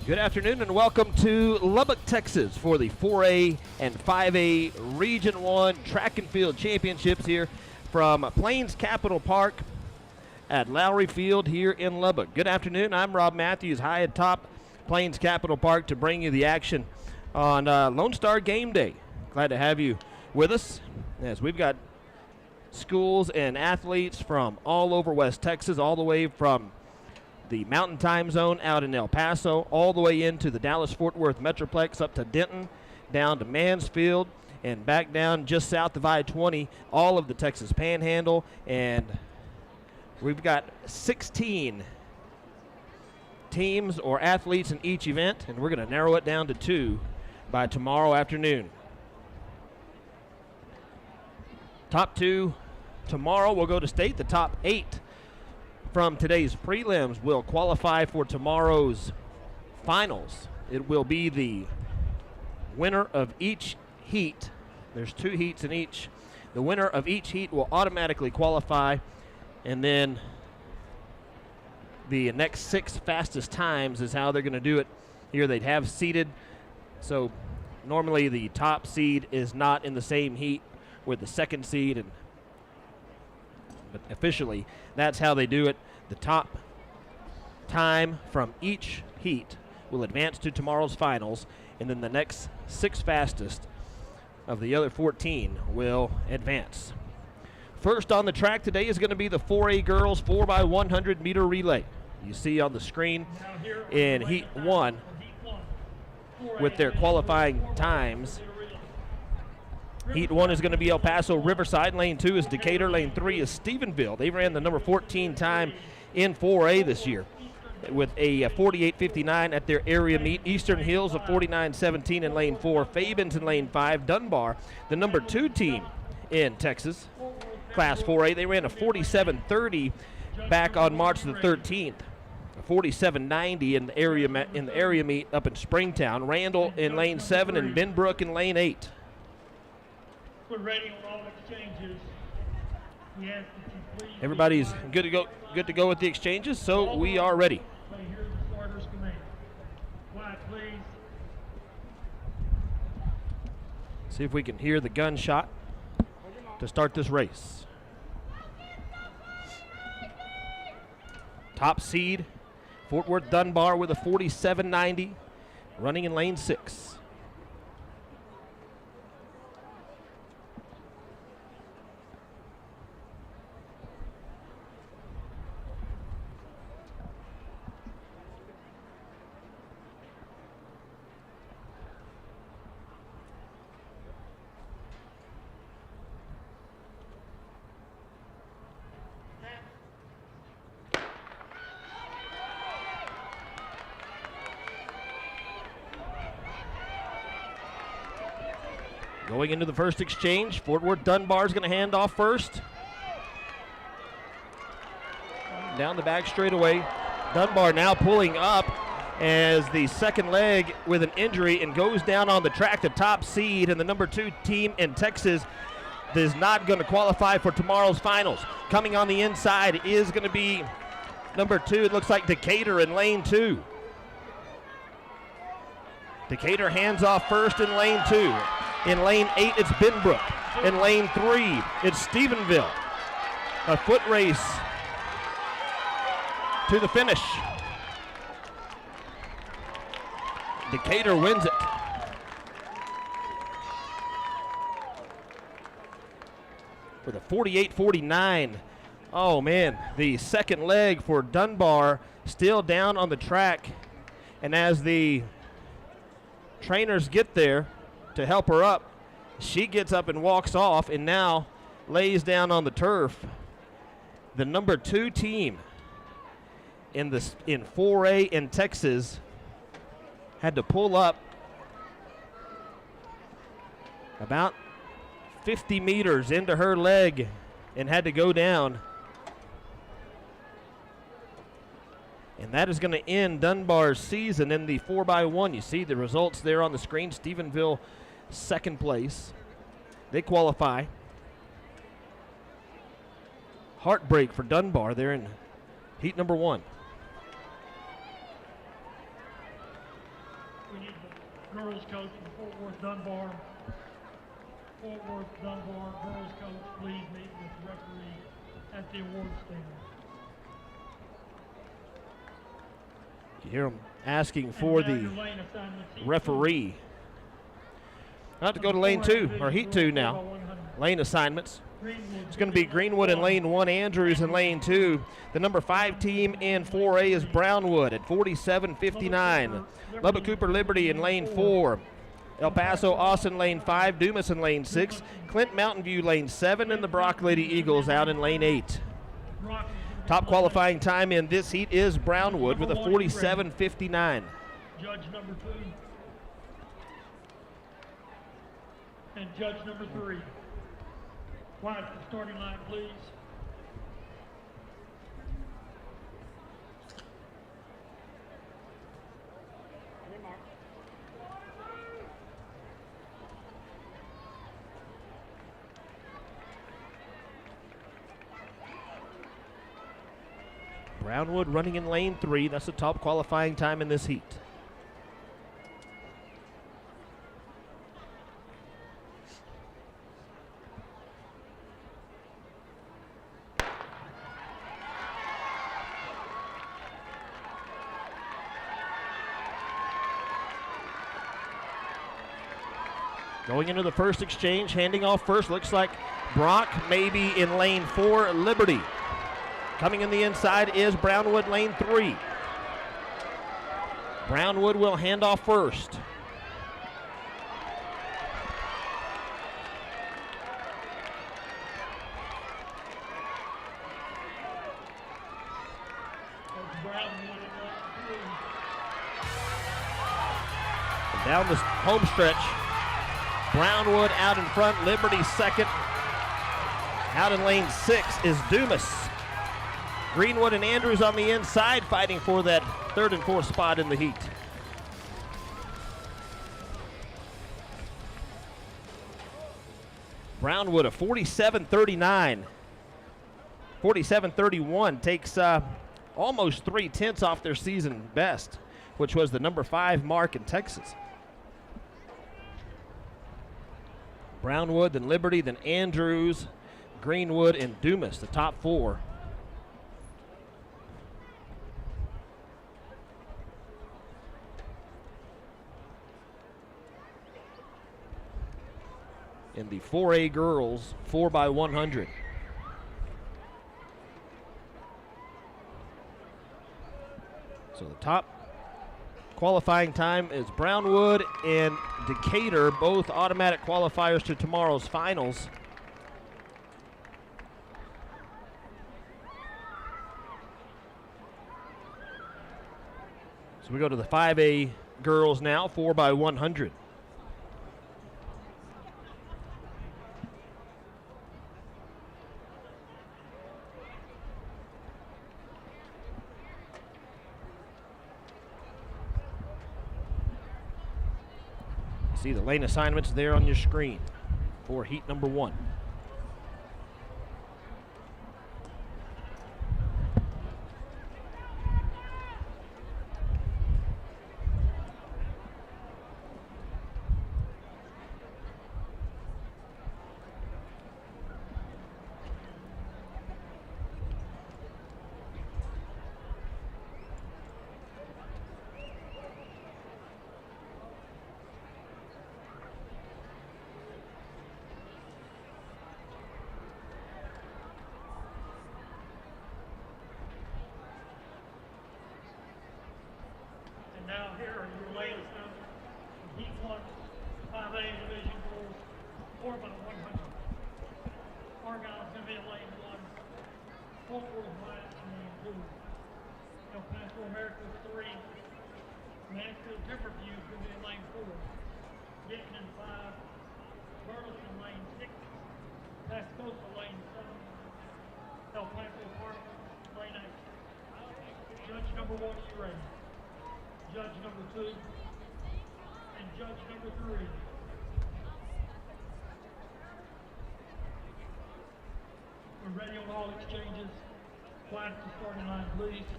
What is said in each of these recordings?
Good afternoon and welcome to Lubbock, Texas for the 4A and 5A Region 1 Track and Field Championships here from Plains Capital Park at Lowry Field here in Lubbock. Good afternoon. I'm Rob Matthews, high atop Plains Capital Park to bring you the action on Lone Star Game Day. Glad to have you with us as we've got schools and athletes from all over West Texas, all the way from the Mountain Time Zone out in El Paso, all the way into the Dallas-Fort Worth Metroplex, up to Denton, down to Mansfield, and back down just south of I-20, all of the Texas Panhandle. And we've got 16 teams or athletes in each event, and we're going to narrow it down to 2 by tomorrow afternoon. Top 2 tomorrow will go to state. The top 8 from today's prelims will qualify for tomorrow's finals. It will be the winner of each heat. There's 2 heats in each. The winner of each heat will automatically qualify, and then the next 6 fastest times is how they're going to do it. Here they'd have seeded, so normally the top seed is not in the same heat with the second seed, but officially that's how they do it. The top time from each heat will advance to tomorrow's finals, and then the next 6 fastest of the other 14 will advance. First on the track today is going to be the 4A girls 4x100 meter relay. You see on the screen in heat 1 with their qualifying times. Heat 1 is going to be El Paso Riverside. Lane 2 is Decatur. Lane 3 is Stephenville. They ran the number 14 time in 4A this year with a 48.59 at their area meet. Eastern Hills a 49.17 in lane 4. Fabens in lane 5. Dunbar, the number 2 team in Texas, Class 4A. They ran a 47.30 back on March the 13th. A 47.90 in the area meet up in Springtown. Randall in lane 7 and Benbrook in lane 8. We're ready on all exchanges. We ask that you please. Everybody's good to go with the exchanges, so we are ready. Hear the starter's command. Quiet, please. See if we can hear the gunshot to start this race. Top seed, Fort Worth Dunbar with a 47.90, running in lane 6. Going into the first exchange, Fort Worth Dunbar is going to hand off first. Down the back straightaway. Dunbar now pulling up as the second leg with an injury and goes down on the track. The top seed and the number 2 team in Texas is not going to qualify for tomorrow's finals. Coming on the inside is going to be number 2. It looks like Decatur in lane 2. Decatur hands off first in lane 2. In lane 8, it's Benbrook. In lane 3, it's Stephenville. A foot race to the finish. Decatur wins it. With a 48.49. Oh, man, the second leg for Dunbar still down on the track. And as the trainers get there to help her up, she gets up and walks off and now lays down on the turf. The number 2 team in 4A in Texas had to pull up about 50 meters into her leg and had to go down. And that is going to end Dunbar's season in the 4x1. You see the results there on the screen. Stephenville second place. They qualify. Heartbreak for Dunbar there in heat number 1. We need the girls coach from Fort Worth Dunbar. Fort Worth Dunbar girls coach, please meet with the referee at the award stand. You hear them asking for the referee. I'll have to go to lane 2, or heat 2 now. Lane assignments. It's going to be Greenwood in lane 1, Andrews in lane 2. The number 5 team in 4A is Brownwood at 47.59. Lubbock Cooper Liberty in lane 4. El Paso Austin lane 5. Dumas in lane 6. Clint Mountain View lane 7. And the Brock Lady Eagles out in lane 8. Top qualifying time in this heat is Brownwood with a 47.59. Judge number 2. And judge number 3. Quiet at the starting line, please. Brownwood running in lane 3. That's the top qualifying time in this heat. Going into the first exchange, handing off first, looks like Brock maybe in lane 4, Liberty. Coming in the inside is Brownwood, lane 3. Brownwood will hand off first. And down the home stretch, Brownwood out in front, Liberty second. Out in lane 6 is Dumas. Greenwood and Andrews on the inside fighting for that 3rd and 4th spot in the heat. Brownwood a 47.39. 47.31 takes almost 3/10 off their season best, which was the number 5 mark in Texas. Brownwood, then Liberty, then Andrews, Greenwood, and Dumas, the top 4. In the 4A girls 4x100. So the top qualifying time is Brownwood and Decatur, both automatic qualifiers to tomorrow's finals. So we go to the 5A girls now, 4x100. See the lane assignments there on your screen for heat number 1. Now here are your latest numbers. Heat 1, 5A Division 4, 4x100. Argyle's going to be in lane 1. Fort Worth Wyatt in lane 2. El Paso America 3. Mansfield Timberview is going to be in lane 4. Denton in 5. Burleson lane 6. Tascosa lane 7. El Paso Park lane 8. Judge number 1, you ready? Judge number 2, and judge number 3. We're ready on all exchanges. Quiet at the starting line, please.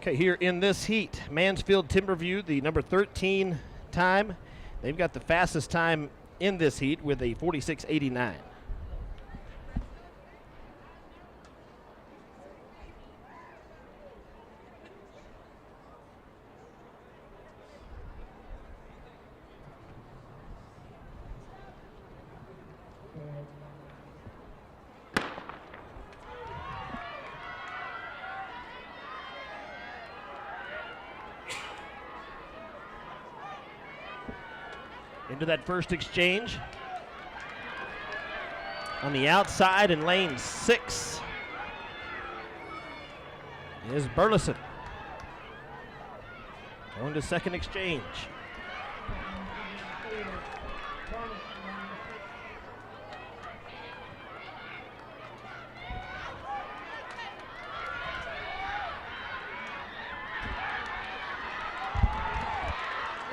Okay, here in this heat, Mansfield Timberview, the number 13 time. They've got the fastest time in this heat with a 46.89. Into that first exchange. On the outside in lane 6 is Burleson. Going to second exchange.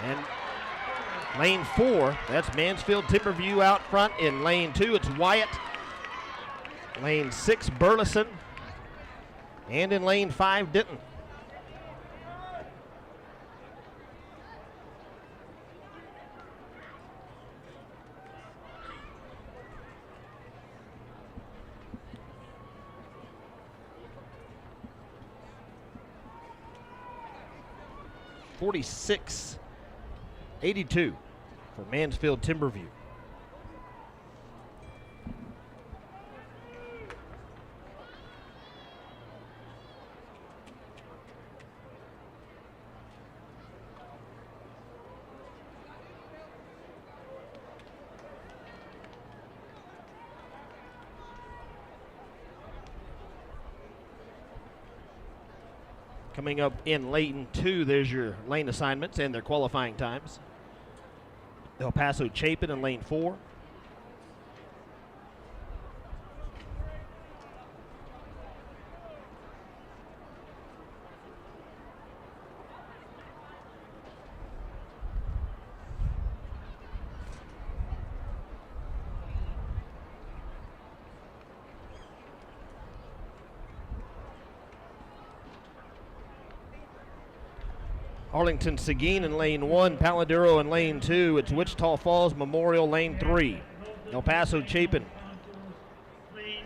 And lane 4, that's Mansfield Timberview out front. In lane 2, it's Wyatt. Lane 6, Burleson. And in lane 5, Denton. $46.82 for Mansfield Timberview. Coming up in lane 2, there's your lane assignments and their qualifying times. El Paso Chapin in lane 4. Arlington Seguin in lane 1, Paladuro in lane 2. It's Wichita Falls Memorial lane 3. El Paso Chapin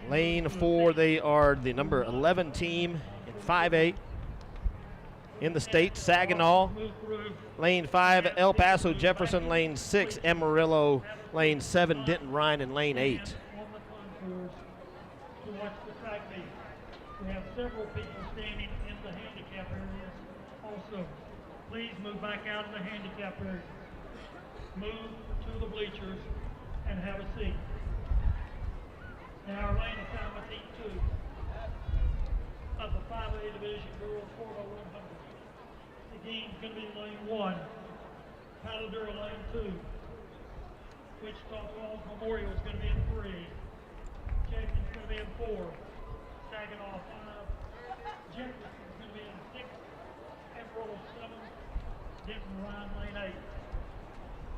lane 4. They are the number 11 team in 5A in the state. Saginaw lane 5, El Paso Jefferson lane 6, Amarillo lane 7, Denton Ryan in lane 8. We have several people standing in the handicap area also. Please move back out of the handicap area. Move to the bleachers and have a seat. Now our lane assignment heat 2 of the 5A division girls 4x100. Seguin's going to be lane 1. Paladuro lane 2. Wichita Falls Memorial is going to be in 3. Chapin's going to be in 4. Saginaw 5. Jefferson's going to be in 6. Amarillo 7. Denton Ryan lane 8.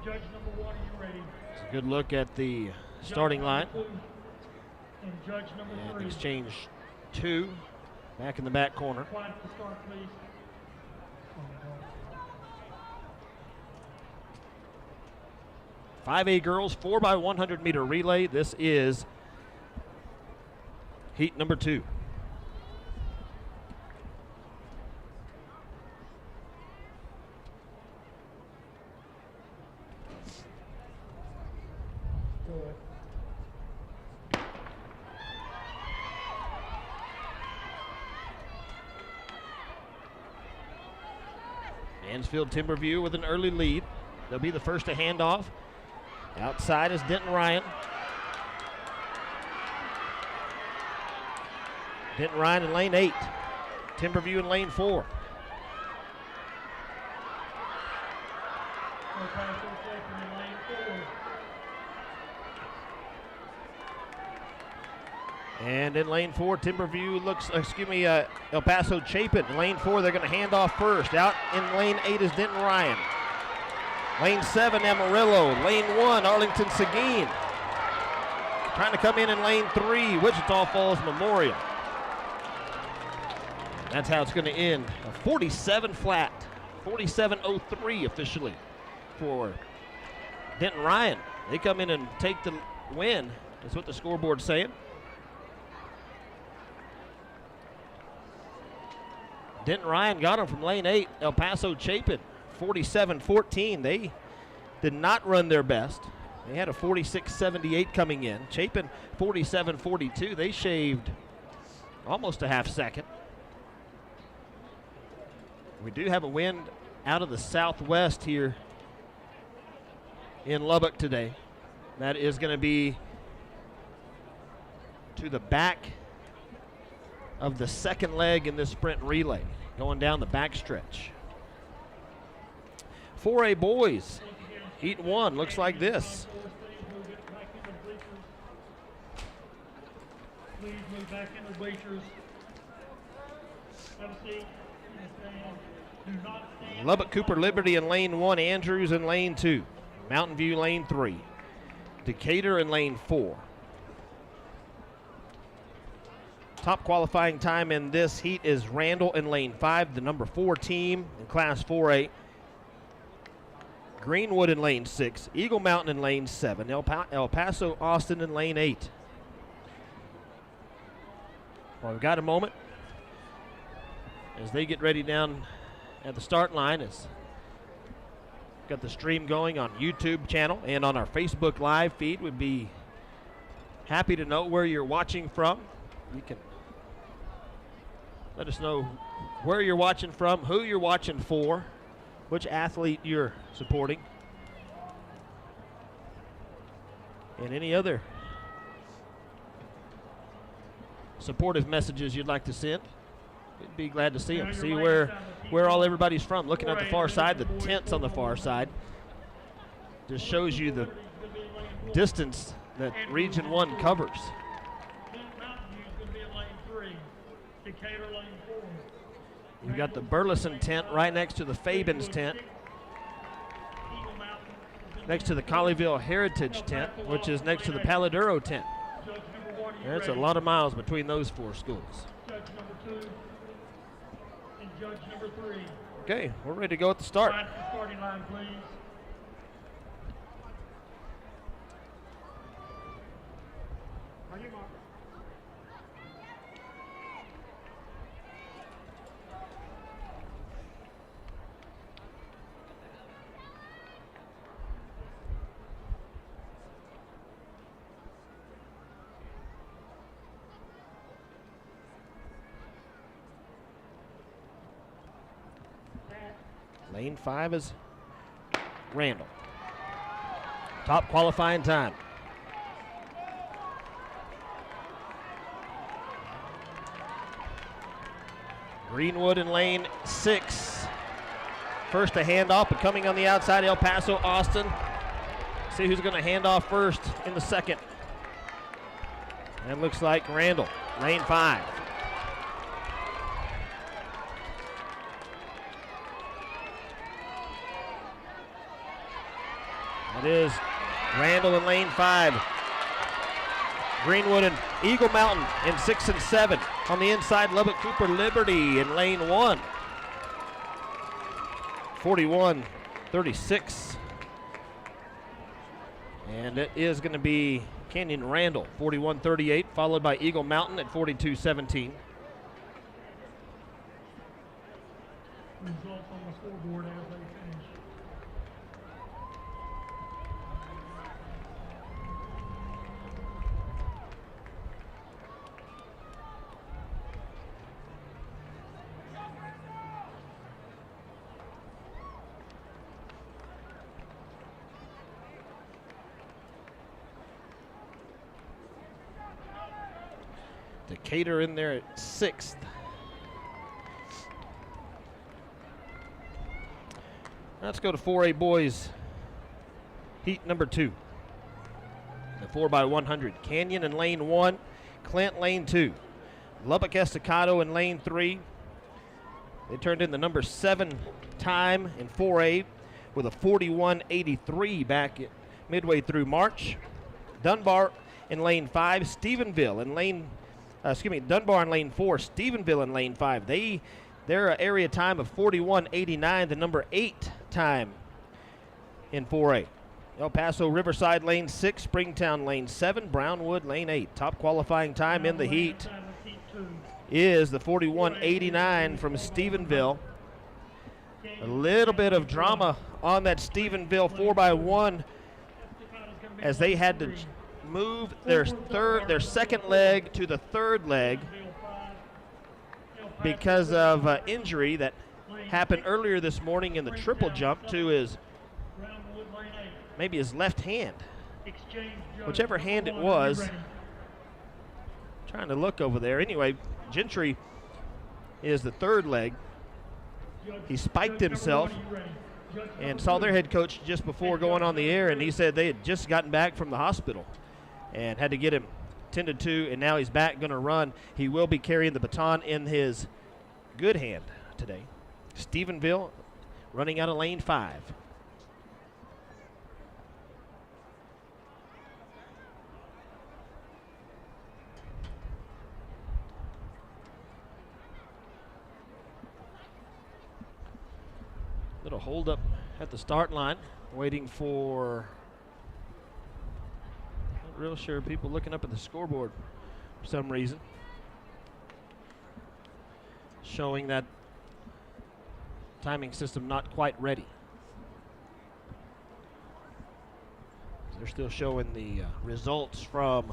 Judge number 1, are you ready? It's a good look at the starting line. And judge number 3. Exchange 2, back in the back corner. Quiet to start, please. 5A girls 4x100 meter relay. This is heat number 2. Mansfield Timberview with an early lead. They'll be the first to hand off. Outside is Denton Ryan. Denton Ryan in lane 8. Timberview in lane 4. And in lane 4, Timberview El Paso Chapin. In lane 4, they're going to hand off first. Out in lane 8 is Denton Ryan. Lane 7, Amarillo. Lane 1, Arlington Seguin. Trying to come in lane 3, Wichita Falls Memorial. That's how it's going to end. A 47 flat, 47.03 officially for Denton Ryan. They come in and take the win. That's what the scoreboard's saying. Denton Ryan got him from lane 8. El Paso Chapin, 47-14. They did not run their best. They had a 46.78 coming in. Chapin, 47.42. They shaved almost a half second. We do have a wind out of the southwest here in Lubbock today. That is going to be to the back of the second leg in this sprint relay, going down the backstretch. 4A boys, heat 1 looks like this. Please move back in the bleachers. Have a seat. Do not stand. Lubbock Cooper Liberty in lane 1, Andrews in lane 2, Mountain View lane 3, Decatur in lane 4. Top qualifying time in this heat is Randall in lane 5, the number 4 team in Class 4A. Greenwood in lane 6, Eagle Mountain in lane 7, El Paso Austin in lane 8. Well, we've got a moment as they get ready down at the start line. As got the stream going on YouTube channel and on our Facebook live feed. We'd be happy to know where you're watching from. You can let us know where you're watching from, who you're watching for, which athlete you're supporting, and any other supportive messages you'd like to send. We'd be glad to see them. See where all everybody's from. Looking at the far side, the tents on the far side just shows you the distance that Region 1 covers. Mountain View's going to be in lane 3. Decatur lane 4. You've got the Burleson tent right next to the Fabens tent, next to the Colleyville Heritage tent, which is next to the Paladuro tent. There's a lot of miles between those 4 schools. Judge number 2 and judge number 3. Okay, we're ready to go at the start. Line to the starting line, please. On your mark. Lane 5 is Randall. Top qualifying time. Greenwood in lane 6. First a handoff, but coming on the outside, El Paso Austin. See who's going to hand off first in the second. And looks like Randall, lane 5. It is Randall in lane 5. Greenwood and Eagle Mountain in 6 and 7. On the inside, Lubbock Cooper Liberty in lane 1. 41-36. And it is going to be Canyon Randall, 41-38, followed by Eagle Mountain at 42-17. Results on the scoreboard as they finish. Decatur in there at 6th. Let's go to 4A boys. Heat number 2. The 4x100. Canyon in lane 1. Clint lane 2. Lubbock Estacado in lane 3. They turned in the number 7 time in 4A with a 41.83 back midway through March. Dunbar in lane 5. Stephenville in lane Dunbar in lane 4, Stephenville in lane 5. Their area time of 41.89, the number 8 time in 4A. El Paso Riverside lane 6, Springtown lane 7, Brownwood lane 8. Top qualifying time in the heat is the 41.89 from Stephenville. A little bit of drama on that Stephenville 4x1 as they had to move their second leg to the third leg because of injury that happened earlier this morning in the triple jump to his left hand. Whichever hand it was. Trying to look over there. Anyway, Gentry is the third leg. He spiked himself and saw their head coach just before going on the air, and he said they had just gotten back from the hospital and had to get him tended to, and now he's back, going to run. He will be carrying the baton in his good hand today. Stephenville running out of lane 5. Little hold up at the start line, waiting for, not real sure, people looking up at the scoreboard for some reason, showing that timing system not quite ready. They're still showing the results from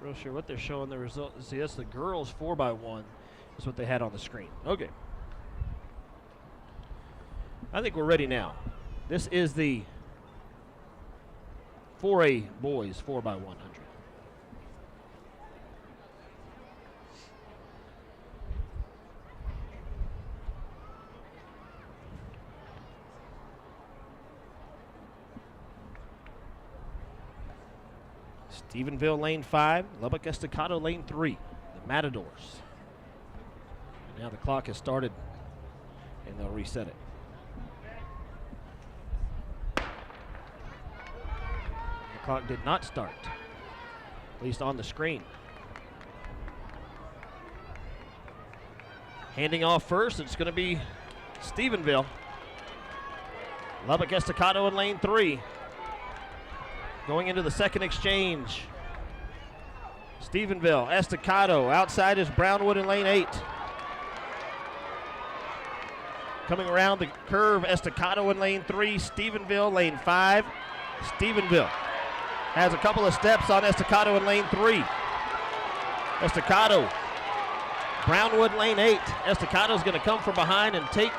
real sure what they're showing the result. See, that's the girls 4x1 is what they had on the screen. Okay. I think we're ready now. This is the 4A boys 4x100. Stephenville lane 5, Lubbock Estacado lane 3, the Matadors. And now the clock has started, and they'll reset it. The clock did not start, at least on the screen. Handing off first, it's going to be Stephenville. Lubbock Estacado in lane 3. Going into the second exchange. Stephenville, Estacado, outside is Brownwood in lane 8. Coming around the curve, Estacado in lane 3, Stephenville lane 5. Stephenville has a couple of steps on Estacado in lane 3. Estacado, Brownwood lane 8. Estacado's going to come from behind and take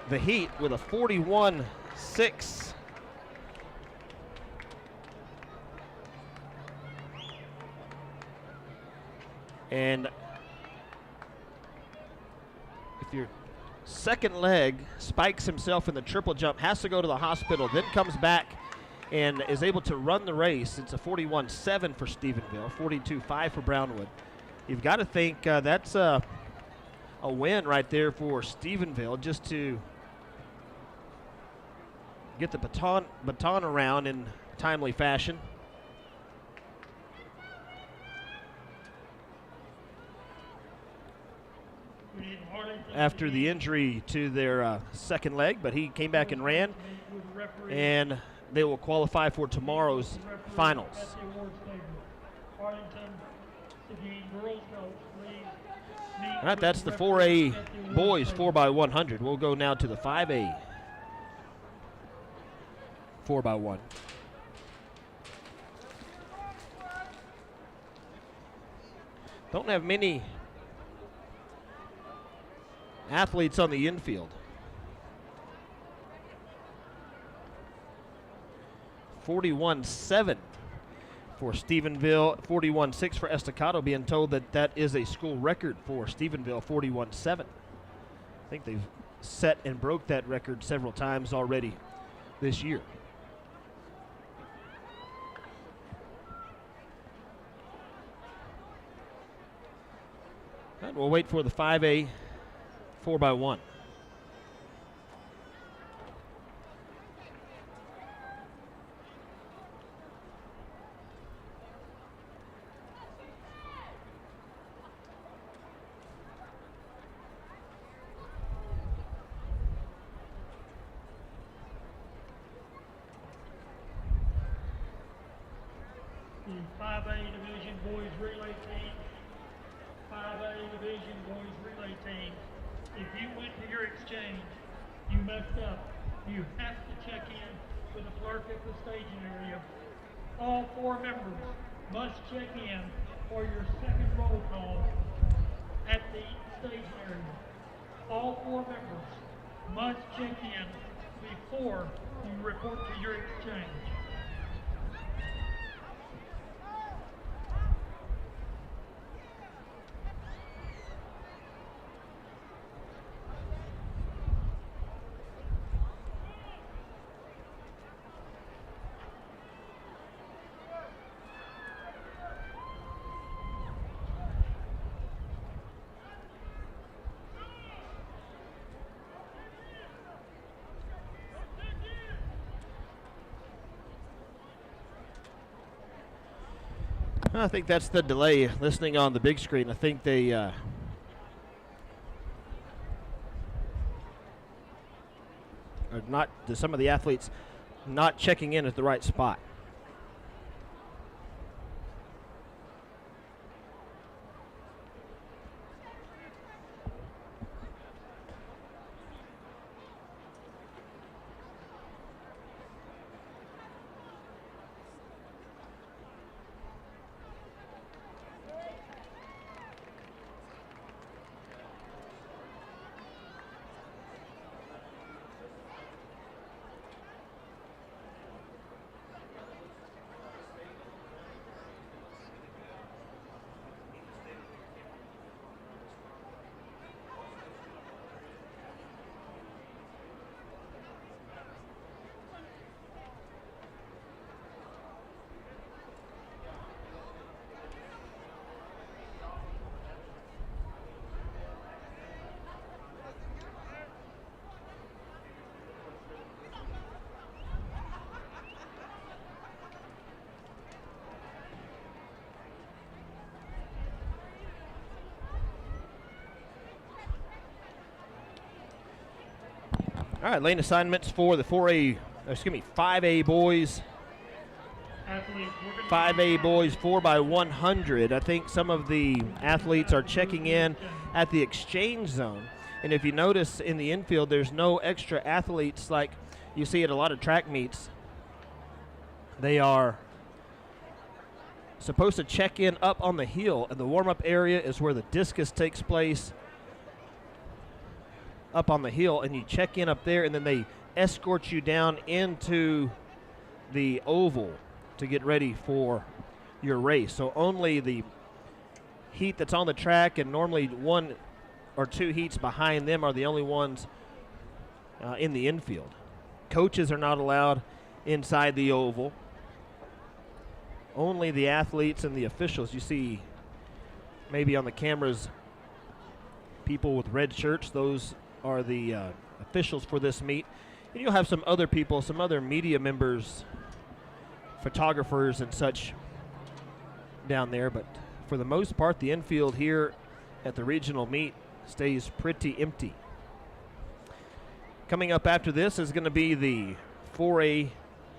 the heat with a 41-6. And if your second leg spikes himself in the triple jump, has to go to the hospital, then comes back and is able to run the race, it's a 41-7 for Stephenville, 42-5 for Brownwood. You've got to think that's a win right there for Stephenville, just to get the baton around in timely fashion. After the injury to their second leg, but he came back and ran, and they will qualify for tomorrow's finals. All right, that's the 4A boys 4x100. We'll go now to the 5A 4x1. Don't have many athletes on the infield. 41-7 for Stephenville, 41-6 for Estacado, being told that that is a school record for Stephenville, 41-7. I think they've set and broke that record several times already this year. right, we'll wait for the 5A 4x1. The 5A Division Boys Relay Team. 5A Division Boys Relay Team. If you went to your exchange, you messed up, you have to check in with a clerk at the staging area. All 4 members must check in for your second roll call at the staging area. All 4 members must check in before you report to your exchange. I think that's the delay listening on the big screen. I think they are not, some of the athletes not checking in at the right spot. All right, lane assignments for the 5A boys. 5A boys 4x100. I think some of the athletes are checking in at the exchange zone. And if you notice in the infield, there's no extra athletes like you see at a lot of track meets. They are supposed to check in up on the hill, and the warm-up area is where the discus takes place, up on the hill, and you check in up there, and then they escort you down into the oval to get ready for your race. So only the heat that's on the track, and normally 1 or 2 heats behind them, are the only ones in the infield. Coaches are not allowed inside the oval. Only the athletes and the officials. You see maybe on the cameras people with red shirts. Those are the officials for this meet. And you'll have some other people, some other media members, photographers and such down there. But for the most part, the infield here at the regional meet stays pretty empty. Coming up after this is going to be the 4A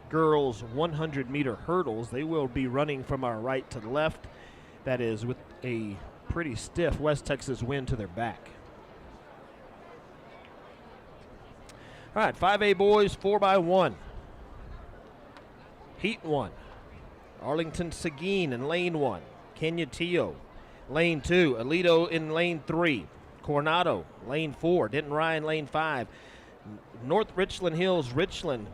girls 100-meter hurdles. They will be running from our right to the left. That is with a pretty stiff West Texas wind to their back. All right, 5A boys 4x1. Heat 1. Arlington Seguin in lane 1. Kenya Teo, lane 2. Alito in lane 3. Coronado, lane 4. Denton Ryan, lane 5. North Richland Hills, Richland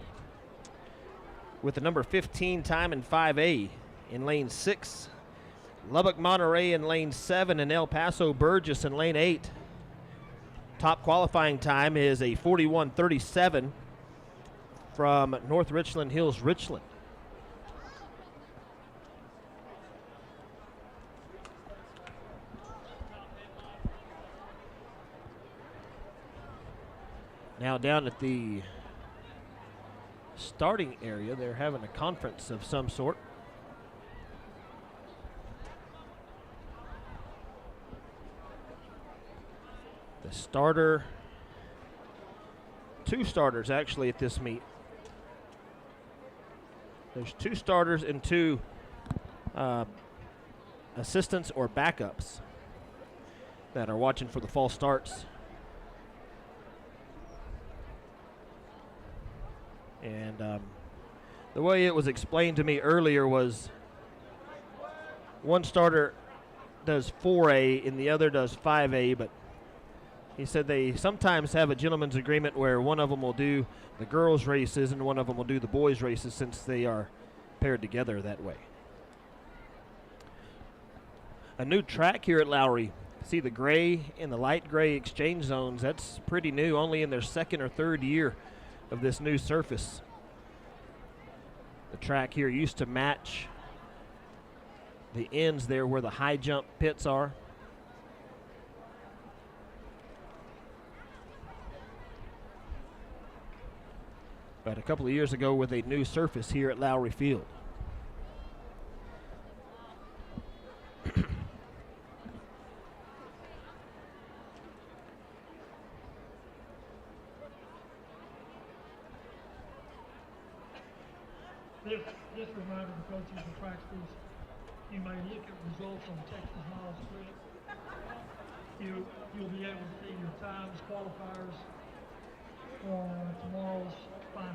with the number 15 time in 5A in lane 6. Lubbock Monterey in lane 7, and El Paso Burgess in lane 8. Top qualifying time is a 41:37 from North Richland Hills, Richland. Now down at the starting area, they're having a conference of some sort. The starter, two starters actually at this meet. There's two starters and two assistants or backups that are watching for the false starts. And the way it was explained to me earlier was one starter does 4A and the other does 5A, but he said they sometimes have a gentleman's agreement where one of them will do the girls' races and one of them will do the boys' races since they are paired together that way. A new track here at Lowry. See the gray and the light gray exchange zones. That's pretty new, only in their second or third year of this new surface. The track here used to match the ends there where the high jump pits are. But a couple of years ago with a new surface here at Lowry Field. This reminder to coaches and practices, you may look at results on Texas Mile Split. You'll be able to see your times, qualifiers for tomorrow's finals.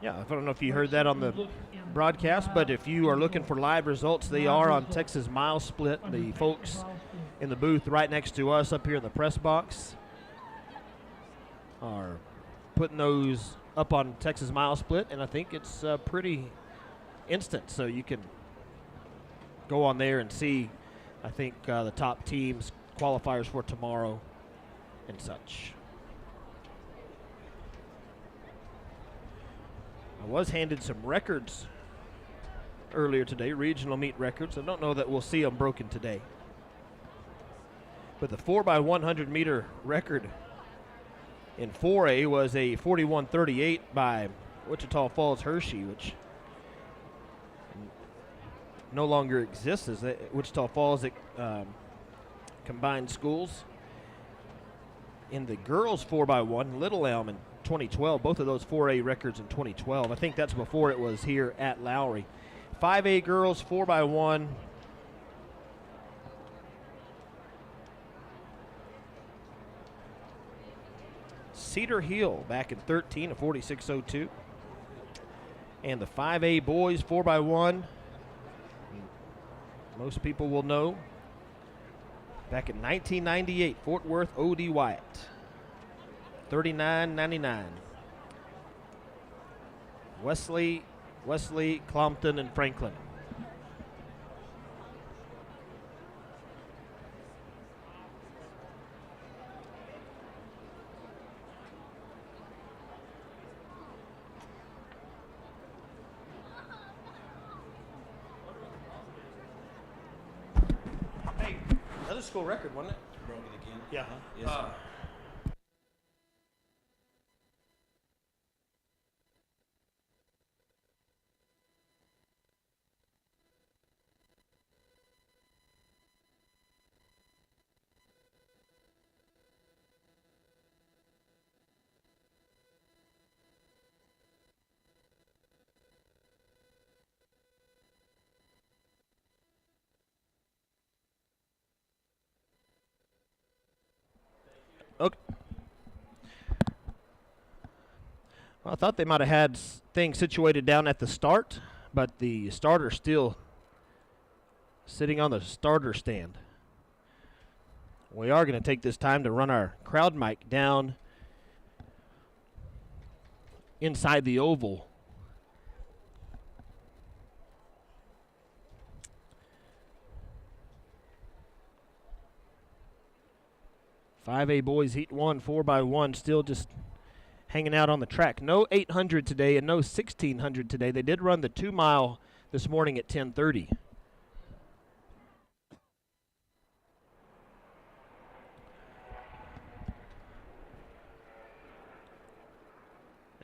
Yeah, I don't know if you heard that on the broadcast, but if you are looking for live results, they are on Texas Mile Split. The folks in the booth right next to us up here in the press box are putting those up on Texas Mile Split, and I think it's pretty instant, so you can go on there and see, I think, the top teams, qualifiers for tomorrow and such. I was handed some records earlier today, regional meet records. I don't know that we'll see them broken today. But the 4x100 meter record in 4A was a 41:38 by Wichita Falls Hershey, which no longer exists as Wichita Falls combined schools. In the girls 4x1, Little Elm in 2012, both of those 4A records in 2012. I think that's before it was here at Lowry. 5A girls 4x1. Cedar Hill back in 13, a 46:02. And the 5A boys 4x1, most people will know, back in 1998, Fort Worth O.D. Wyatt, 39:99. Wesley, Clompton, and Franklin. Another school record, wasn't it? Broke it again? Yeah. Yes, sir. Okay. Well, I thought they might have had things situated down at the start, but the starter's still sitting on the starter stand. We are going to take this time to run our crowd mic down inside the oval. Five A boys heat 1, 4x1, still just hanging out on the track. No 800 today and no 1600 today. They did run the 2 mile this morning at 10:30.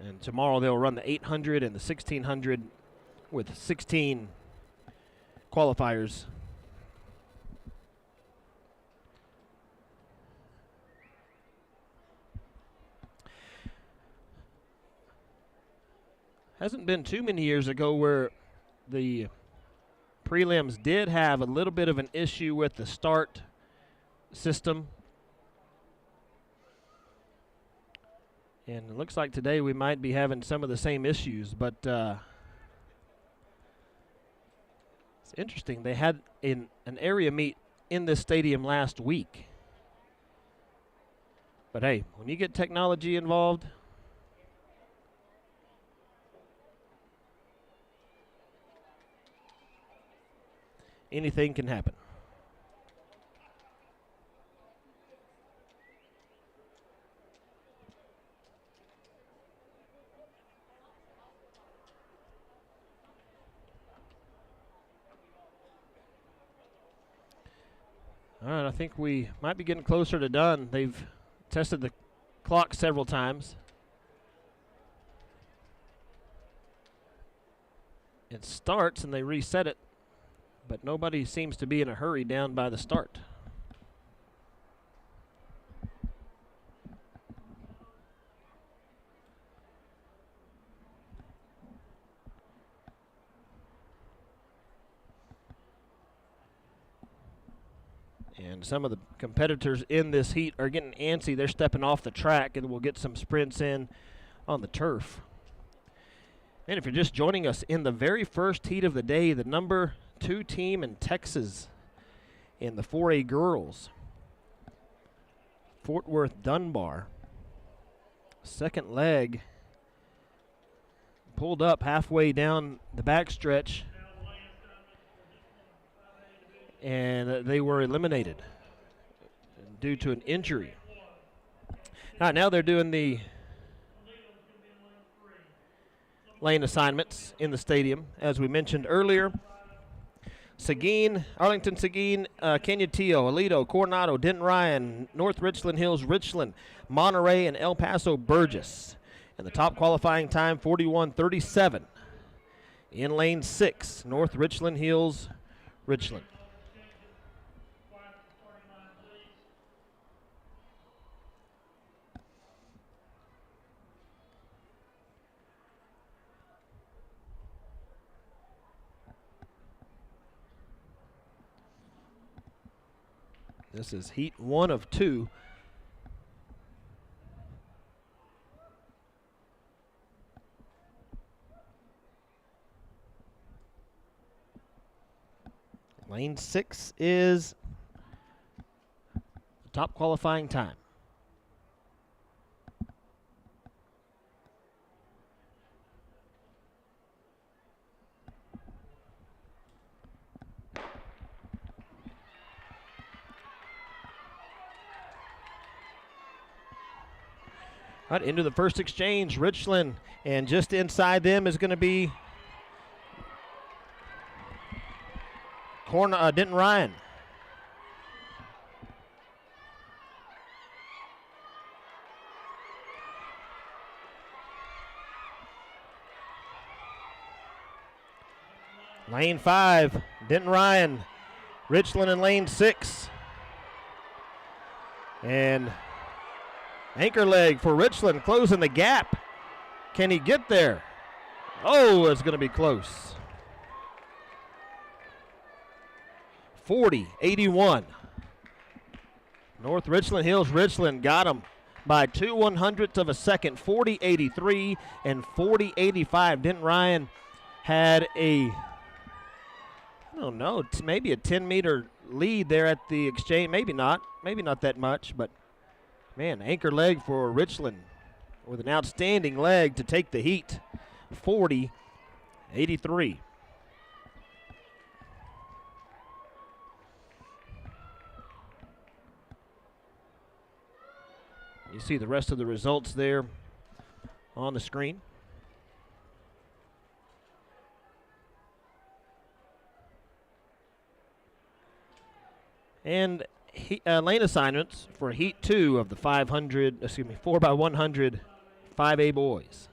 And tomorrow they'll run the 800 and the 1600 with 16 qualifiers. Hasn't been too many years ago where the prelims did have a little bit of an issue with the start system. And it looks like today we might be having some of the same issues, but it's interesting. They had an area meet in this stadium last week. But hey, when you get technology involved, anything can happen. All right, I think we might be getting closer to done. They've tested the clock several times. It starts and they reset it, but nobody seems to be in a hurry down by the start. And some of the competitors in this heat are getting antsy. They're stepping off the track, and we'll get some sprints in on the turf. And if you're just joining us in the very first heat of the day, the number 2 team in Texas in the 4A girls, Fort Worth Dunbar. Second leg pulled up halfway down the backstretch, and they were eliminated due to an injury. All right, now they're doing the lane assignments in the stadium, as we mentioned earlier. Seguin, Arlington, Seguin, Canutillo, Aledo, Coronado, Denton Ryan, North Richland Hills, Richland, Monterey, and El Paso Burgess. And the top qualifying time, 41:37. In lane 6, North Richland Hills, Richland. This is heat 1 of 2. Lane 6 is the top qualifying time. Right, into the first exchange, Richland, and just inside them is going to be Denton Ryan. Lane 5, Denton Ryan, Richland in lane 6. And anchor leg for Richland, closing the gap. Can he get there? Oh, it's going to be close. 40-81. North Richland Hills, Richland got him by 2/100ths of a second, 40-83 and 40-85. Denton Ryan had a, I don't know, maybe a 10-meter lead there at the exchange. Maybe not that much, but man, anchor leg for Richland with an outstanding leg to take the heat, 40-83. You see the rest of the results there on the screen. And lane assignments for Heat 2 of the 4x100 5A boys.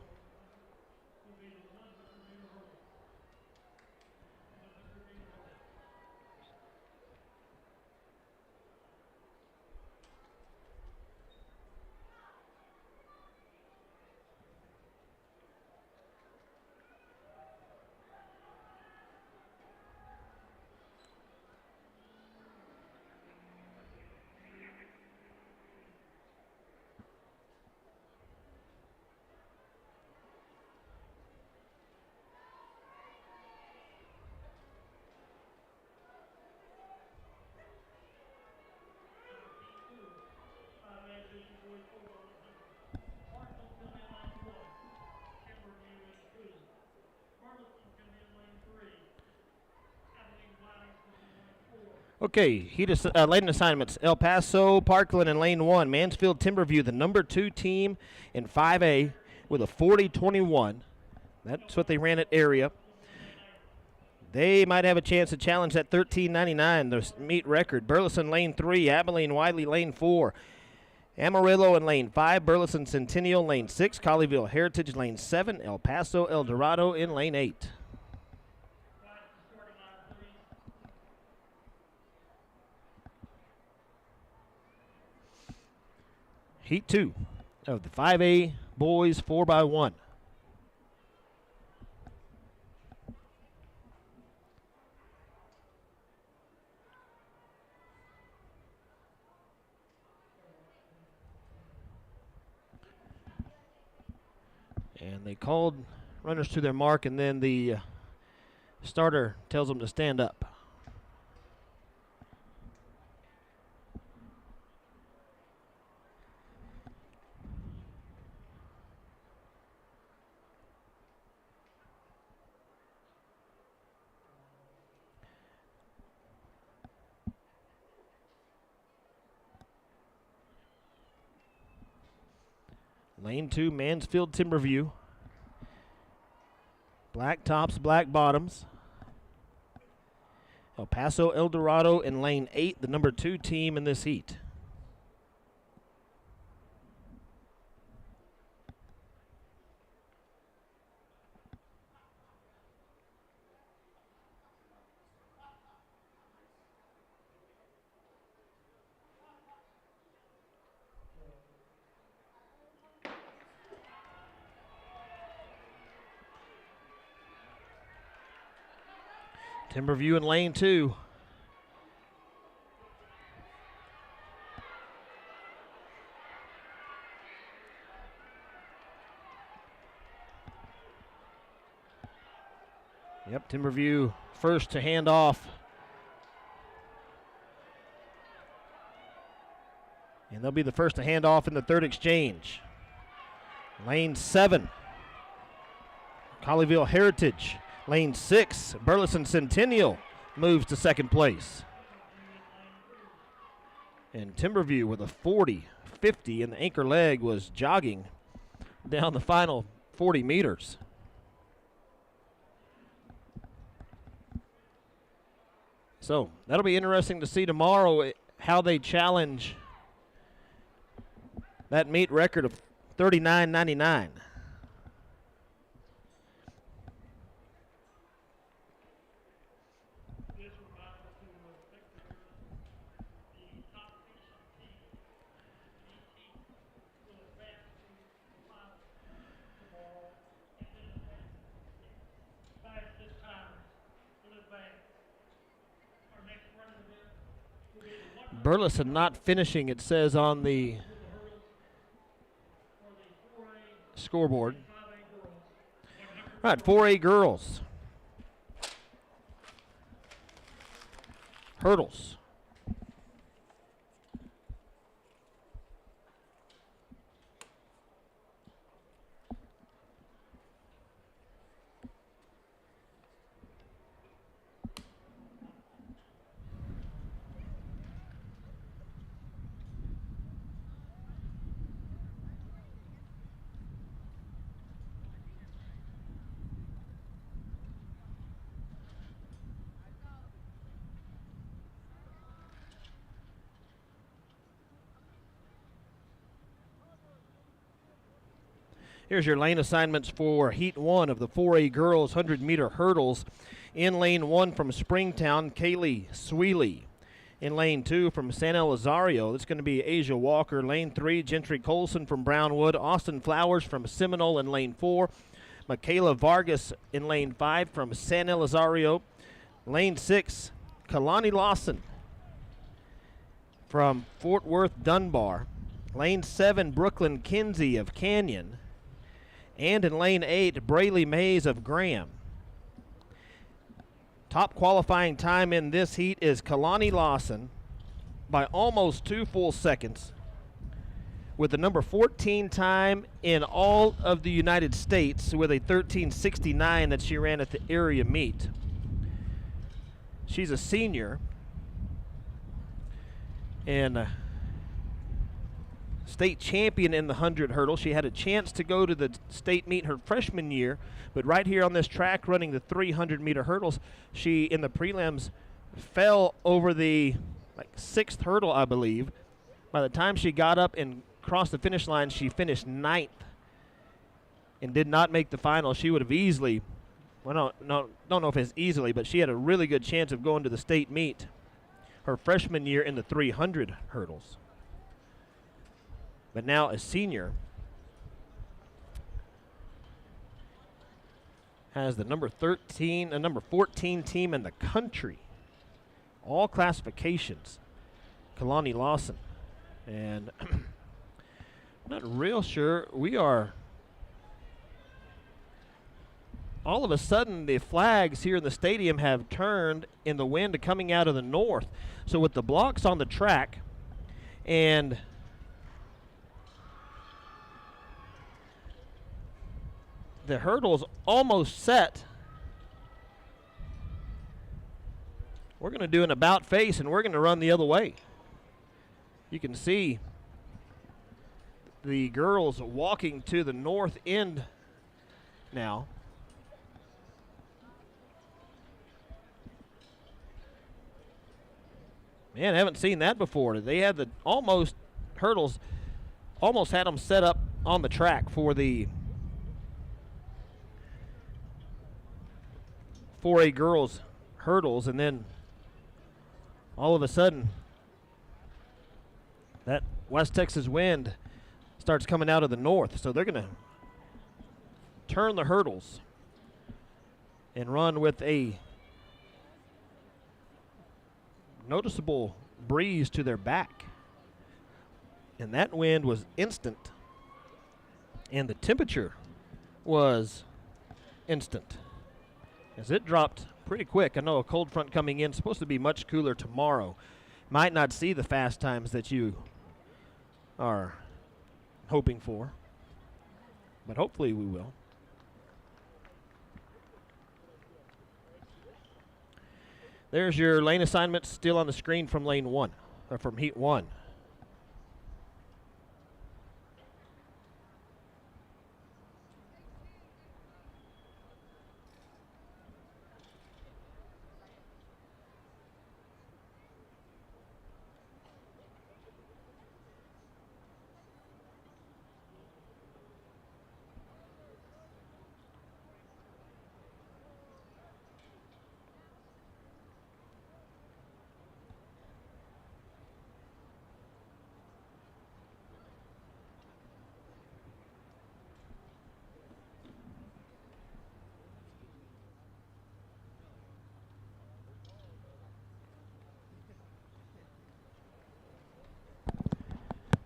Okay, lane assignments. El Paso, Parkland in lane 1. Mansfield Timberview, the number 2 team in 5A with a 40-21. That's what they ran at area. They might have a chance to challenge that 13.99, the meet record. Burleson lane 3, Abilene Wiley lane 4. Amarillo in lane 5, Burleson Centennial lane 6, Colleyville Heritage lane 7, El Paso El Dorado in lane 8. Heat 2 of the 5A boys 4x1. And they called runners to their mark, and then the starter tells them to stand up. Lane 2, Mansfield Timberview. Black tops, black bottoms. El Paso El Dorado in lane 8, the number 2 team in this heat. Timberview in lane 2. Yep, Timberview first to hand off. And they'll be the first to hand off in the third exchange. Lane 7, Colleyville Heritage. Lane 6, Burleson Centennial moves to second place. And Timberview with a 40-50, and the anchor leg was jogging down the final 40 meters. So that'll be interesting to see tomorrow how they challenge that meet record of 39.99. Burleson not finishing, it says on the scoreboard. All right, 4A girls. Hurdles. Here's your lane assignments for Heat 1 of the 4A girls 100-meter hurdles. In lane 1 from Springtown, Kaylee Sweely. In lane 2 from San Elizario, that's going to be Asia Walker. Lane 3, Gentry Colson from Brownwood. Austin Flowers from Seminole in lane 4. Michaela Vargas in lane 5 from San Elizario. Lane 6, Kalani Lawson from Fort Worth Dunbar. Lane 7, Brooklyn Kinsey of Canyon. And in lane 8, Brayley Mays of Graham. Top qualifying time in this heat is Kalani Lawson by almost 2 full seconds, with the number 14 time in all of the United States with a 13:69 that she ran at the area meet. She's a senior. and state champion in the 100 hurdle. She had a chance to go to the state meet her freshman year, but right here on this track running the 300-meter hurdles, she in the prelims fell over the sixth hurdle, I believe. By the time she got up and crossed the finish line, she finished 9th and did not make the final. She would have easily, well, don't know if it's easily, but she had a really good chance of going to the state meet her freshman year in the 300 hurdles. But now a senior has the number 13 and number 14 team in the country, all classifications, Kalani Lawson. And I'm not real sure. We are, all of a sudden, the flags here in the stadium have turned in the wind coming out of the north. So with the blocks on the track and the hurdles almost set, we're going to do an about face and we're going to run the other way. You can see the girls walking to the north end now. Man, I haven't seen that before. They had the hurdles, almost had them set up on the track for the 4A girls hurdles, and then all of a sudden that West Texas wind starts coming out of the north, so they're going to turn the hurdles and run with a noticeable breeze to their back. And that wind was instant, and the temperature was instant as it dropped pretty quick. I know a cold front coming in, supposed to be much cooler tomorrow. Might not see the fast times that you are hoping for, but hopefully we will. There's your lane assignments still on the screen from lane 1, or from heat 1.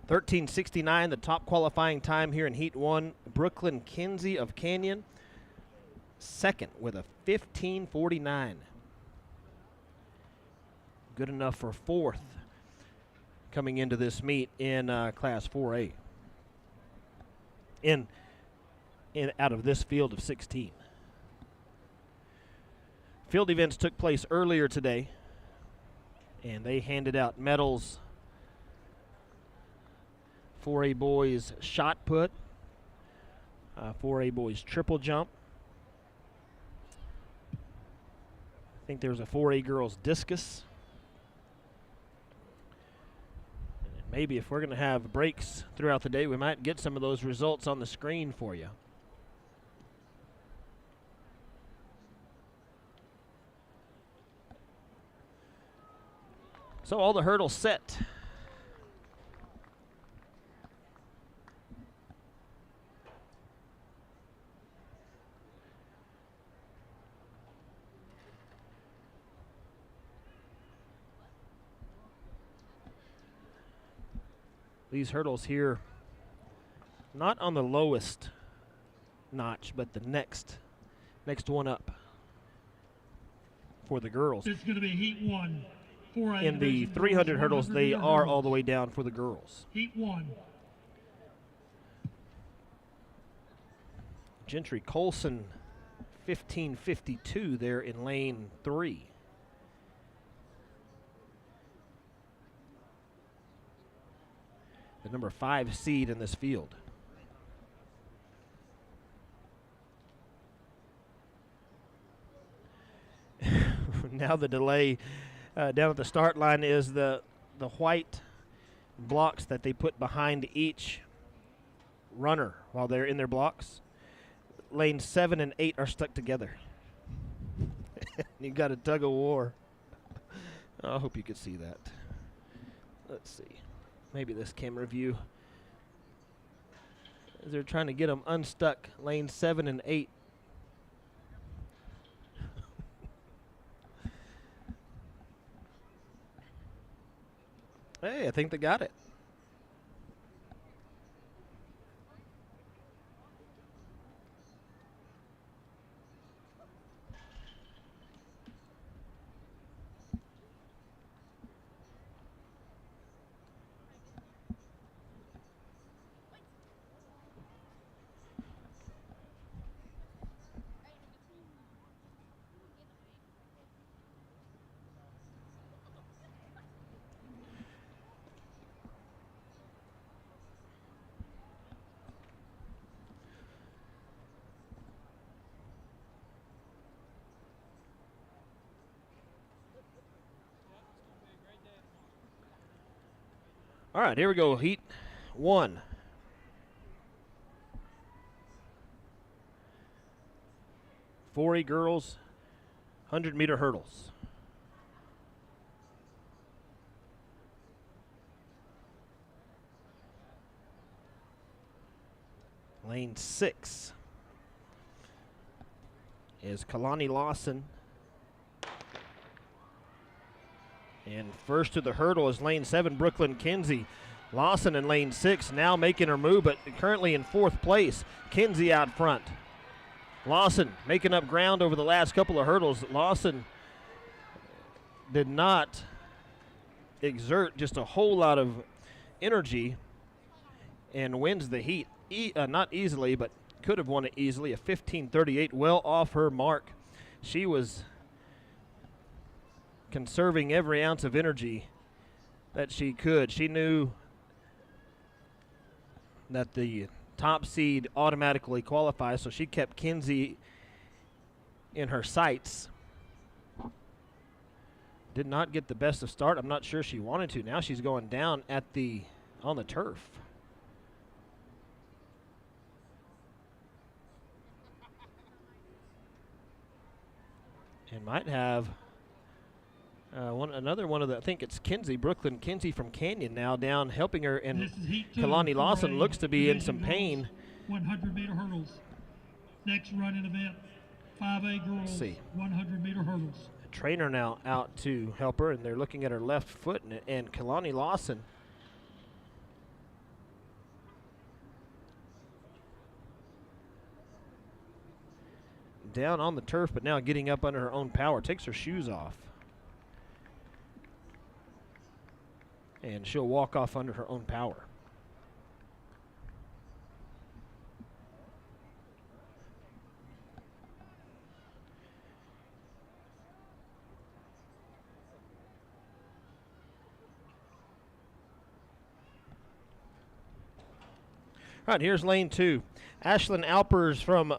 $13.69, the top qualifying time here in Heat 1. Brooklyn Kinsey of Canyon, second with a 15:49. Good enough for fourth coming into this meet in Class 4A. In out of this field of 16. Field events took place earlier today, and they handed out medals. 4A boys shot put, 4A boys triple jump. I think there's a 4A girls discus. And maybe if we're going to have breaks throughout the day, we might get some of those results on the screen for you. So all the hurdles set. These hurdles here, not on the lowest notch, but the next one up for the girls. It's going to be Heat 1. 4A in the 300 hurdles, they are all the way down for the girls. Heat 1. Gentry Colson, 15:52 there in lane 3. the number 5 seed in this field. Now the delay down at the start line is the white blocks that they put behind each runner while they're in their blocks. Lanes 7 and 8 are stuck together. You got a tug of war. I hope you could see that. Let's see. Maybe this camera view. As they're trying to get them unstuck, lanes 7 and 8. Hey, I think they got it. All right, here we go. Heat 1. .40 girls, 100-meter hurdles. Lane 6 is Kalani Lawson. And first to the hurdle is lane 7, Brooklyn Kinsey. Lawson in lane 6 now making her move, but currently in 4th place. Kinsey out front. Lawson making up ground over the last couple of hurdles. Lawson did not exert just a whole lot of energy and wins the heat. Not easily, but could have won it easily. A 15:38, well off her mark. She was conserving every ounce of energy that she could. She knew that the top seed automatically qualifies, so she kept Kinsey in her sights. Did not get the best of start. I'm not sure she wanted to. Now she's going down on the turf. And might have another one of the, I think it's Kinsey, Brooklyn Kinsey from Canyon now down helping her, and Kalani Lawson looks to be in some pain. 100-meter hurdles. Next running event, 5A girls, 100-meter hurdles. A trainer now out to help her, and they're looking at her left foot, and Kalani Lawson down on the turf, but now getting up under her own power, takes her shoes off. And she'll walk off under her own power. All right, here's lane 2. Ashlyn Alpers from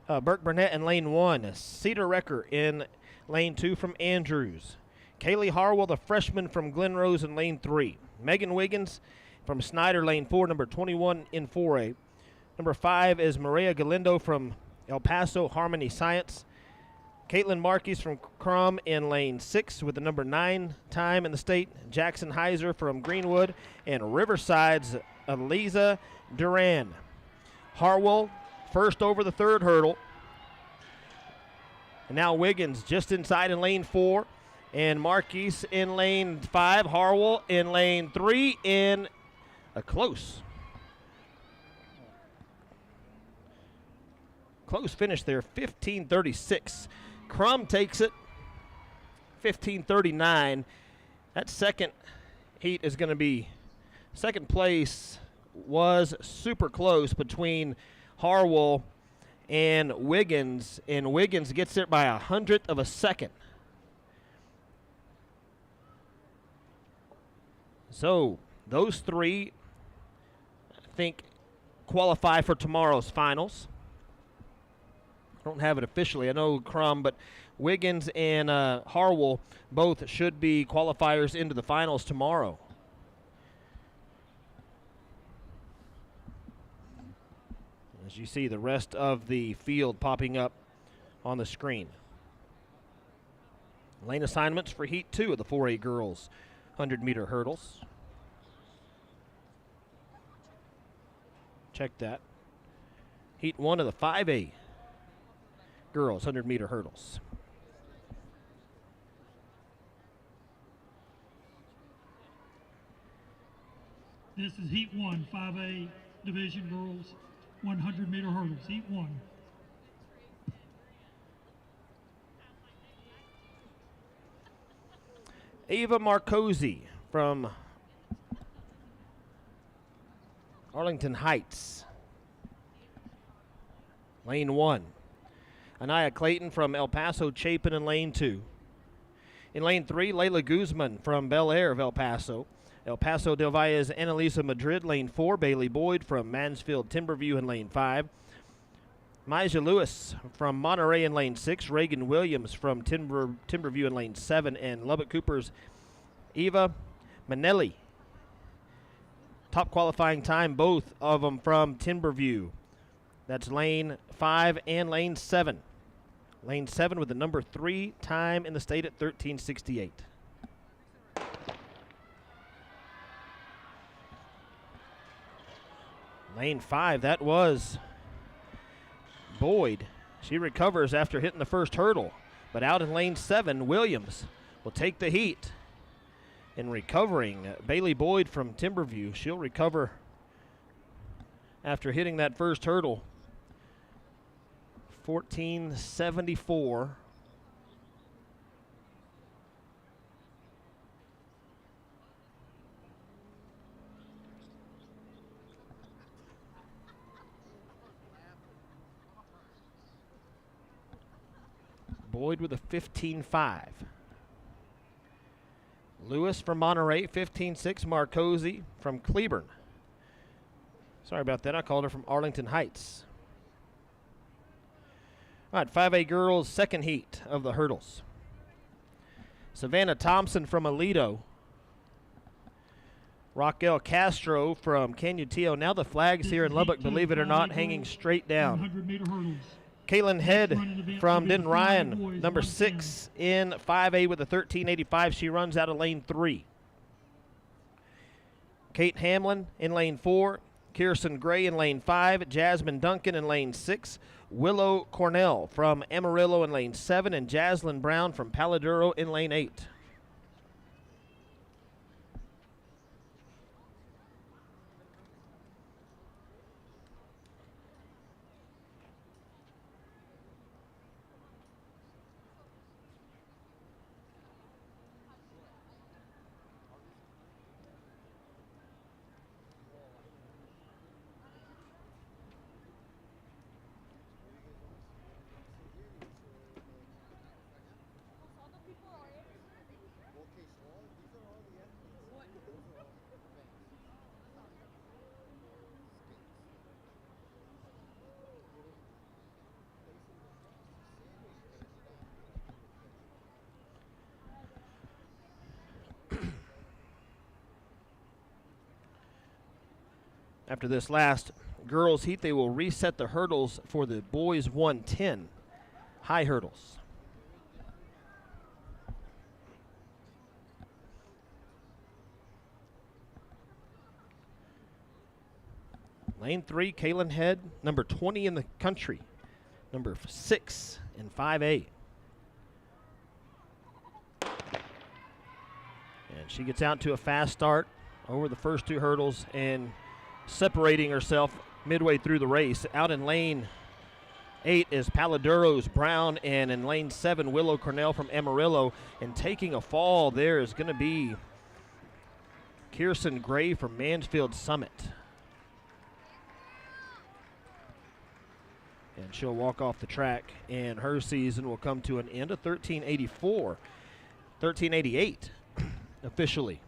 Burke Burnett in lane 1. Cedar Recker in lane 2 from Andrews. Kaylee Harwell, the freshman from Glen Rose in lane 3. Megan Wiggins from Snyder, lane 4, number 21 in 4A. Number 5 is Maria Galindo from El Paso Harmony Science. Caitlin Marquis from Crum in lane 6 with the number 9 time in the state. Jackson Heiser from Greenwood, and Riverside's Eliza Duran. Harwell first over the third hurdle. And now Wiggins just inside in lane 4. And Marquis in lane 5. Harwell in lane 3 in a close finish there, 15:36. Crum takes it, 15:39. That second heat is going to be, second place was super close between Harwell and Wiggins gets it by 100th of a second. So Those three, I think, qualify for tomorrow's finals. I don't have it officially. I know Crum, but Wiggins and Harwell both should be qualifiers into the finals tomorrow. As you see the rest of the field popping up on the screen. Lane assignments for Heat 2 of the 4A girls 100-meter hurdles. Check that. Heat 1 of the 5A girls 100-meter hurdles. This is Heat 1, 5A Division Girls 100-meter hurdles, Heat 1. Ava Marcosi from Arlington Heights. Lane 1. Anaya Clayton from El Paso Chapin in lane 2. In lane 3, Layla Guzman from Bel Air of El Paso. El Paso del Valle's Annalisa Madrid, lane 4. Bailey Boyd from Mansfield Timberview in lane 5. Mija Lewis from Monterey in lane 6. Reagan Williams from Timberview in lane 7. And Lubbock Cooper's Eva Manelli. Top qualifying time, both of them from Timberview. That's lane 5 and lane 7. Lane 7 with the number 3 time in the state at 13:68. Lane 5, that was Boyd. She recovers after hitting the first hurdle. But out in lane 7, Williams will take the heat. In recovering, Bailey Boyd from Timberview, she'll recover after hitting that first hurdle. 14:74. Boyd with a 15.5. Lewis from Monterey, 15.6. Marcosi from Cleburne. Sorry about that. I called her from Arlington Heights. All right, 5A girls, second heat of the hurdles. Savannah Thompson from Aledo. Raquel Castro from Canutillo. Now the flags here in Lubbock, believe it or not, hanging straight down. 100-meter hurdles. Caitlin Head from Denton Ryan, number 6 in 5A with a 13.85. She runs out of lane 3. Kate Hamlin in lane 4. Kirsten Gray in lane 5. Jasmine Duncan in lane 6. Willow Cornell from Amarillo in lane 7. And Jaslyn Brown from Paladuro in lane 8. After this last girls heat, they will reset the hurdles for the boys 110 high hurdles. Lane 3, Kaylin Head, number 20 in the country, number 6 in 5A. And she gets out to a fast start over the first 2 hurdles and separating herself midway through the race. Out in lane 8 is Paladuro's Brown, and in lane 7, Willow Cornell from Amarillo. And taking a fall there is going to be Kirsten Gray from Mansfield Summit. And she'll walk off the track, and her season will come to an end of 13:84, 13:88 officially.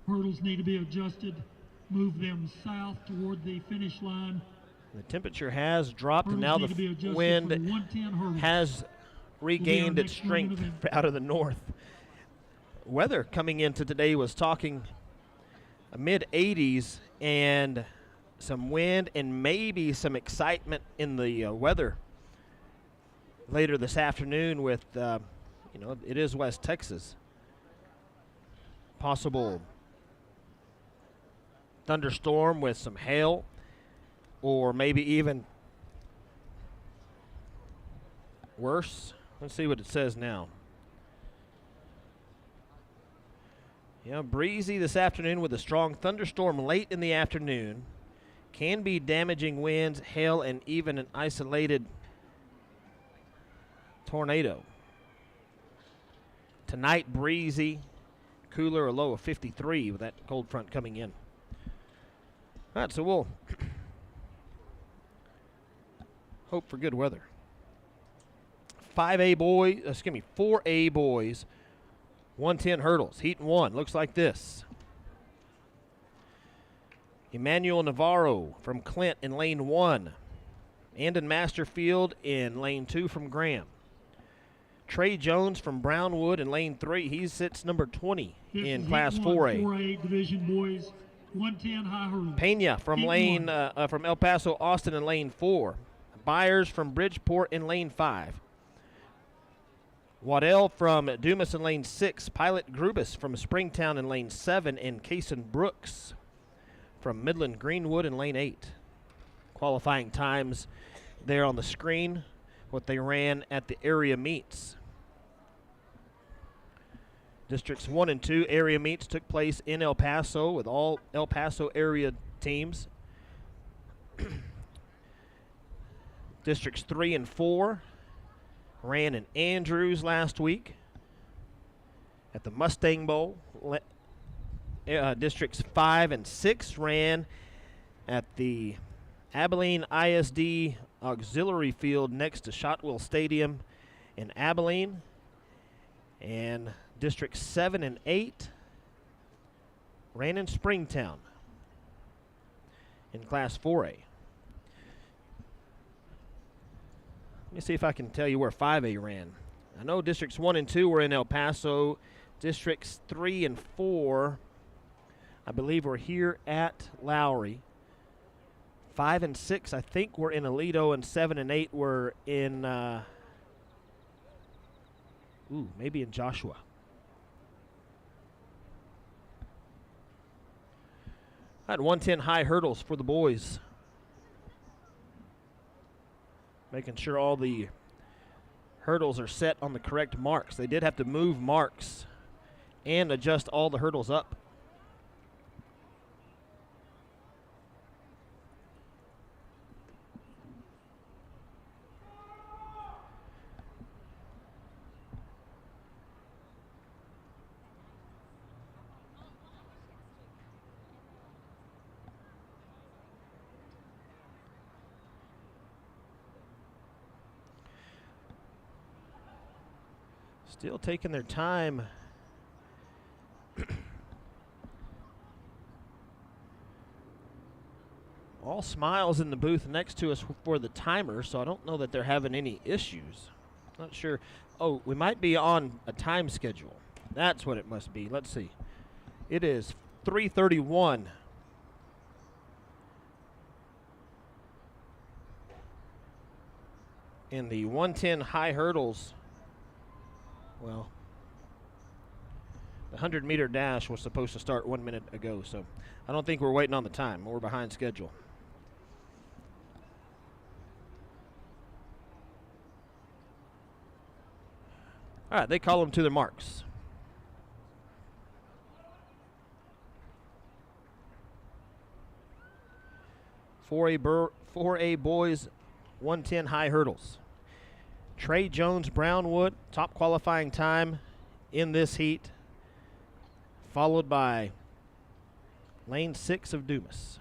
Hurdles need to be adjusted. Move them south toward the finish line. The temperature has dropped, and Hurdles now need to be adjusted the for the wind 110 hurdles. has regained its next running strength event. out of the north. Weather coming into today was talking a mid-80s and some wind and maybe some excitement in the weather later this afternoon with, it is West Texas. Possible thunderstorm with some hail or maybe even worse. Let's see what it says now. Yeah, breezy this afternoon with a strong thunderstorm late in the afternoon. Can be damaging winds, hail, and even an isolated tornado. Tonight, breezy, cooler, a low of 53 with that cold front coming in. All right, so we'll hope for good weather. 4A boys, 110 hurdles, heat 1, looks like this. Emmanuel Navarro from Clint in lane 1. Andon Masterfield in lane 2 from Graham. Trey Jones from Brownwood in lane 3. He sits number 20 in Class 4A. 4A Division Boys, 110 high hurdles. Pena from from El Paso Austin in lane 4. Byers from Bridgeport in lane 5. Waddell from Dumas in lane 6. Pilot Grubus from Springtown in lane 7. And Kason Brooks from Midland Greenwood in lane 8. Qualifying times there on the screen, what they ran at the area meets. Districts 1 and 2 area meets took place in El Paso with all El Paso area teams. Districts 3 and 4 ran in Andrews last week at the Mustang Bowl. Districts 5 and 6 ran at the Abilene ISD Auxiliary Field next to Shotwell Stadium in Abilene. And Districts 7 and 8 ran in Springtown in Class 4A. Let me see if I can tell you where 5A ran. I know Districts 1 and 2 were in El Paso. Districts 3 and 4, I believe, were here at Lowry. 5 and 6, I think, were in Aledo, and 7 and 8 were in, maybe in Joshua. I had 110 high hurdles for the boys. Making sure all the hurdles are set on the correct marks. They did have to move marks and adjust all the hurdles up. Still taking their time. All smiles in the booth next to us for the timer, so I don't know that they're having any issues. Not sure. Oh, we might be on a time schedule. That's what it must be. Let's see. It is 3:31. In the 110 high hurdles. Well, the 100-meter dash was supposed to start 1 minute ago, so I don't think we're waiting on the time. We're behind schedule. All right, they call them to their marks. For a boys, 110 high hurdles. Trey Jones Brownwood, top qualifying time in this heat, followed by lane 6 of Dumas.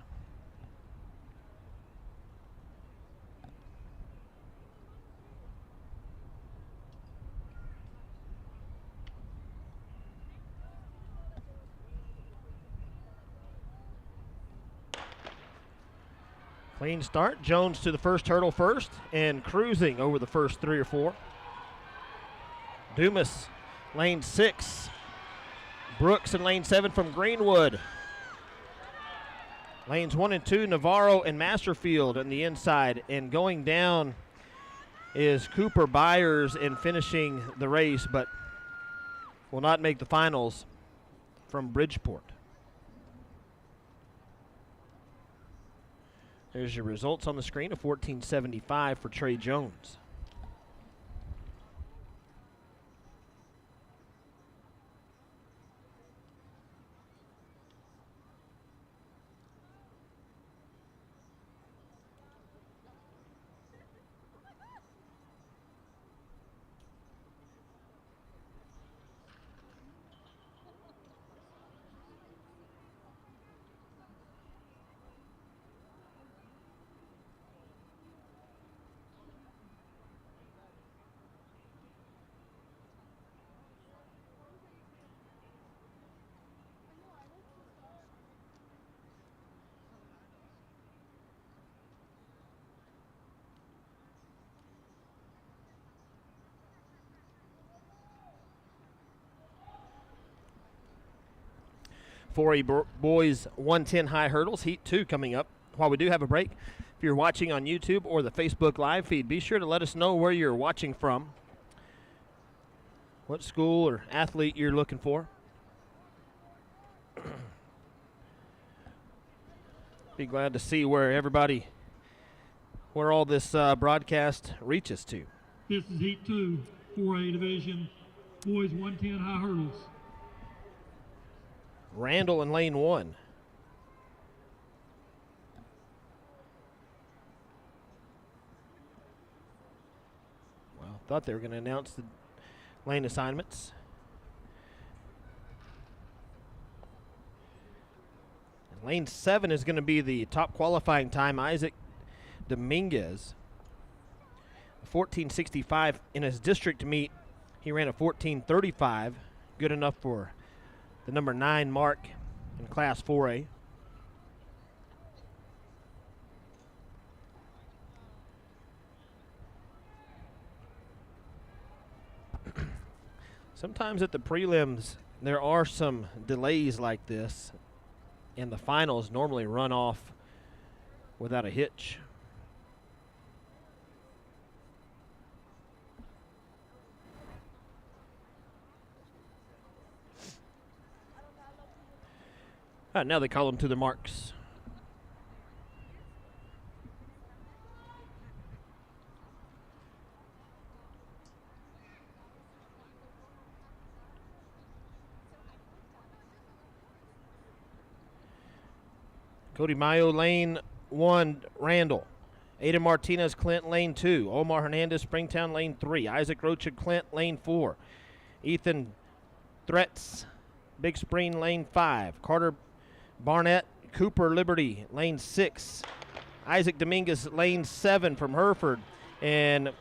Clean start. Jones to the first hurdle first and cruising over the first 3 or 4. Dumas, lane 6. Brooks in lane 7 from Greenwood. Lanes 1 and 2, Navarro and Masterfield on the inside. And going down is Cooper Byers in finishing the race, but will not make the finals from Bridgeport. There's your results on the screen, a 14.75 for Trey Jones. For a boys 110 high hurdles, heat 2 coming up. While we do have a break, if you're watching on YouTube or the Facebook live feed, be sure to let us know where you're watching from, what school or athlete you're looking for. Be glad to see where all this broadcast reaches to. This is heat 2, 4A division, boys 110 high hurdles. Randall in lane 1. Well, thought they were going to announce the lane assignments. And lane 7 is going to be the top qualifying time, Isaac Dominguez. 14.65 in his district meet. He ran a 14.35, good enough for the number 9 mark in Class 4A. Sometimes at the prelims, there are some delays like this, and the finals normally run off without a hitch. Now they call them to the marks. Cody Mayo, lane 1, Randall. Aiden Martinez, Clint, lane 2. Omar Hernandez, Springtown, lane 3. Isaac Rocha, Clint, lane 4. Ethan Threats, Big Spring, lane 5. Carter Barnett, Cooper Liberty, lane 6. Isaac Dominguez, lane 7 from Hereford. And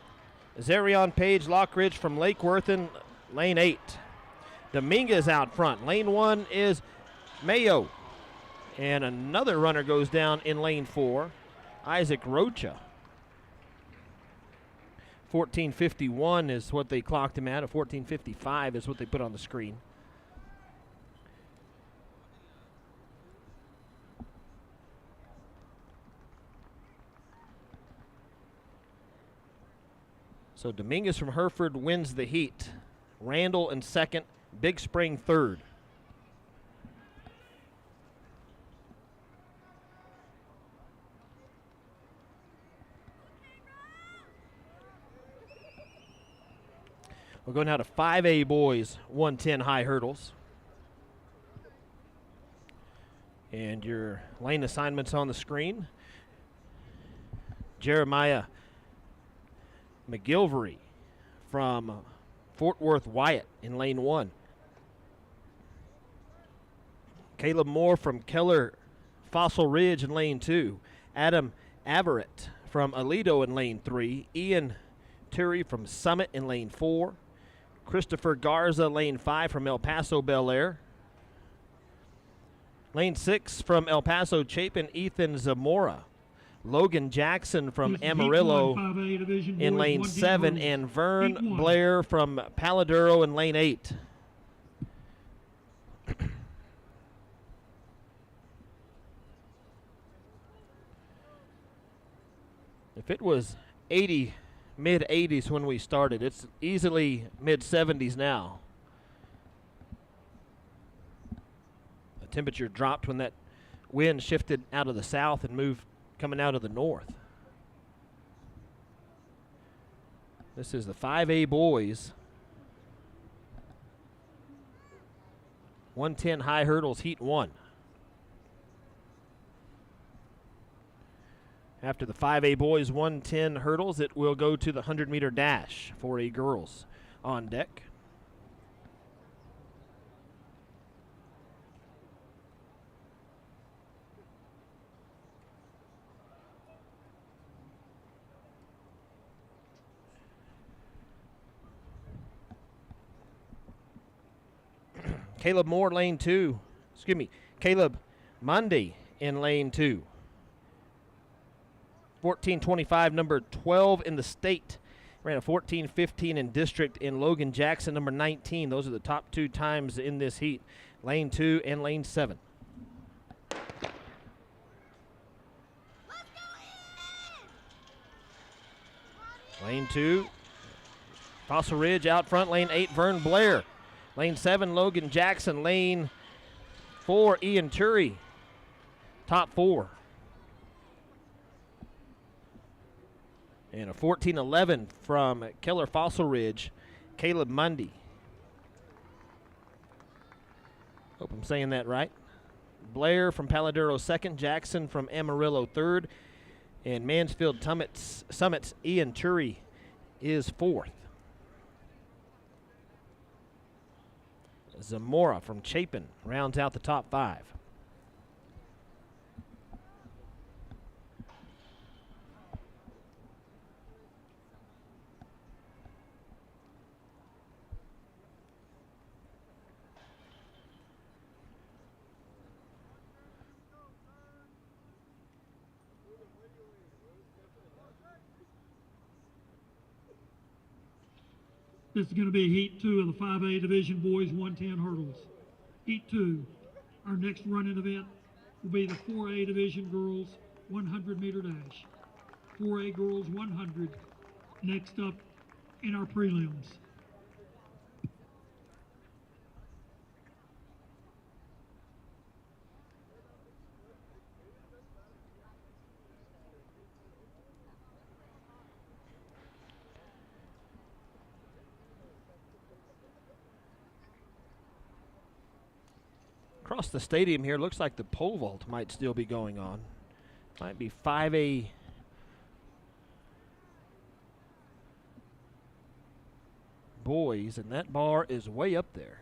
Zarion Page Lockridge from Lake Worth in lane 8. Dominguez out front. Lane 1 is Mayo. And another runner goes down in lane 4, Isaac Rocha. 14.51 is what they clocked him at. A 14.55 is what they put on the screen. So Dominguez from Hereford wins the heat. Randall in second, Big Spring third. We're going now to 5A boys, 110 high hurdles. And your lane assignments on the screen. Jeremiah McGilvery from Fort Worth Wyatt in lane 1. Caleb Moore from Keller Fossil Ridge in lane 2. Adam Averett from Aledo in lane 3. Ian Turi from Summit in lane 4. Christopher Garza, lane 5 from El Paso Bel Air. Lane 6 from El Paso Chapin, Ethan Zamora. Logan Jackson from This is Heat Amarillo 1, 5A Division in Boys, lane 110 7, hurdles. and Vern Heat 1. Blair from Paladuro in lane 8. If it was 80, mid-80s when we started, it's easily mid-70s now. The temperature dropped when that wind shifted out of the south and moved coming out of the north. This is the 5A boys. 110 high hurdles, heat 1. After the 5A boys 110 hurdles, it will go to the 100-meter dash. 4A girls on deck. Caleb Moore, lane 2. Excuse me, Caleb Mundy in lane 2. 14:25, number 12 in the state. Ran a 14:15 in district in Logan Jackson, number 19. Those are the top 2 times in this heat. Lane 2 and lane 7. Lane 2, Fossil Ridge out front. Lane 8, Vern Blair. Lane 7, Logan Jackson. Lane 4, Ian Turry. Top 4. And a 14:11 from Keller Fossil Ridge, Caleb Mundy. Hope I'm saying that right. Blair from Paladuro 2nd, Jackson from Amarillo 3rd, and Mansfield Summit's Ian Turry is 4th. Zamora from Chapin rounds out the top 5. This is going to be Heat 2 of the 5A Division Boys 110 hurdles. Heat 2, our next running event, will be the 4A Division Girls 100-meter dash. 4A Girls 100 next up in our prelims. Across the stadium here, looks like the pole vault might still be going on. Might be 5A boys, and that bar is way up there.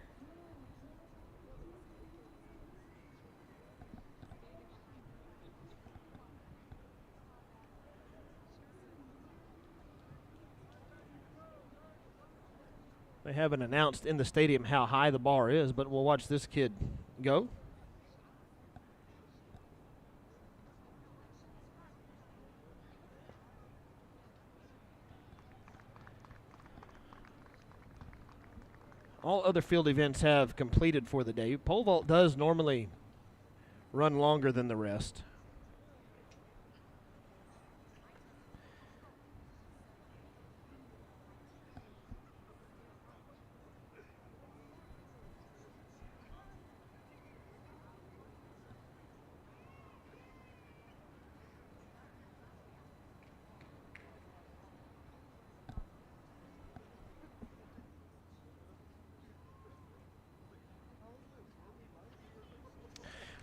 They haven't announced in the stadium how high the bar is, but we'll watch this kid go. All other field events have completed for the day. Pole vault does normally run longer than the rest.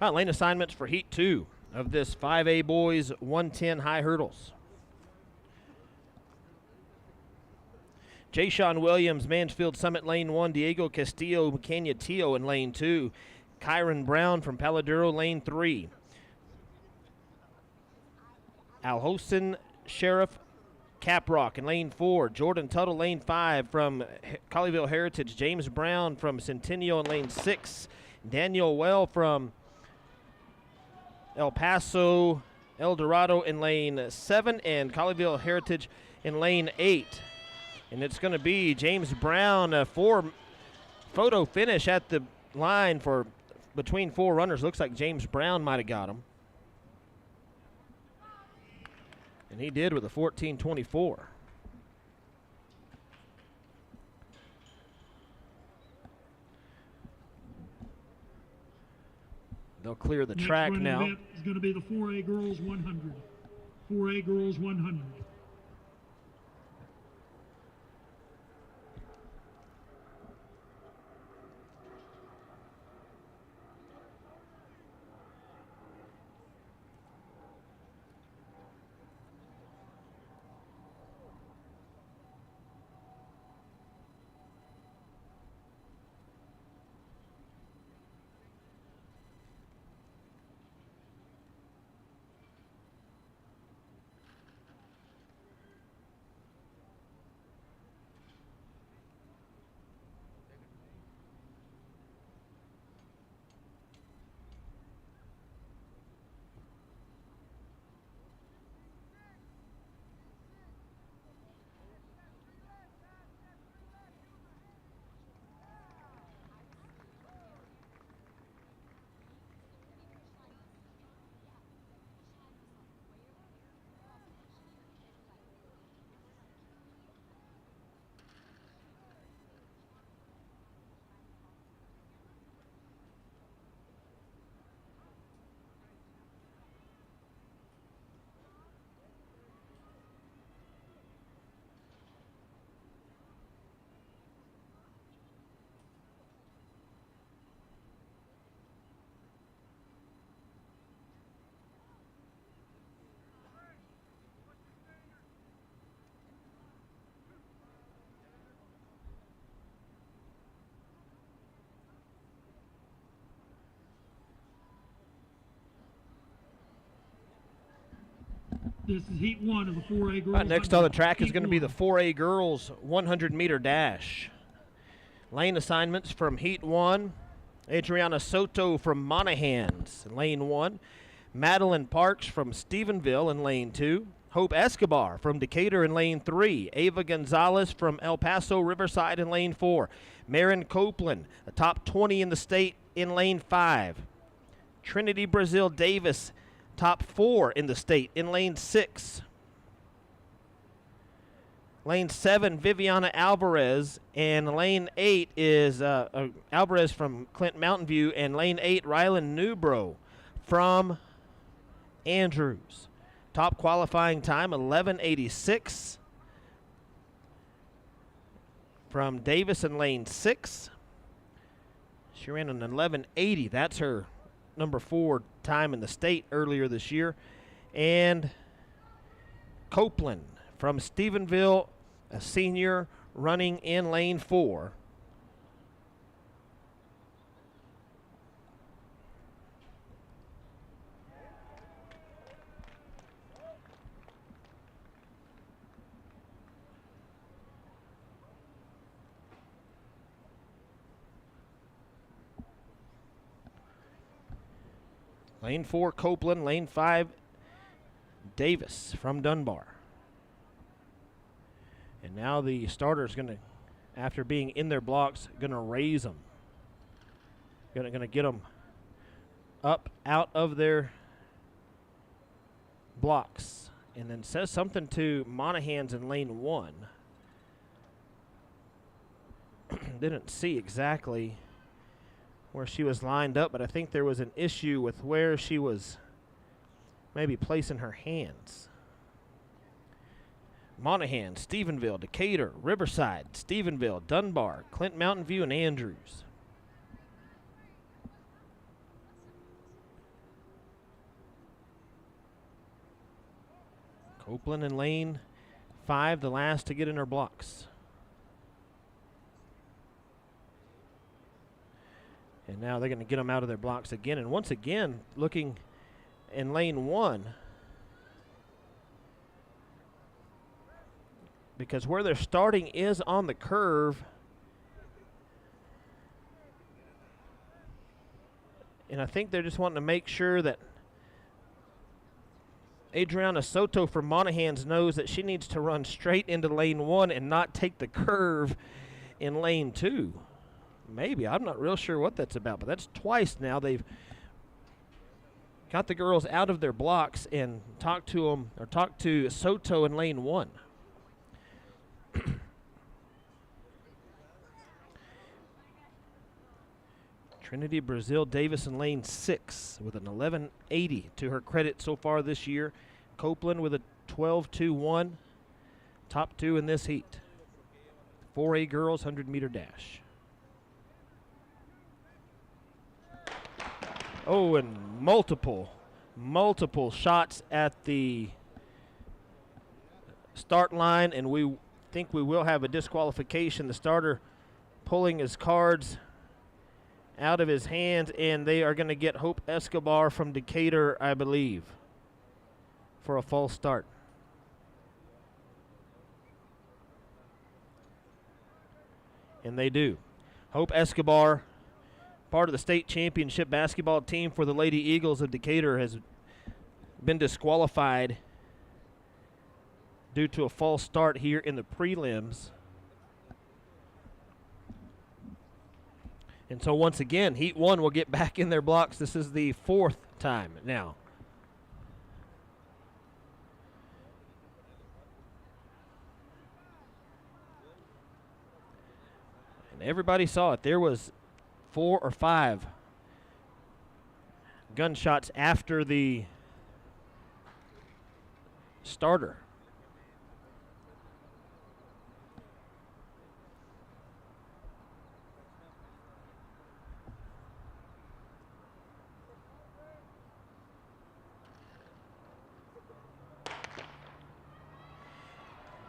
All right, lane assignments for Heat 2 of this 5A boys 110 high hurdles. Jay-Sean Williams, Mansfield Summit, lane 1. Diego Castillo, Cañetillo in lane 2. Kyron Brown from Paladuro, lane 3. Alhosen Sheriff Caprock in lane 4. Jordan Tuttle, lane 5 from Colleyville Heritage. James Brown from Centennial in lane 6. Daniel Well from El Paso El Dorado in lane 7 and Colleyville Heritage in lane 8. And it's going to be James Brown for photo finish at the line for between 4 runners. Looks like James Brown might have got him. And he did with a 14:24. They'll clear the track now. Next is going to be the 4A Girls 100. 4A Girls 100. This is heat 1 of the 4A girls. Next on the track is going to be the 4A girls 100-meter dash. Lane assignments from heat 1. Adriana Soto from Monahans in lane 1. Madeline Parks from Stephenville in lane 2. Hope Escobar from Decatur in lane 3. Ava Gonzalez from El Paso Riverside in lane 4. Marin Copeland, a top 20 in the state in lane 5. Trinity Brazil Davis, top 4 in the state in lane 6. Lane 7, Viviana Alvarez, and lane 8 is Alvarez from Clinton Mountain View, and lane 8, Rylan Newbro from Andrews. Top qualifying time, 11:86. From Davis in lane 6. She ran an 11:80. That's her number 4 time in the state earlier this year. And Copeland from Stephenville, a senior, running in lane 4. Lane 4, Copeland. Lane 5, Davis from Dunbar. And now the starter's going to, after being in their blocks, going to raise them. Going to get them up out of their blocks. And then says something to Monahans in lane 1. Didn't see exactly where she was lined up, but I think there was an issue with where she was maybe placing her hands. Monahan, Stephenville, Decatur, Riverside, Stephenville, Dunbar, Clinton Mountain View, and Andrews. Copeland in lane 5, the last to get in her blocks. And now they're going to get them out of their blocks again. And once again, looking in lane 1, because where they're starting is on the curve. And I think they're just wanting to make sure that Adriana Soto from Monaghan's knows that she needs to run straight into lane 1 and not take the curve in lane 2. Maybe. I'm not real sure what that's about, but that's twice now they've got the girls out of their blocks and talked to Soto in lane 1. Trinity Brazil Davis in lane 6 with an 11.80 to her credit so far this year. Copeland with a 12.21. Top 2 in this heat. 4A girls 100-meter dash. Oh, and multiple shots at the start line, and we think we will have a disqualification. The starter pulling his cards out of his hands, and they are going to get Hope Escobar from Decatur, I believe, for a false start. And they do. Hope Escobar, part of the state championship basketball team for the Lady Eagles of Decatur, has been disqualified due to a false start here in the prelims. And so once again, Heat 1 will get back in their blocks. This is the 4th time now. And everybody saw it. There was 4 or 5 gunshots after the starter.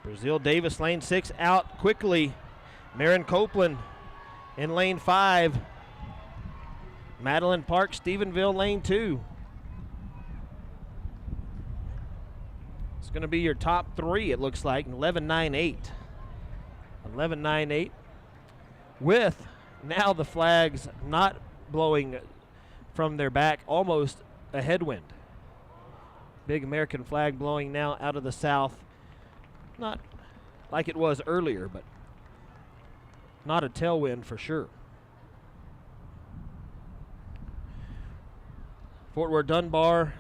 Brazil Davis, lane 6, out quickly. Marin Copeland in lane 5. Madeline Park, Stephenville, lane 2. It's going to be your top 3, it looks like, 11.98. 11.98. With now the flags not blowing from their back, almost a headwind. Big American flag blowing now out of the south. Not like it was earlier, but not a tailwind for sure. Fort Worth Dunbar,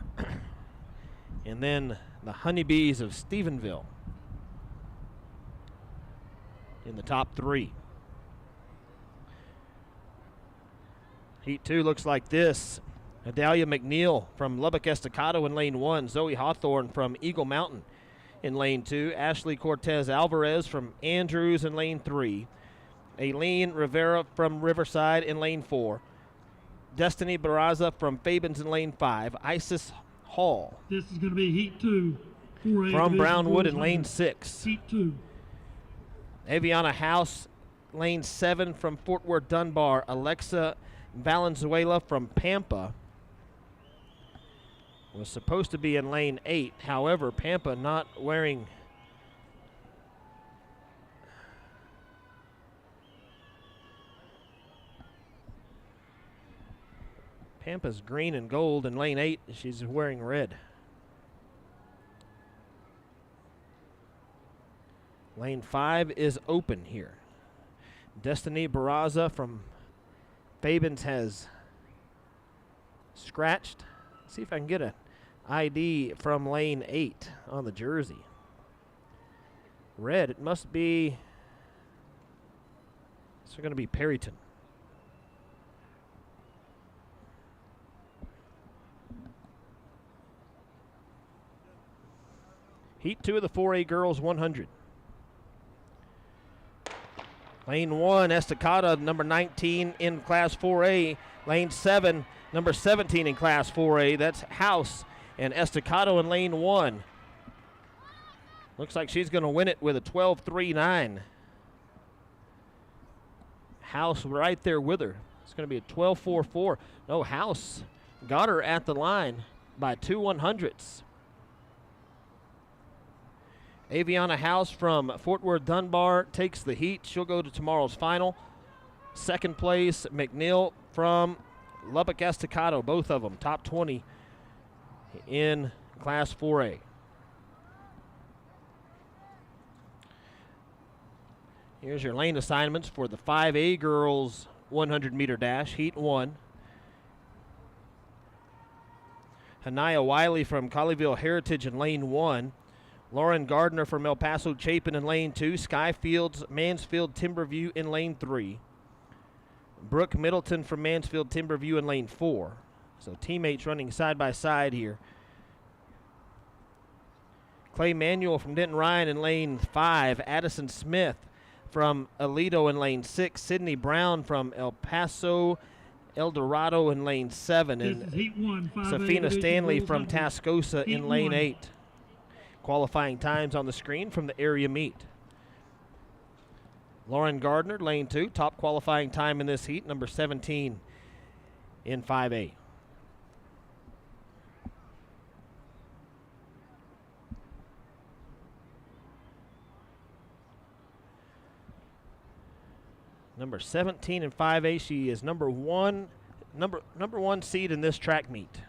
and then the Honeybees of Stephenville in the top 3. Heat 2 looks like this. Adalia McNeil from Lubbock Estacado in lane 1. Zoe Hawthorne from Eagle Mountain in lane 2. Ashley Cortez Alvarez from Andrews in lane 3. Aileen Rivera from Riverside in lane 4. Destiny Barraza from Fabens in lane 5. Isis Hall. This is going to be Heat 2. 4A From Division Brownwood in 400. lane 6. Heat 2. Aviana House, lane 7 from Fort Worth Dunbar. Alexa Valenzuela from Pampa was supposed to be in lane 8. However, Pampa not wearing Pampa's green and gold in lane 8. She's wearing red. Lane 5 is open here. Destiny Barraza from Fabens has scratched. See if I can get an ID from lane 8 on the jersey. Red, it must be, it's going to be Perryton. Heat 2 of the 4A girls 100. Lane 1, Estacada, number 19 in Class 4A. Lane 7, number 17 in Class 4A. That's House and Estacado in lane 1. Looks like she's going to win it with a 12.39. House right there with her. It's going to be a 12.44. No, House got her at the line by 2 100ths. Aviana House from Fort Worth Dunbar takes the heat. She'll go to tomorrow's final. Second place, McNeil from Lubbock Estacado, both of them top 20 in Class 4A. Here's your lane assignments for the 5A girls 100-meter dash, Heat 1. Hanaya Wiley from Colleyville Heritage in lane 1. Lauren Gardner from El Paso Chapin in lane 2. Sky Fields, Mansfield Timberview in lane 3. Brooke Middleton from Mansfield Timberview in lane 4. So teammates running side by side here. Clay Manuel from Denton Ryan in lane 5. Addison Smith from Aledo in lane 6. Sydney Brown from El Paso El Dorado in lane 7. And Safina Stanley from Tascosa in lane 8. Qualifying times on the screen from the area meet. Lauren Gardner, lane 2. Top qualifying time in this heat, number 17 in 5A. Number 17 in 5A. She is number one seed in this track meet.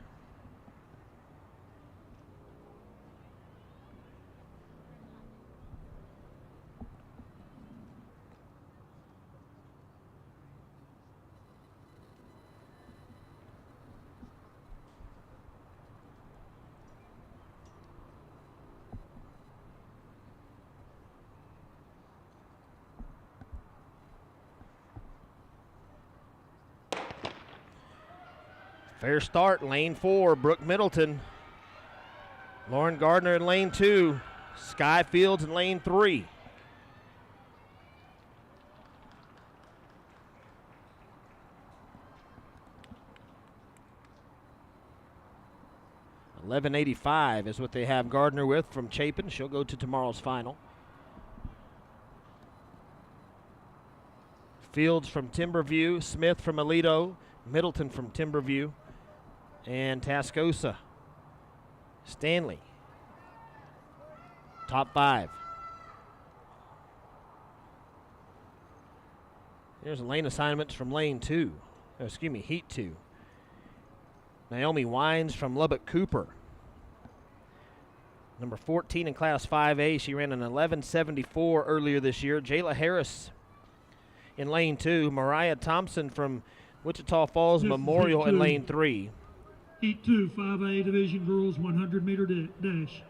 Fair start, lane 4, Brooke Middleton. Lauren Gardner in lane 2. Sky Fields in lane 3. $11.85 is what they have Gardner with from Chapin. She'll go to tomorrow's final. Fields from Timberview, Smith from Aledo, Middleton from Timberview, and Tascosa. Stanley. Top 5. Here's the lane assignments from lane 2. Oh, excuse me, heat 2. Naomi Wines from Lubbock Cooper. Number 14 in Class 5A. She ran an 11.74 earlier this year. Jayla Harris in lane 2. Mariah Thompson from Wichita Falls Memorial in lane 3. Heat 2, 5A Division Girls 100-meter dash.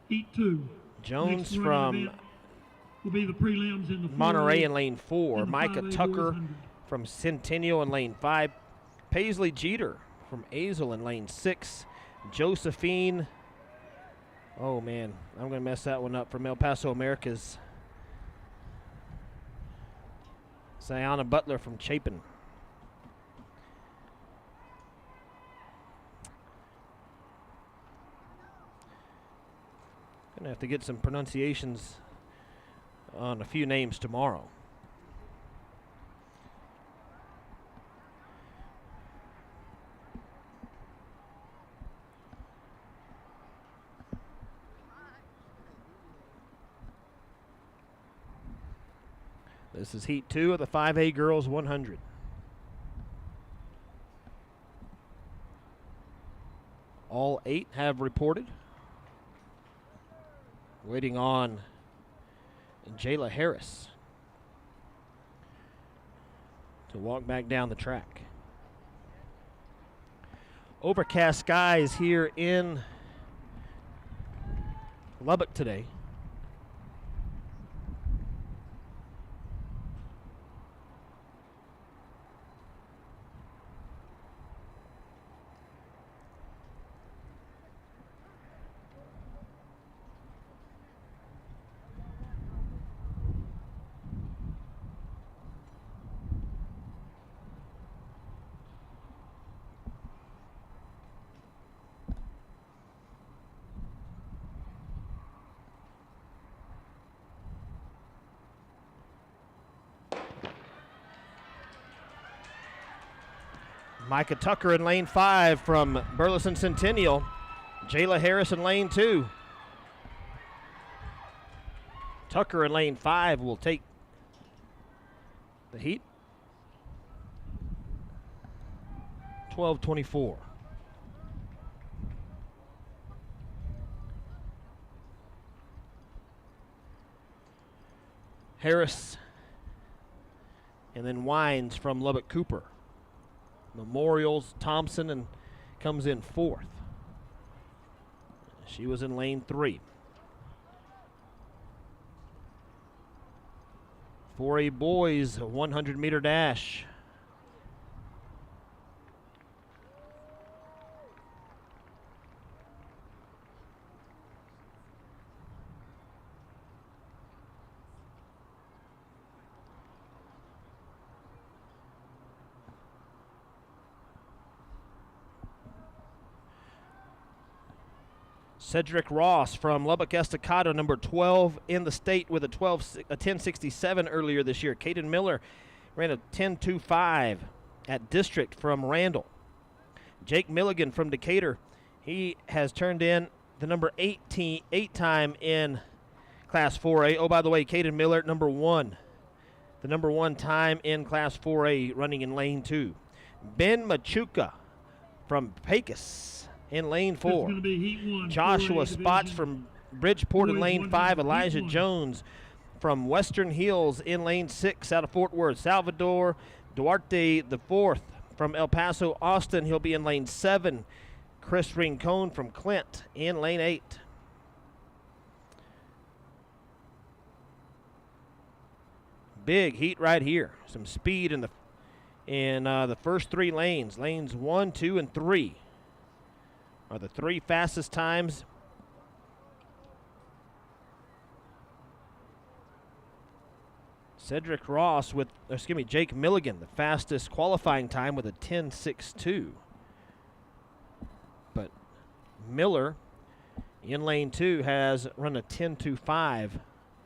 Heat 2. Jones from will be the prelims in the Monterey in lane 4. Micah 5A Tucker 100. from Centennial in lane 5. Paisley Jeter from Azle in lane 6. Josephine, oh man, I'm going to mess that one up, from El Paso Americas. Sayana Butler from Chapin. Gonna have to get some pronunciations on a few names tomorrow. This is heat 2 of the 5A girls 100. All 8 have reported. Waiting on Jayla Harris to walk back down the track. Overcast skies here in Lubbock today. Micah Tucker in lane 5 from Burleson Centennial. Jayla Harris in lane 2. Tucker in lane 5 will take the heat. 12:24. Harris, and then Wines from Lubbock Cooper. Memorials, Thompson, and comes in fourth. She was in lane 3. 4A boys, a 100-meter dash. Cedric Ross from Lubbock Estacado, number 12 in the state with a 10.67 earlier this year. Caden Miller ran a 10.25 at district from Randall. Jake Milligan from Decatur, he has turned in the number 8 time in Class 4A. Oh, by the way, Caden Miller, number 1. The number 1 time in Class 4A, running in lane 2. Ben Machuca from Pecos in lane 4. Joshua Spots from Bridgeport in lane 5. Elijah Jones from Western Hills in lane 6 out of Fort Worth. Salvador Duarte the 4th from El Paso, Austin. He'll be in lane 7. Chris Rincon from Clint in lane 8. Big heat right here. Some speed in the first 3 lanes. Lanes 1, 2, and 3 are the 3 fastest times. Cedric Ross Jake Milligan, the fastest qualifying time with a 10.62. But Miller in lane 2 has run a 10.25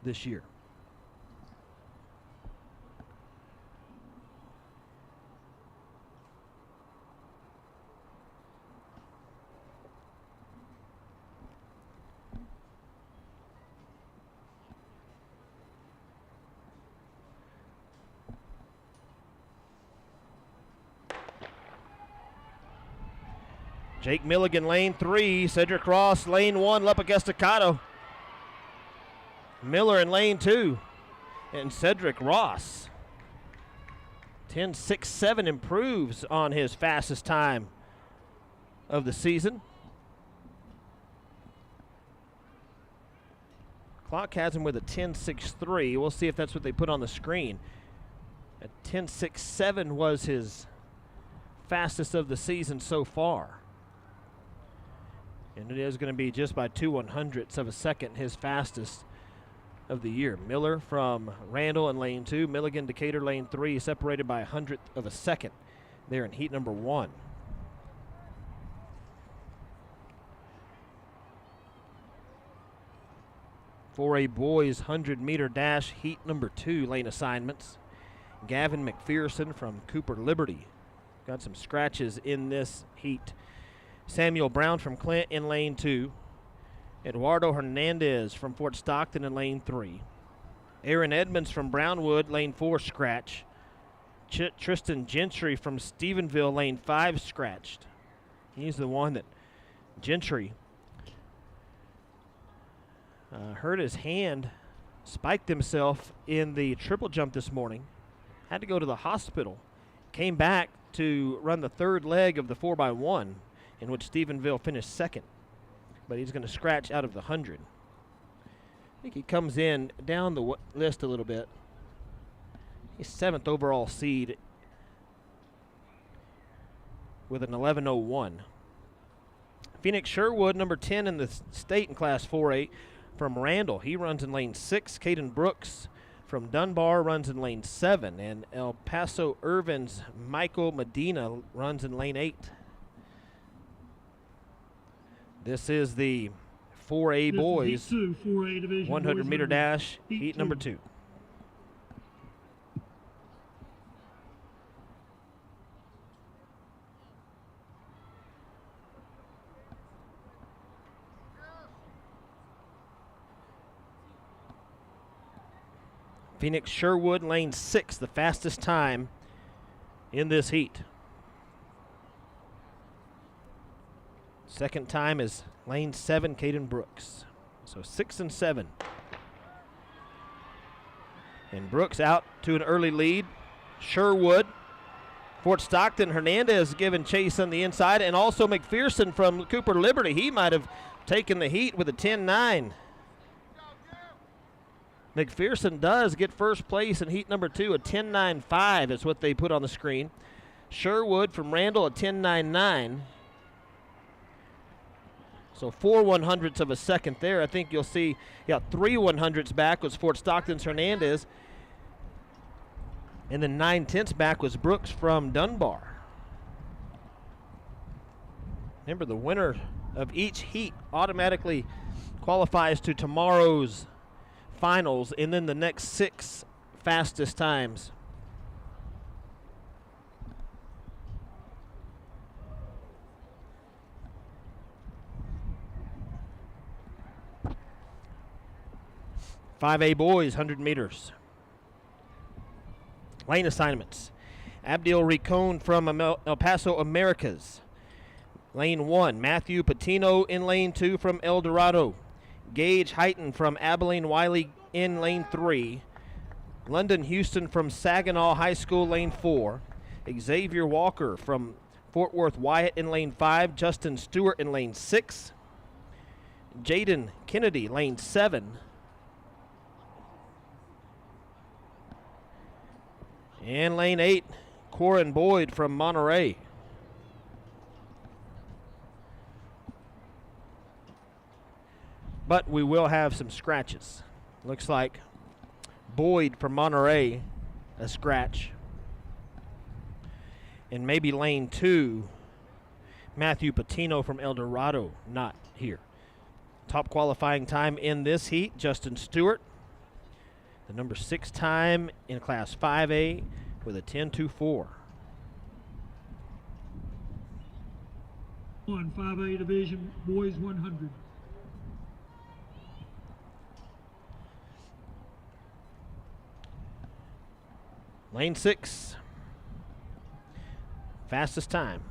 this year. Jake Milligan, lane 3. Cedric Ross, lane 1, Lubbock Estacado. Miller in lane 2. And Cedric Ross, 10.67, improves on his fastest time of the season. Clock has him with a 10.63. We'll see if that's what they put on the screen. A 10.67 was his fastest of the season so far. And it is going to be just by 2/100ths of a second his fastest of the year. Miller from Randall in lane 2. Milligan, Decatur, lane 3, separated by 100th of a second there in heat number 1. For a boys 100-meter dash, heat number 2 lane assignments. Gavin McPherson from Cooper Liberty got some scratches in this heat. Samuel Brown from Clint in lane 2. Eduardo Hernandez from Fort Stockton in lane 3. Aaron Edmonds from Brownwood, lane 4, scratch. Tristan Gentry from Stephenville, lane 5, scratched. He's the one that Gentry hurt his hand, spiked himself in the triple jump this morning. Had to go to the hospital. Came back to run the 3rd leg of the 4x1, in which Stephenville finished 2nd. But he's going to scratch out of the 100. I think he comes in down the list a little bit. He's 7th overall seed with an 11.01. Phoenix Sherwood, number 10 in the state in Class 4A from Randall. He runs in lane 6. Caden Brooks from Dunbar runs in lane 7. And El Paso Irvin's Michael Medina runs in lane 8. This is the 4A boys 100-meter dash, heat number 2. Phoenix Sherwood, lane 6, the fastest time in this heat. Second time is lane 7, Caden Brooks. So 6 and 7. And Brooks out to an early lead. Sherwood, Fort Stockton, Hernandez giving chase on the inside, and also McPherson from Cooper Liberty. He might have taken the heat with a 10-9. McPherson does get first place in heat number 2. A 10-9-5 is what they put on the screen. Sherwood from Randall, a 10-9-9. So 4 100ths of a second there. I think you'll see, 3 100ths back was Fort Stockton's Hernandez. And then 9/10 back was Brooks from Dunbar. Remember, the winner of each heat automatically qualifies to tomorrow's finals, and then the next 6 fastest times. "5A boys, 100 meters. Lane assignments. Abdiel Ricon from El Paso Americas. Lane 1, Matthew Patino in lane 2 from El Dorado. Gage Heighton from Abilene Wiley in lane 3. London Houston from Saginaw High School, lane 4. Xavier Walker from Fort Worth Wyatt in lane 5. Justin Stewart in lane 6. Jaden Kennedy, lane 7. And lane 8, Corin Boyd from Monterey. But we will have some scratches. Looks like Boyd from Monterey, a scratch. And maybe lane 2, Matthew Patino from El Dorado, not here. Top qualifying time in this heat, Justin Stewart. The number 6 time in Class 5A with a 10-2-4. On 5A division, boys 100. Lane 6, fastest time.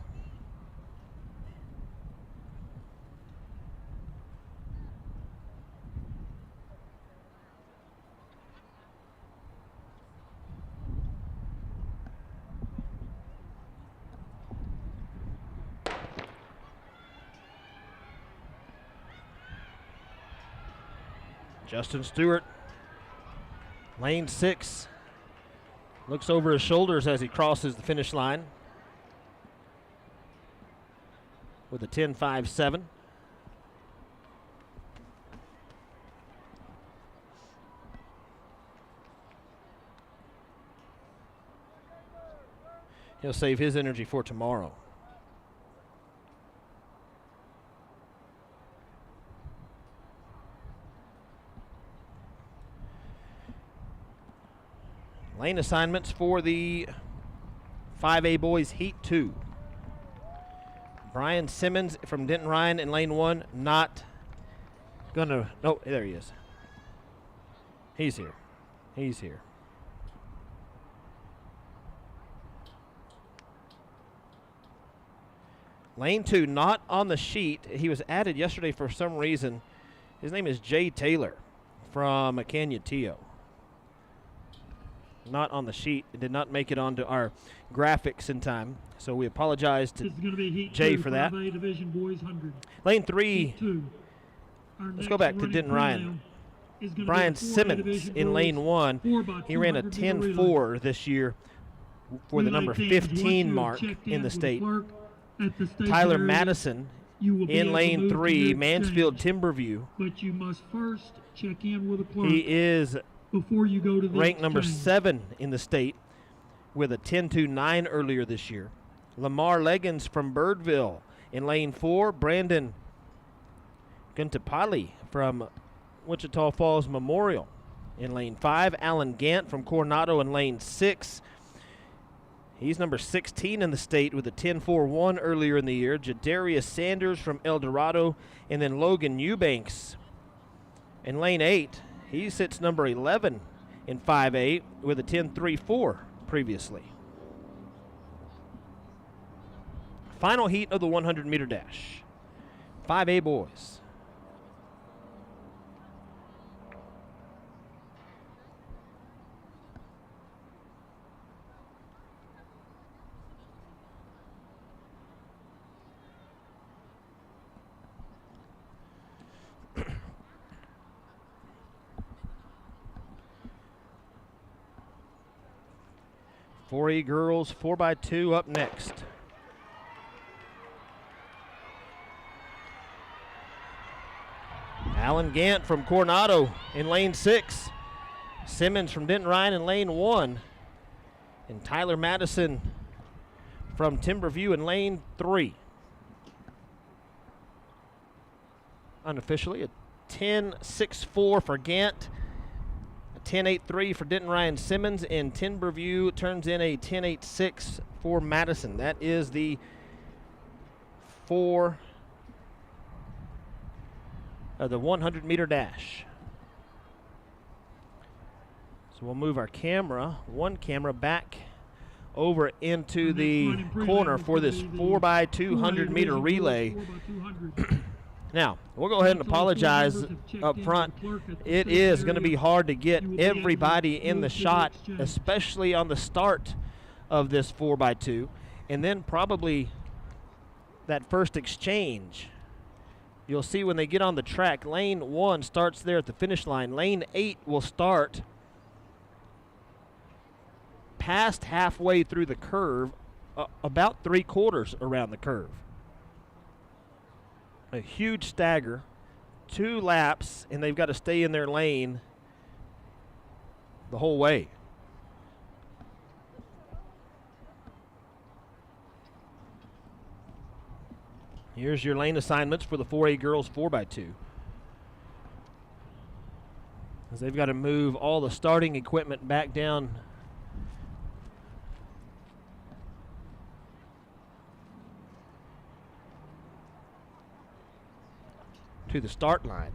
Justin Stewart, lane 6, looks over his shoulders as he crosses the finish line with a 10-5-7. He'll save his energy for tomorrow. Lane assignments for the 5A boys heat 2. Brian Simmons from Denton Ryan in lane 1, not gonna, no, there he is. He's here. He's here. Lane 2, not on the sheet. He was added yesterday for some reason. His name is Jay Taylor from Cañutillo. Not on the sheet. It did not make it onto our graphics in time, so we apologize to Jay for that. Division boys 100. Lane 3. Let's go back to Denton Ryan. Brian Simmons in lane 1. He ran a 10-4 this year for the number 15 mark in the state. Tyler Madison in lane 3, Mansfield Timberview. But you must first check in with a clerk. He is before you go to the ranked number 7 in the state with a 10-9 earlier this year. Lamar Leggins from Birdville in lane 4. Brandon Guntapali from Wichita Falls Memorial in lane 5. Alan Gant from Coronado in lane 6. He's number 16 in the state with a 10-4-1 earlier in the year. Jadarius Sanders from El Dorado, and then Logan Eubanks in lane 8. He sits number 11 in 5A with a 10-3-4 previously. Final heat of the 100-meter dash. 5A boys. 4A girls 4x2 up next. Alan Gant from Coronado in lane 6. Simmons from Denton Ryan in lane 1. And Tyler Madison from Timberview in lane 3. Unofficially, a 10.64 for Gant, a 10.83 for Denton Ryan Simmons, and Timberview turns in a 10.86 for Madison. That is the 100-meter dash. So we'll move our one camera back over into the corner for this 4x200-meter relay. Now, we'll go ahead and apologize up front. It is going to be hard to get everybody in the shot, especially on the start of this 4x2, and then probably that first exchange. You'll see when they get on the track, lane 1 starts there at the finish line. Lane 8 will start past halfway through the curve, about 3/4 around the curve. A huge stagger, 2 laps, and they've got to stay in their lane the whole way. Here's your lane assignments for the 4A girls 4x2. As they've got to move all the starting equipment back down to the start line.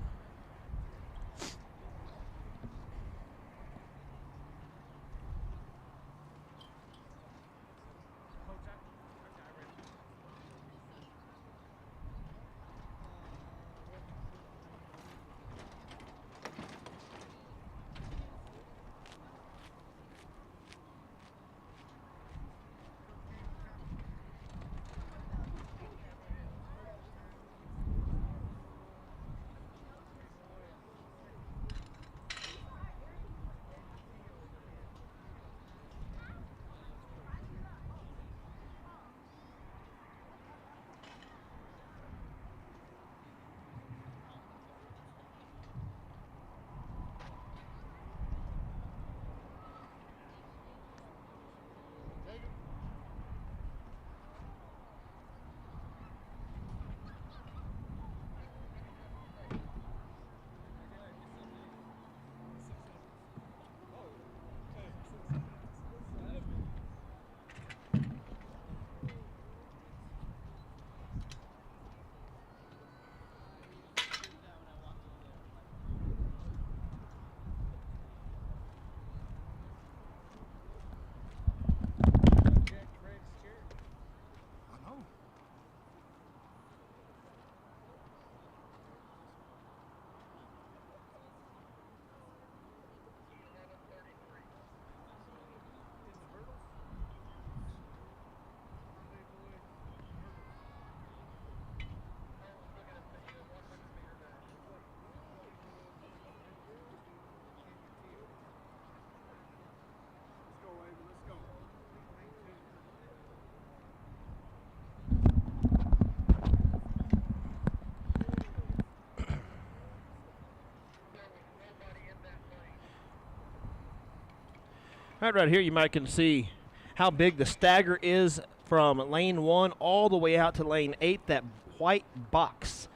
Right here, you might can see how big the stagger is from lane 1 all the way out to lane 8, that white box.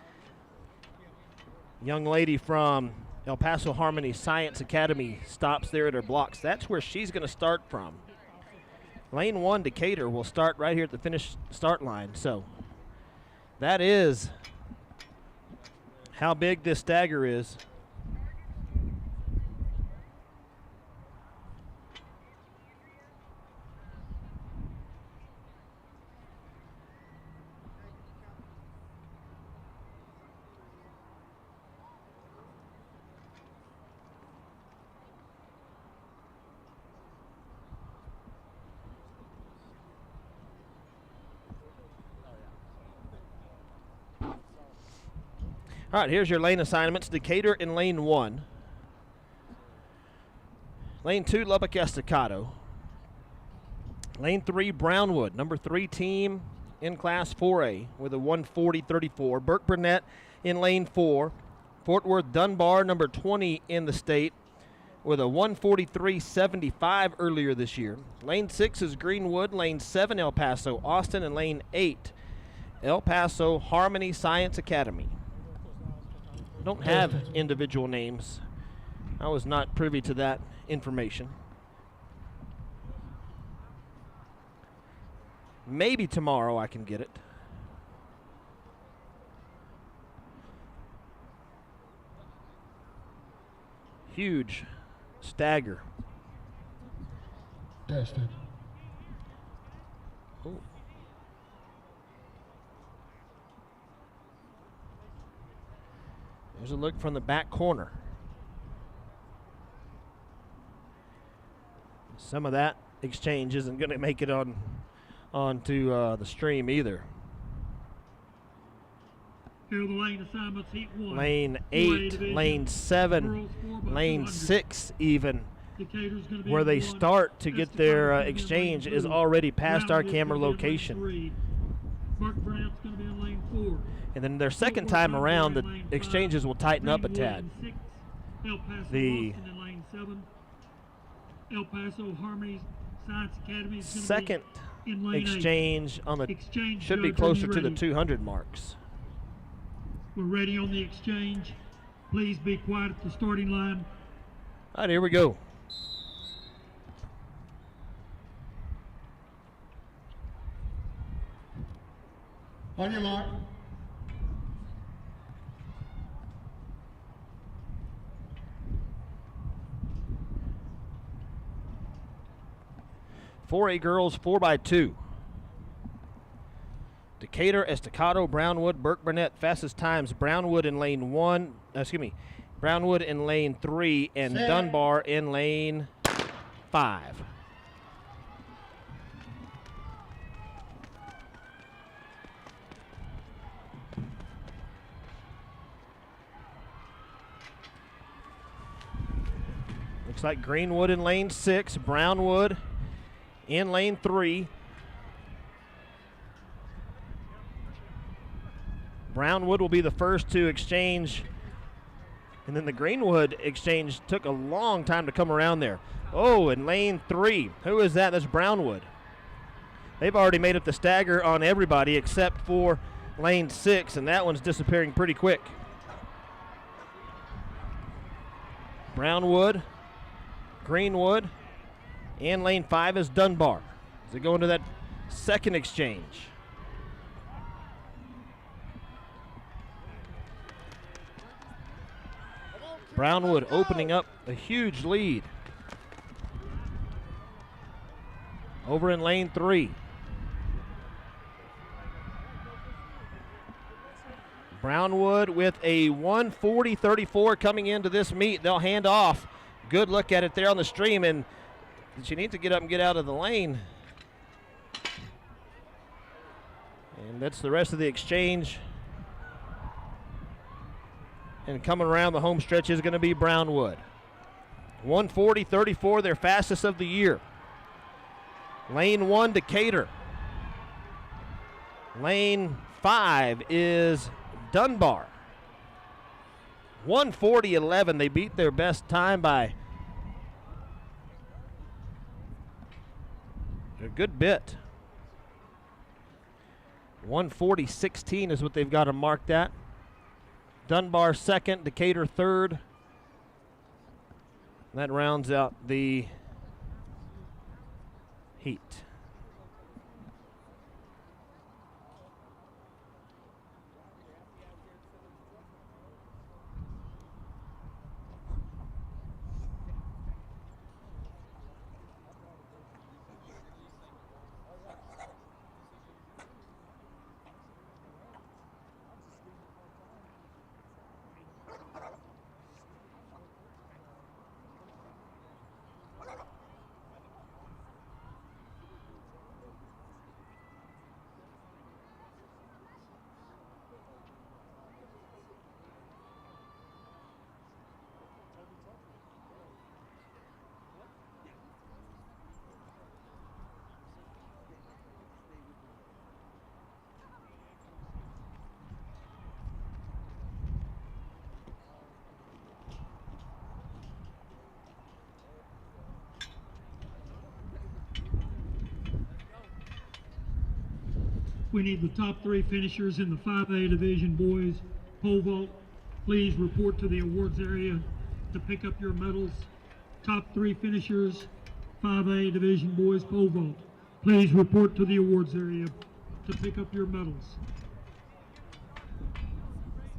Young lady from El Paso Harmony Science Academy stops there at her blocks. That's where she's going to start from. Lane 1, Decatur, will start right here at the finish start line. So that is how big this stagger is. All right, here's your lane assignments. Decatur in lane 1. Lane 2, Lubbock Estacado. Lane 3, Brownwood, number 3 team in Class 4A with a 140.34. Burke Burnett in Lane 4. Fort Worth Dunbar, number 20 in the state, with a 143.75 earlier this year. Lane 6 is Greenwood. Lane 7, El Paso Austin. And Lane 8, El Paso Harmony Science Academy. Don't have individual names. I was not privy to that information. Maybe tomorrow I can get it. Huge stagger. Tested. Ooh. There's a look from the back corner. Some of that exchange isn't going to make it onto the stream either. Here are the lane assignments, heat 1. Lane 8, division, lane 7, girls 4 by lane 200. 6 even, Decatur's gonna be where in they 1. start to get their Estacada's gonna be in exchange lane is 2. already past our Brownwood's camera gonna be in lane location. 3. Burke Burnett's going to be in lane 4. And then their second Fort time Worth around, Dunbar the in lane exchanges 5. will tighten up a Greenwood tad. in 6. El Paso The Austin in lane 7. El Paso Harmony Science Academy is going to second be in lane 8. exchange on the Exchange should be judge, are closer you to the ready? 200 marks. We're ready on the exchange. Please be quiet at the starting line. All right, here we go. On your mark. For A girls 4x2. Decatur, Estacado, Brownwood, Burke Burnett, fastest times. Brownwood in lane 1, Brownwood in lane 3, and Set. Dunbar in lane 5. Looks like Greenwood in lane 6, Brownwood in lane 3. Brownwood will be the first to exchange, and then the Greenwood exchange took a long time to come around there. Oh, in lane 3, who is that? That's Brownwood. They've already made up the stagger on everybody except for lane 6, and that one's disappearing pretty quick. Brownwood, Greenwood, and lane 5 is Dunbar. As they go into that second exchange. Brownwood opening up a huge lead. Over in lane 3. Brownwood with a 140.34 coming into this meet. They'll hand off. Good look at it there on the stream, and she needs to get up and get out of the lane. And that's the rest of the exchange. And coming around the home stretch is going to be Brownwood. 140.34, their fastest of the year. Lane 1, Decatur. Lane 5 is Dunbar. 140.11, they beat their best time by a good bit. 140.16 is what they've got them marked at. Dunbar second, Decatur third. That rounds out the heat. we need the top 3 finishers in the 5A Division boys pole vault. Please report to the awards area to pick up your medals. Top 3 finishers, 5A Division boys pole vault. Please report to the awards area to pick up your medals.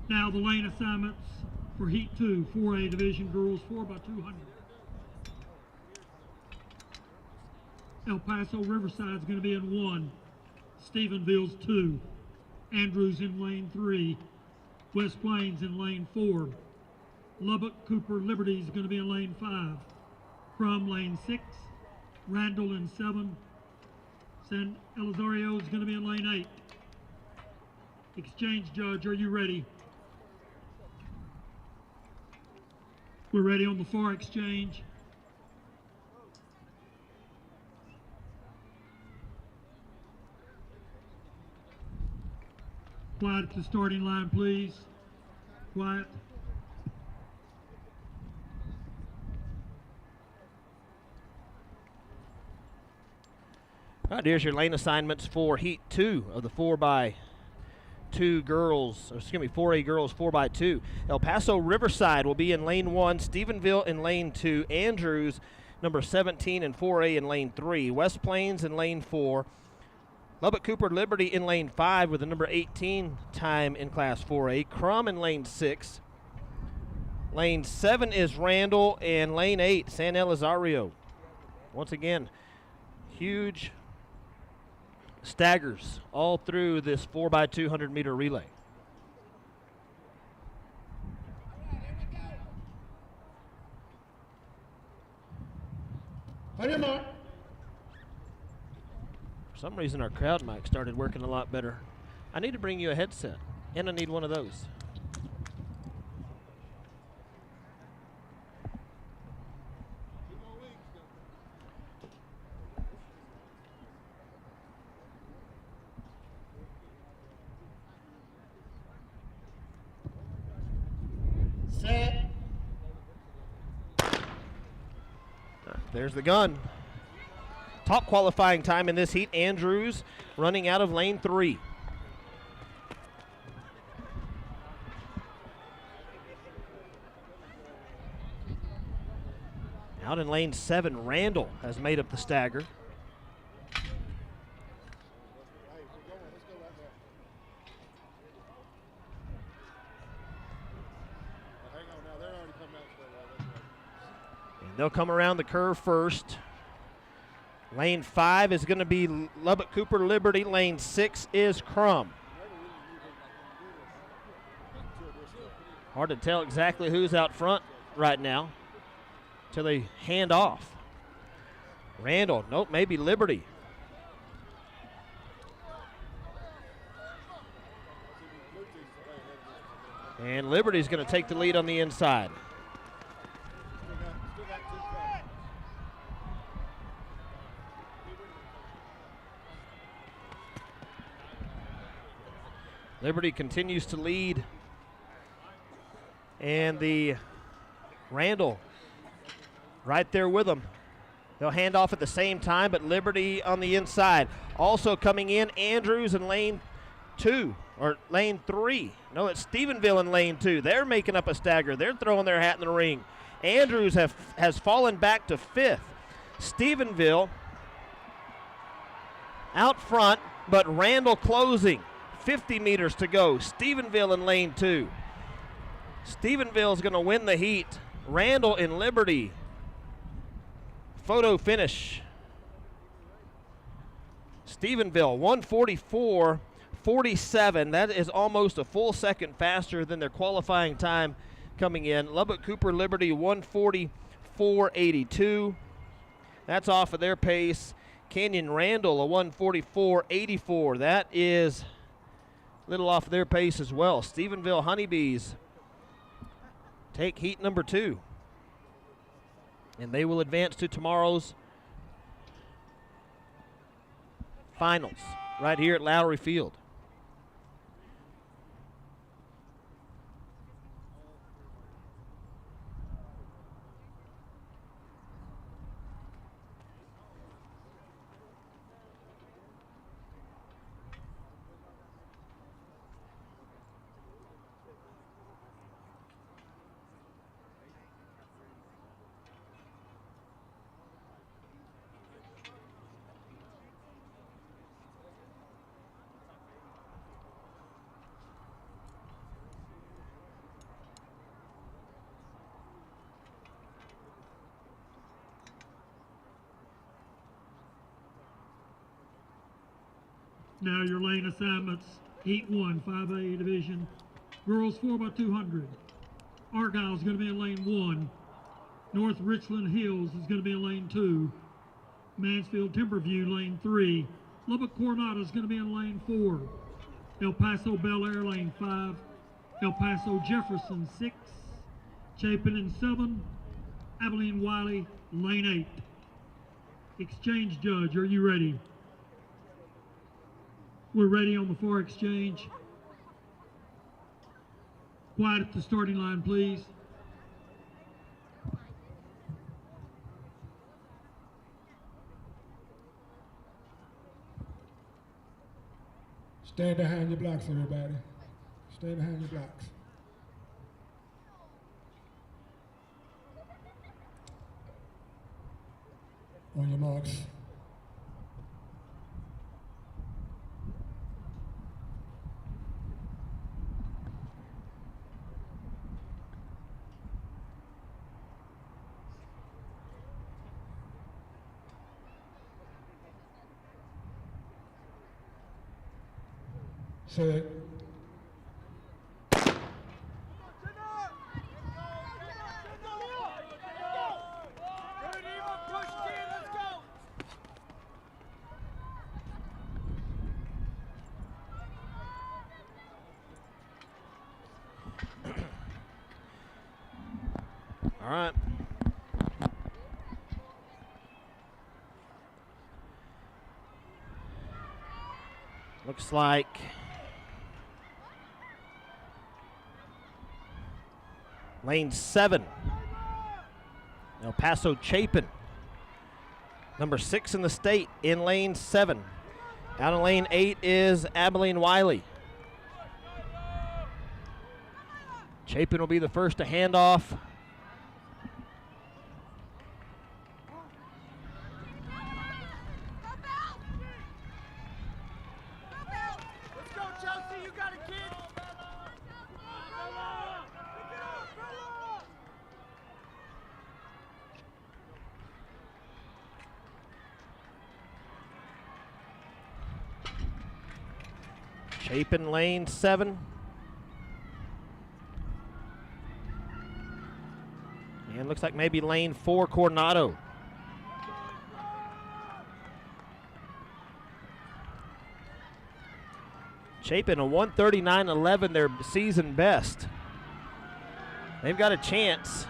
Now the lane assignments for Heat 2, 4A Division girls 4x200. El Paso Riverside is going to be in 1. Stephenville's 2. Andrews in lane 3. West Plains in lane 4. Lubbock Cooper Liberty is going to be in lane 5. From lane 6. Randall in 7. San Elizario is going to be in lane 8. Exchange judge, are you ready? We're ready on the far exchange. Quiet at the starting line, please. Quiet. All right, here's your lane assignments for Heat 2 of the 4x2 girls, or excuse me, 4A girls 4x2. El Paso Riverside will be in lane 1, Stephenville in lane 2, Andrews number 17 and 4A in lane 3, West Plains in lane 4, Lubbock Cooper Liberty in lane 5 with the number 18 time in class 4A, Crum in lane 6, lane 7 is Randall, and lane 8 San Elizario. Once again, huge staggers all through this 4x200 meter relay. On your mark. For some reason, our crowd mic started working a lot better. I need to bring you a headset, and I need one of those. Set. There's the gun. Top qualifying time in this heat, Andrews running out of lane 3. Out in lane 7, Randall has made up the stagger. And they'll come around the curve first. Lane 5 is going to be Lubbock Cooper Liberty. Lane 6 is Crum. Hard to tell exactly who's out front right now until they hand off. Randall, nope, maybe Liberty. And Liberty's going to take the lead on the inside. Liberty continues to lead, and the Randall right there with them. They'll hand off at the same time, but Liberty on the inside. Also coming in, Andrews in lane 2, or lane 3. No, it's Stephenville in lane 2. They're making up a stagger. They're throwing their hat in the ring. Andrews has fallen back to 5th. Stephenville out front, but Randall closing. 50 meters to go. Stephenville in lane 2. Stephenville's going to win the heat. Randall in Liberty. Photo finish. Stephenville 1:44.47. That is almost a full second faster than their qualifying time coming in. Lubbock Cooper Liberty 1:44.82. That's off of their pace. Canyon Randall a 1:44.84. That is little off their pace as well. Stephenville Honeybees take heat number 2. And they will advance to tomorrow's finals right here at Lowry Field. Now your lane assignments, Heat 1, 5A division. Girls 4x200. Argyle is going to be in lane 1. North Richland Hills is going to be in lane 2. Mansfield Timberview, lane 3. Lubbock Coronado is going to be in lane 4. El Paso Bel Air, lane 5. El Paso Jefferson, 6. Chapin in 7. Abilene Wiley, lane 8. Exchange judge, are you ready? We're ready on the far exchange. Quiet at the starting line, please. Stand behind your blocks, everybody. Stand behind your blocks. On your marks. Set. All right. Looks like lane 7, El Paso Chapin. Number 6 in the state in lane 7. Out in lane 8 is Abilene Wiley. Chapin will be the first to hand off. Chapin lane 7. And looks like maybe lane 4 Coronado. Chapin a 139.11, their season best. They've got a chance.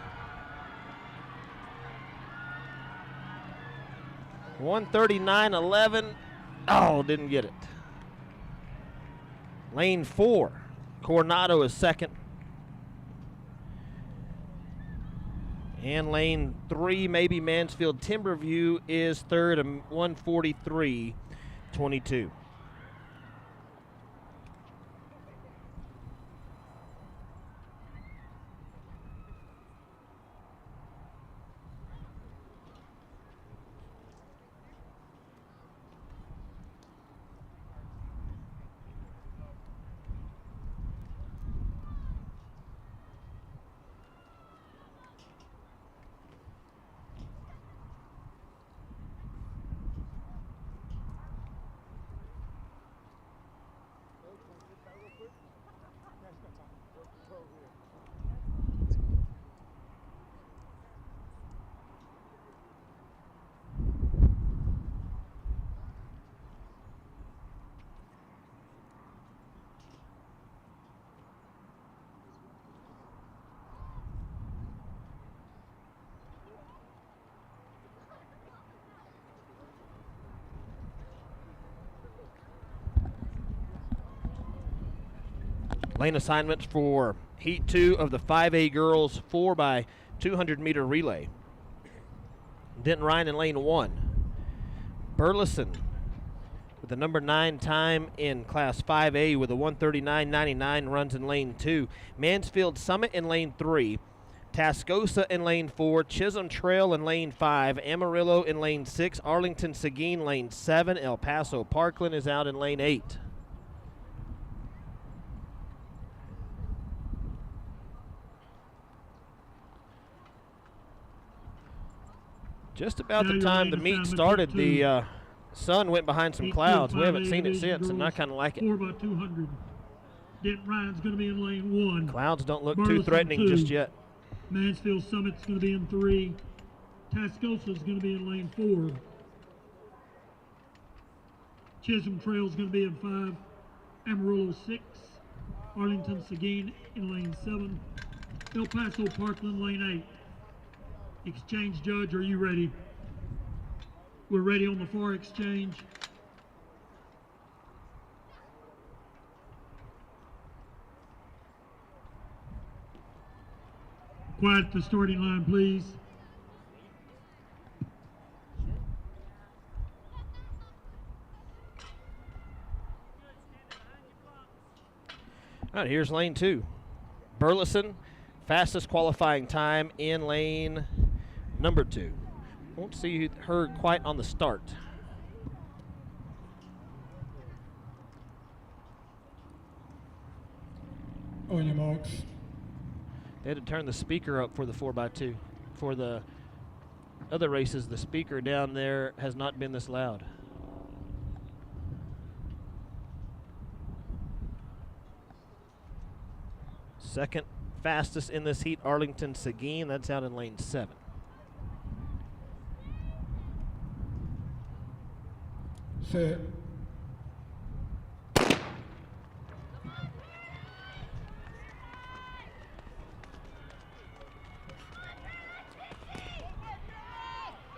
139.11. Oh, didn't get it. Lane 4, Coronado is second. And lane 3, maybe Mansfield Timberview is third, 143.22. Lane assignments for Heat 2 of the 5A girls 4x200 meter relay. Denton Ryan in lane 1. Burleson with the number 9 time in class 5A with a 139.99 runs in lane 2. Mansfield Summit in lane 3. Tascosa in lane 4. Chisholm Trail in lane 5. Amarillo in lane 6. Arlington Seguin lane 7. El Paso Parkland is out in lane 8. Just about the time the meet started, the sun went behind some Heat clouds. two, We haven't 5A seen it division since, and I girls, kind of like it. 4x200. Denton Ryan's going to be in lane 1. Clouds don't look too Burleson, threatening 2. just yet. Mansfield Summit's going to be in 3. Tascosa's going to be in lane 4. Chisholm Trail's going to be in 5. Amarillo 6. Arlington Seguin in lane 7. El Paso Parkland lane 8. Exchange judge, are you ready? We're ready on the far exchange. Quiet at the starting line, please. All right, here's lane 2. Burleson, fastest qualifying time in lane number 2. Won't see her quite on the start. On your marks. They had to turn the speaker up for the 4x2. For the other races, the speaker down there has not been this loud. Second fastest in this heat, Arlington Seguin. That's out in lane 7. Set.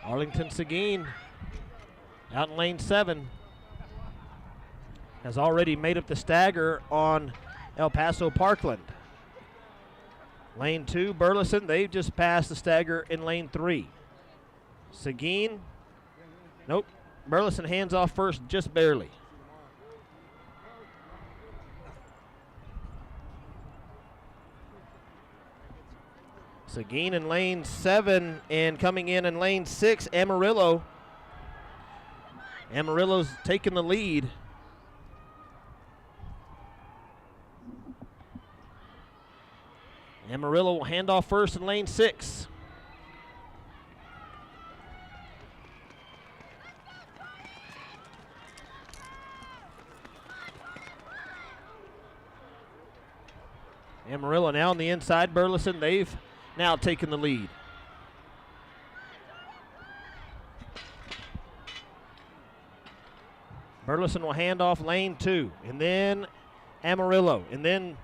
Arlington Seguin out in lane 7 has already made up the stagger on El Paso Parkland. Lane 2, Burleson, they've just passed the stagger in lane 3. Seguin, nope, Burleson hands off first just barely. Seguin in lane 7 and coming in lane 6, Amarillo. Amarillo's taking the lead. Amarillo will hand off first in lane 6. Amarillo now on the inside. Burleson, they've now taken the lead. Burleson will hand off lane 2, and then Amarillo, and then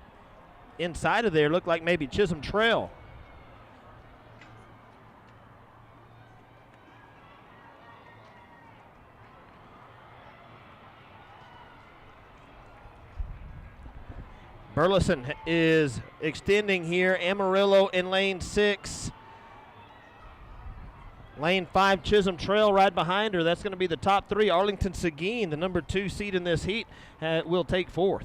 inside of there looked like maybe Chisholm Trail. Burleson is extending here. Amarillo in lane 6. Lane 5, Chisholm Trail right behind her. That's going to be the top 3. Arlington Seguin, the number 2 seed in this heat, will take 4th.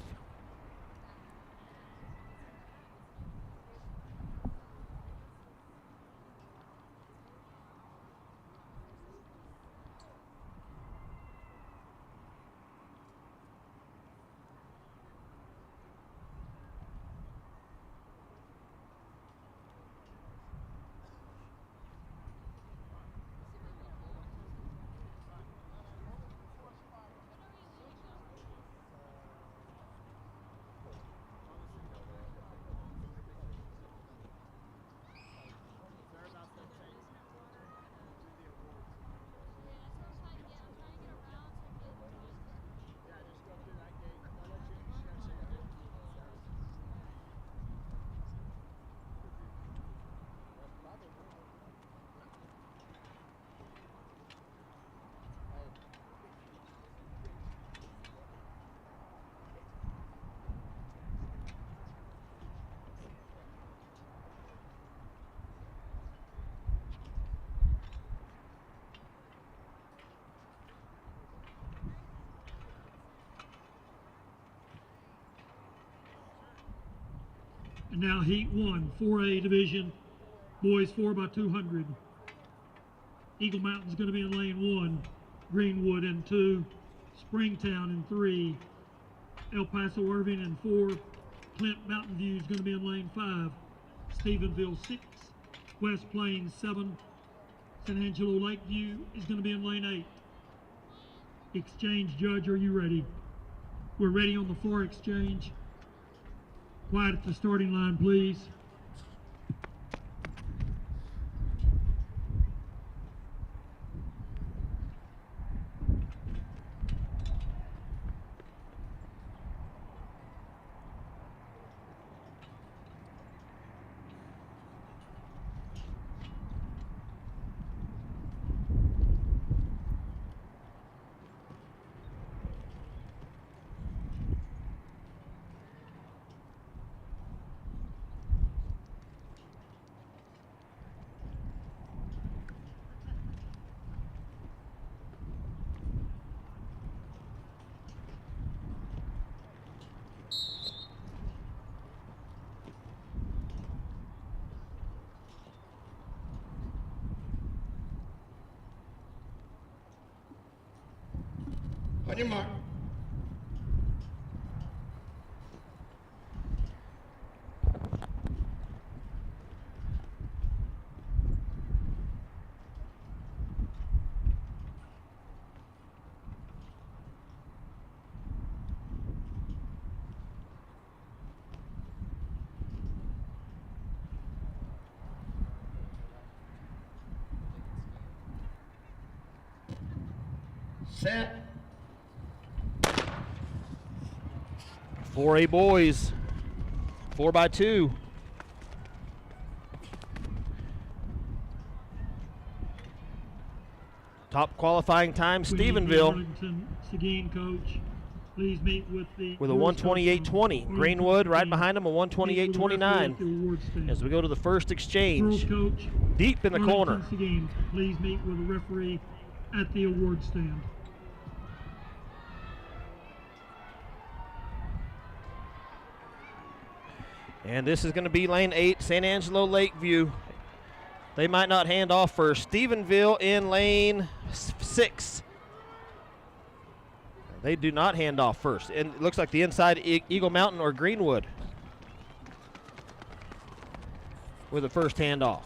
And now Heat 1, 4A division, boys 4x200. Eagle Mountain's going to be in lane 1, Greenwood in 2, Springtown in 3, El Paso Irving in 4, Clint Mountain View is going to be in lane 5, Stephenville 6, West Plains 7, San Angelo Lakeview is going to be in lane 8. Exchange judge, are you ready? We're ready on the floor, exchange. Quiet at the starting line, please. On your mark. Set. 4A boys, 4x2. Top qualifying time, Stephenville Seguin, coach. Please meet with a 128.20. Greenwood right behind him, a 128.29. As we go to the first exchange, coach, deep in the corner. Seguin, please meet with the referee at the award stand. And this is going to be lane 8, San Angelo Lakeview. They might not hand off first. Stephenville in lane 6. They do not hand off first. And it looks like the inside Eagle Mountain or Greenwood with the first handoff.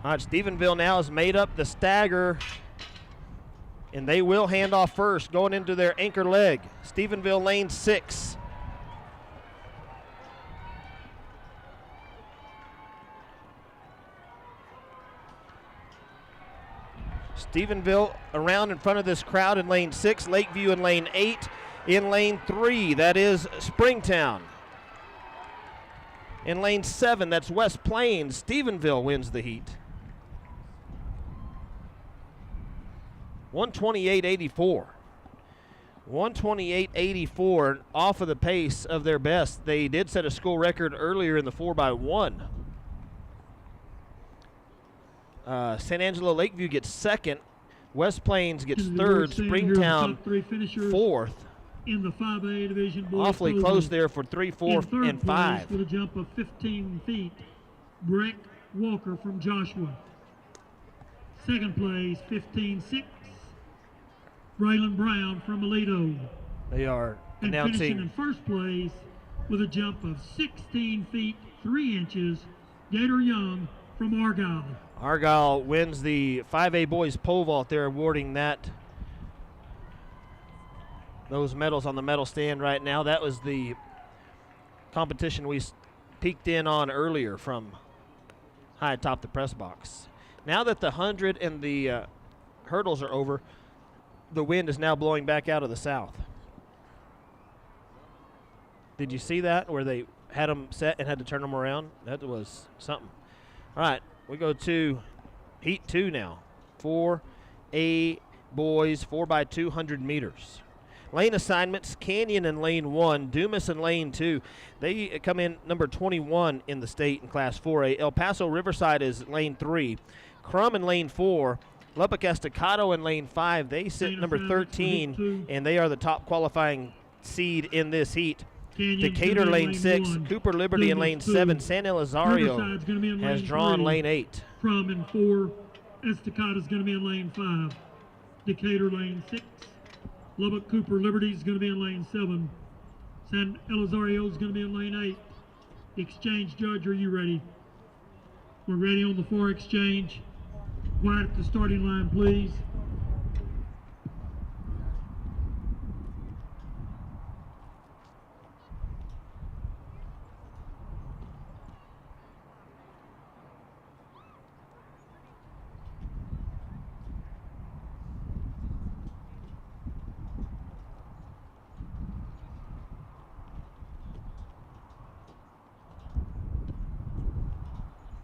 All right, Stephenville now has made up the stagger, and they will hand off first, going into their anchor leg. Stephenville lane 6. Stephenville around in front of this crowd in lane 6, Lakeview in lane 8. In lane 3, that is Springtown. In lane 7, that's West Plains. Stephenville wins the heat. 128.84. 128.84, off of the pace of their best. They did set a school record earlier in the 4x1. San Angelo Lakeview gets second. West Plains gets third. Springtown fourth. In the 5A division, awfully close there for 3, 4, and 5. With a jump of 15 feet, Breck Walker from Joshua. Second place, 15-6. Braylon Brown from Aledo. They are and announcing finishing in first place with a jump of 16 feet 3 inches, Gator Young from Argyle. Argyle wins the 5A boys pole vault. They're awarding those medals on the medal stand right now. That was the competition we peeked in on earlier from high atop the press box. Now that the 100 and the hurdles are over, the wind is now blowing back out of the south. Did you see that, where they had them set and had to turn them around? That was something. All right, we go to heat 2 now. 4A boys, 4x200 meters. Lane assignments, Canyon in lane 1, Dumas in lane 2. They come in number 21 in the state in class 4A. El Paso Riverside is lane 3. Crum in lane 4. Lubbock Estacado in lane 5. They sit number 13, and they are the top qualifying seed in this heat. Decatur lane 6, Cooper Liberty in lane 7. San Elizario has drawn lane 8. Crum in 4, Estacado is going to be in lane 5. Decatur lane 6. Lubbock Cooper Liberty is going to be in lane 7. San Elizario is going to be in lane 8. Exchange judge, are you ready? We're ready on the 4 exchange. Quiet at the starting line, please.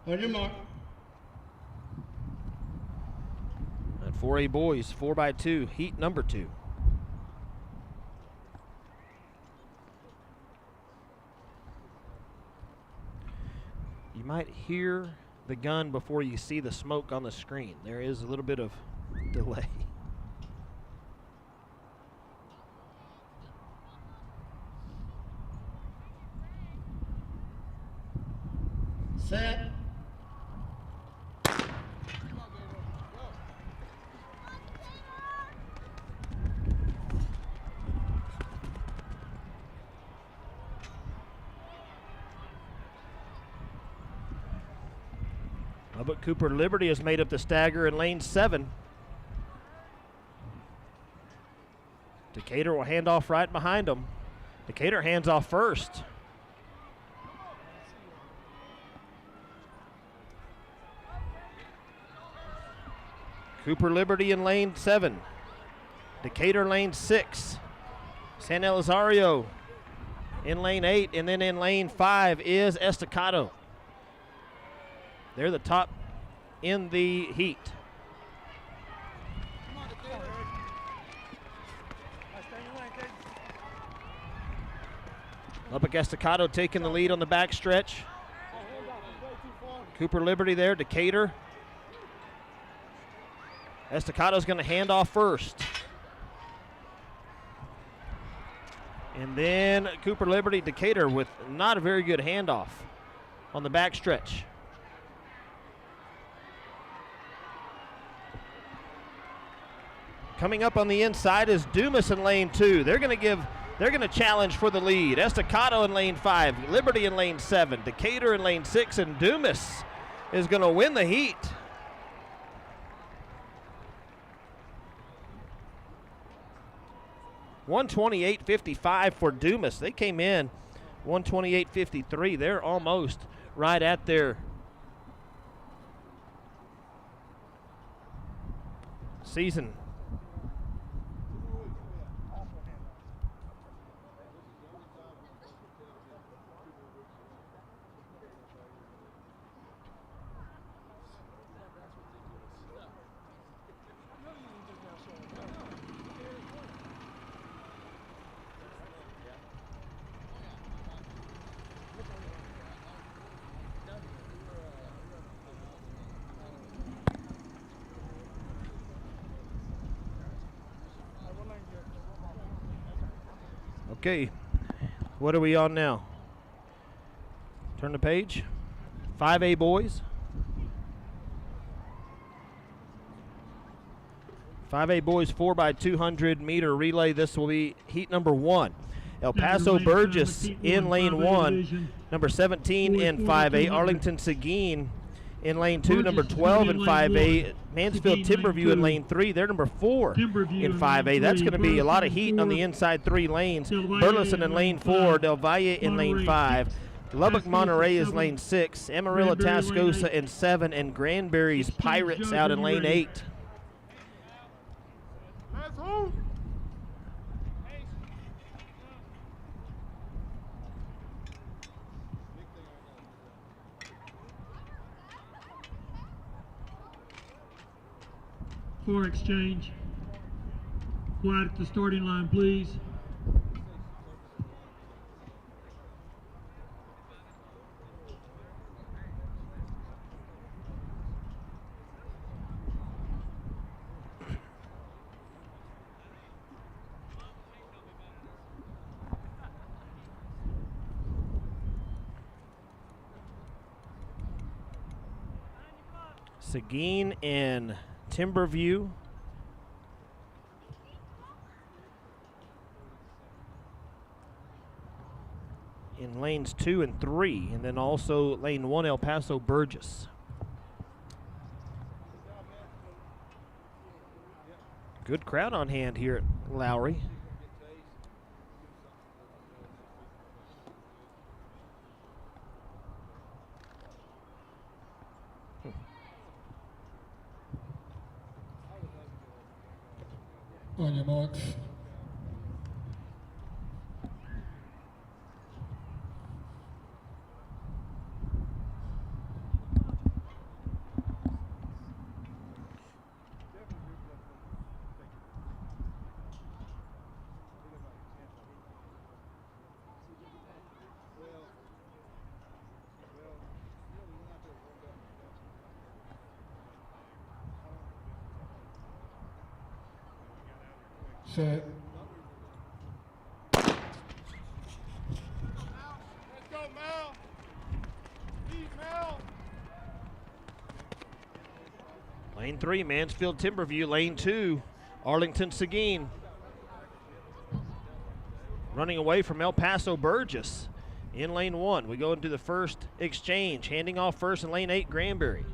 On your mark. And 4A boys, 4x2, heat number 2. You might hear the gun before you see the smoke on the screen. There is a little bit of delay. Set. Lubbock Cooper Liberty has made up the stagger in lane 7. Decatur will hand off right behind him. Decatur hands off first. Cooper Liberty in lane 7. Decatur lane 6. San Elizario in lane 8. And then in lane 5 is Estacado. They're the top in the heat. Lubbock Estacado taking the lead on the back stretch. Cooper Liberty there, Decatur. Estacado's going to hand off first. And then Cooper Liberty, Decatur with not a very good handoff on the back stretch. Coming up on the inside is Dumas in lane 2. They're going to challenge for the lead. Estacado in lane 5, Liberty in lane 7, Decatur in lane 6, and Dumas is going to win the heat. $128.55 for Dumas. They came in $128.53. They're almost right at their season. Okay, what are we on now? Turn the page. 5A boys. 5A boys 4x200 meter relay. This will be heat number 1. El Paso Burgess in lane 1. Number 17 in 5A. Arlington Seguin in lane 2. Number 12 in 5A. Mansfield Timberview in lane 3. They're number 4 in 5A. That's going to be a lot of heat on the inside 3 lanes. Burleson in lane 4. Del Valle in lane 5. Lubbock Monterey is lane 6. Amarillo Tascosa in 7. And Granbury's Pirates out in lane 8. For exchange. Quiet at the starting line, please. Seguin in Timberview. In lanes 2 and 3, and then also lane 1 El Paso Burgess. Good crowd on hand here at Lowry. On your marks. Set. Let's go, Mel. Lead, Mel. Lane 3, Mansfield Timberview. Lane 2, Arlington Seguin. Running away from El Paso Burgess in lane 1. We go into the first exchange. Handing off first in lane 8, Granbury.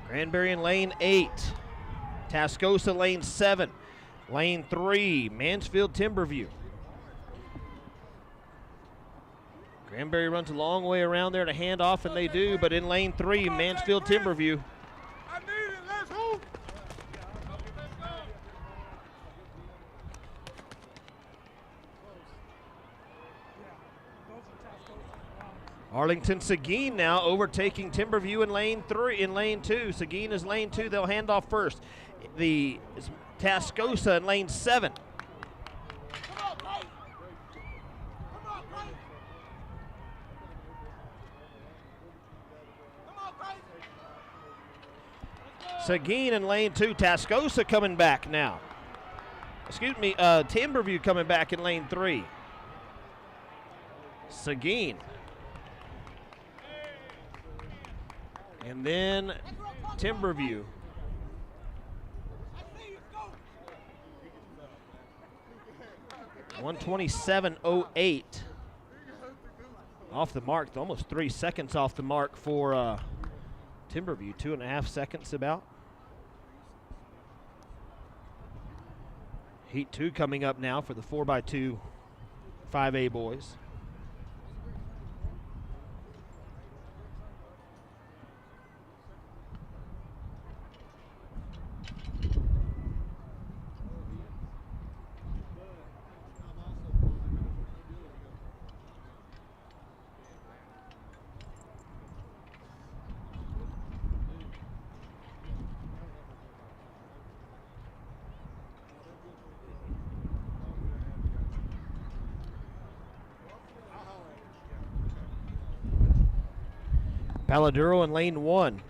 Granbury in lane 8. Tascosa lane 7. Lane 3, Mansfield Timberview. Granbury runs a long way around there to hand off, and they do, but in lane 3, Mansfield Timberview. I need it. Let's hoop. Arlington Seguin now overtaking Timberview in lane 3. In lane 2, Seguin is lane 2. They'll hand off first. The Tascosa in lane 7. Seguin in lane 2. Tascosa coming back now. Excuse me, Timberview coming back in lane 3. Seguin. And then Timberview. .127.08 off the mark, almost 3 seconds off the mark for Timberview, 2.5 seconds about. Heat 2 coming up now for the 4x2 5A boys. Paladuro in lane 1.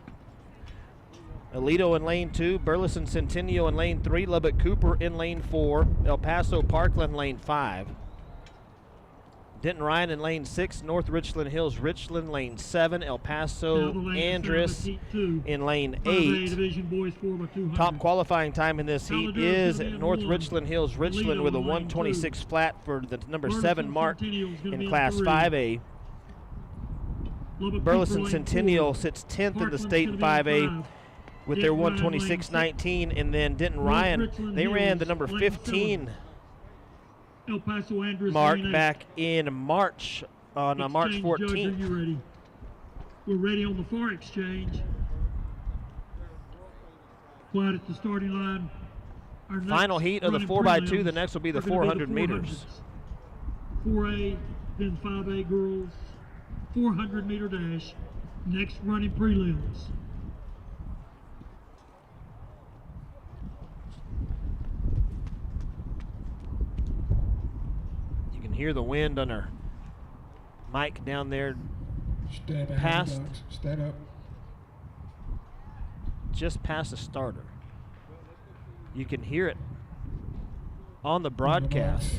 Alito in lane 2. Burleson Centennial in lane 3. Lubbock Cooper in lane 4. El Paso Parkland lane 5. Denton Ryan in lane 6. North Richland Hills Richland lane 7. El Paso Andress in lane 8. Top qualifying time in this heat is North Richland Hills Richland with a 126 flat for the number 7 mark in Class 5A. Burleson Centennial sits 10th in the state in 5A with their 126.19, and then Denton Ryan, they ran the number 15 mark back in March on March 14th. We're ready on the far exchange. Quiet at the starting line. Final heat of the 4x2. The next will be the 400 meters. 4A, then 5A girls. 400-meter dash, next running prelims. You can hear the wind on our mic down there. Past. Stand up. Just past the starter. You can hear it on the broadcast.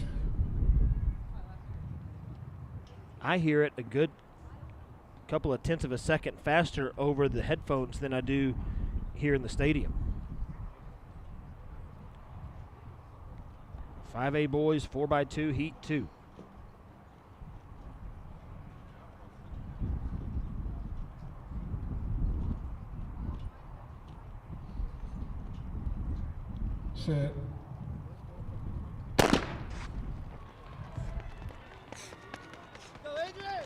I hear it a good couple of tenths of a second faster over the headphones than I do here in the stadium. 5A boys, 4x2, heat 2. Set. Go, Adrian!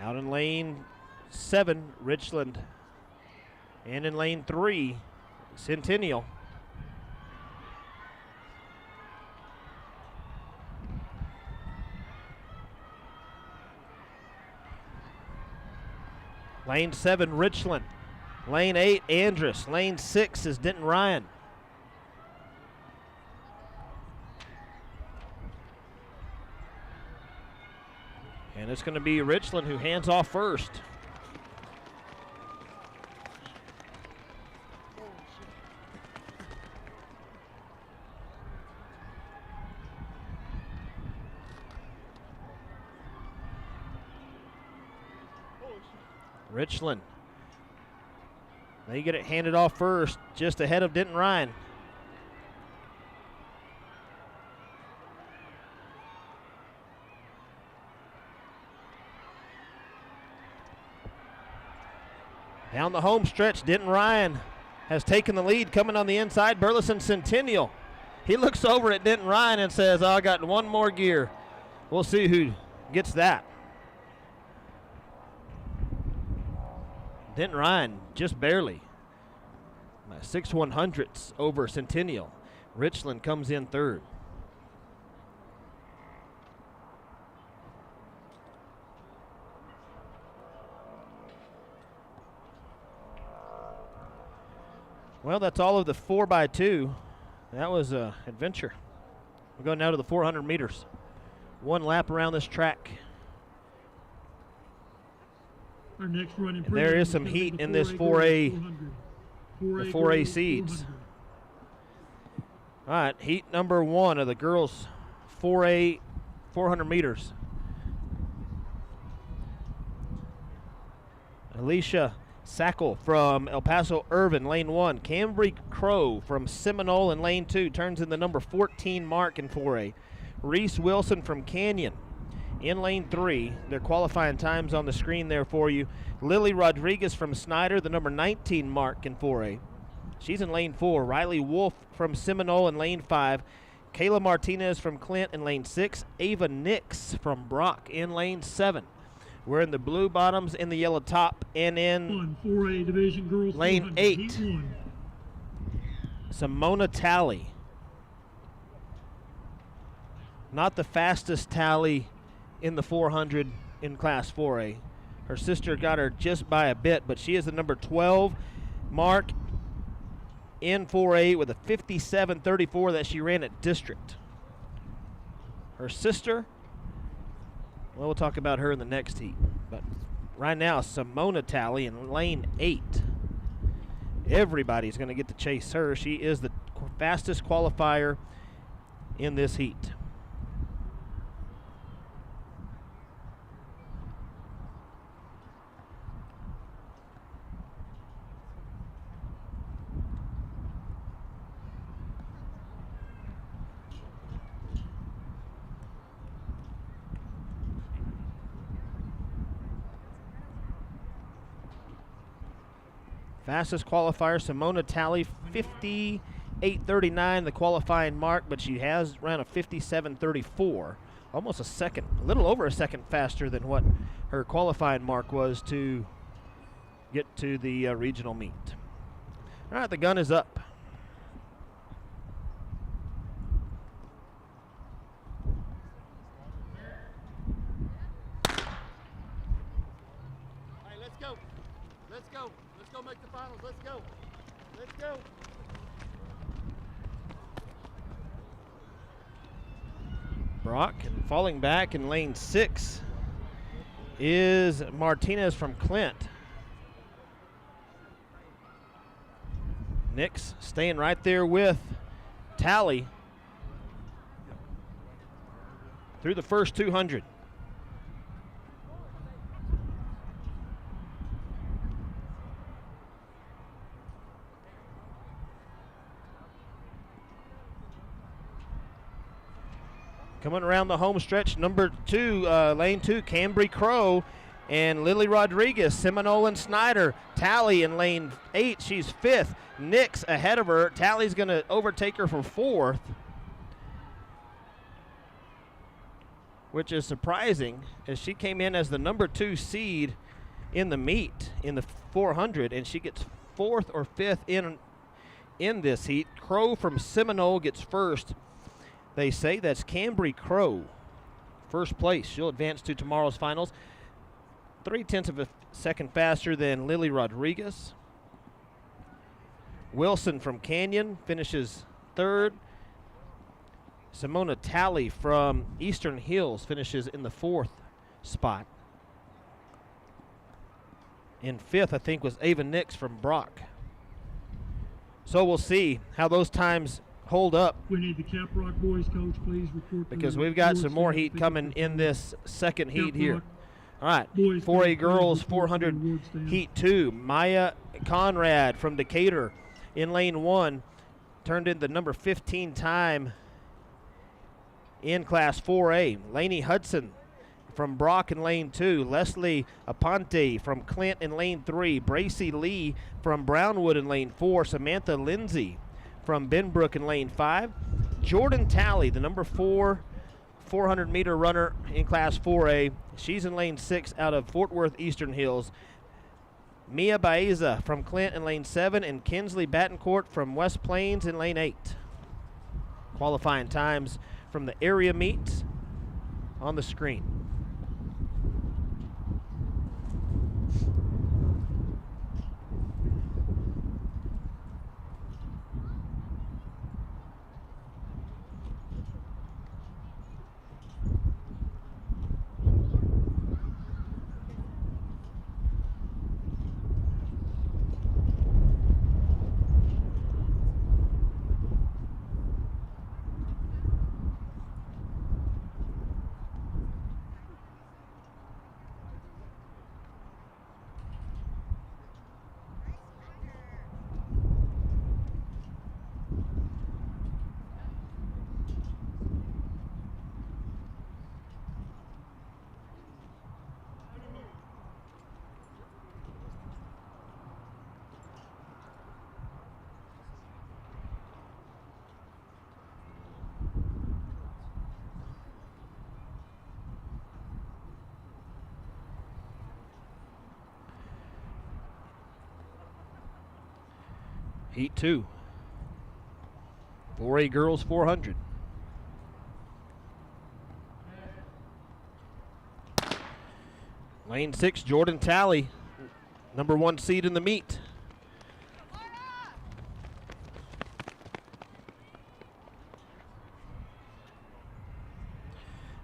Out in lane 7, Richland. And in lane 3, Centennial. Lane 7, Richland. Lane 8, Andrus. Lane 6 is Denton Ryan. And it's going to be Richland who hands off first. Richland. They get it handed off first, just ahead of Denton Ryan. Down the home stretch, Denton Ryan has taken the lead, coming on the inside. Burleson Centennial. He looks over at Denton Ryan and says, I got one more gear. We'll see who gets that. Denton Ryan just barely. 6/100ths over Centennial. Richland comes in third. Well, that's all of the 4x2. That was an adventure. We're going now to the 400 meters. One lap around this track. Our next run in There is some heat in this 4A, the 4A seeds. All right, heat number 1 of the girls 4A 400 meters. Alicia Sackle from El Paso Irvin, lane 1. Cambry Crow from Seminole in lane 2 turns in the number 14 mark in 4A. Reese Wilson from Canyon in lane 3. Their qualifying times on the screen there for you. Lily Rodriguez from Snyder, the number 19 mark in 4A. She's in lane 4. Riley Wolf from Seminole in lane 5. Kayla Martinez from Clint in lane 6. Ava Nix from Brock in lane 7. We're in the blue bottoms, in the yellow top, and in 4A Division Girls lane 400, 8. Heat 1. Simona Talley. Not the fastest Talley in the 400 in Class 4A. Her sister got her just by a bit, but she is the number 12 mark in 4A with a 57.34 that she ran at district. Her sister, well, we'll talk about her in the next heat. But right now, Simona Talley in lane 8. Everybody's going to get to chase her. She is the fastest qualifier in this heat. Fastest qualifier, Simona Talley, 58.39, the qualifying mark, but she has ran a 57.34, almost a second, a little over a second faster than what her qualifying mark was to get to the regional meet. All right, the gun is up. Hey, let's go. Let's go. Let's go make the finals. Let's go. Let's go. Brock, and falling back in lane 6 is Martinez from Clint. Nix staying right there with Talley through the first 200. Coming around the home stretch, number 2, lane 2, Cambry Crow and Lily Rodriguez, Seminole and Snyder. Tally in lane 8, she's 5th. Nix ahead of her. Tally's going to overtake her for 4th, which is surprising as she came in as the number 2 seed in the meet in the 400, and she gets 4th or 5th in this heat. Crow from Seminole gets first. They say that's Cambry Crow, first place. She'll advance to tomorrow's finals. 0.3 of a second faster than Lily Rodriguez. Wilson from Canyon finishes 3rd. Simona Talley from Eastern Hills finishes in the 4th spot. In 5th, I think, was Ava Nix from Brock. So we'll see how those times hold up, We need the Caprock boys coach, please report. because we've got some more heat coming in this second heat here. All right, Boys, 4A please girls report to the 400 award stand. heat 2. Maya Conrad from Decatur in lane 1 turned in the number 15 time in class 4A. Lainey Hudson from Brock in lane 2. Leslie Aponte from Clint in lane 3. Bracy Lee from Brownwood in lane 4. Samantha Lindsay from Benbrook in lane 5. Jordan Talley, the number 4 400-meter runner in class 4A. She's in lane 6 out of Fort Worth Eastern Hills. Mia Baeza from Clint in lane 7, and Kinsley Battencourt from West Plains in lane 8. Qualifying times from the area meets on the screen. Heat 2. 4A girls 400. Lane 6, Jordan Talley, number 1 seed in the meet.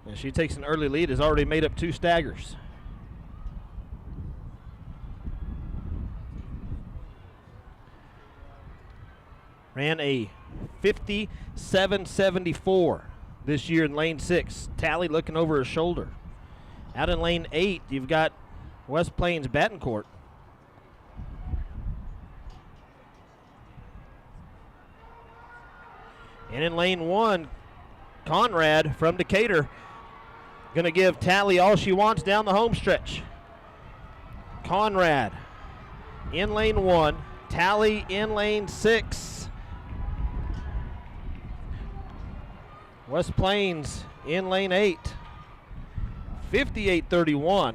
And she takes an early lead, has already made up 2 staggers. Ran a 57.74 this year in lane 6. Tally looking over her shoulder. Out in lane 8, you've got West Plains Battencourt. And in lane 1, Conrad from Decatur going to give Tally all she wants down the home stretch. Conrad in lane 1, Tally in lane 6. West Plains in lane 8. 58.31.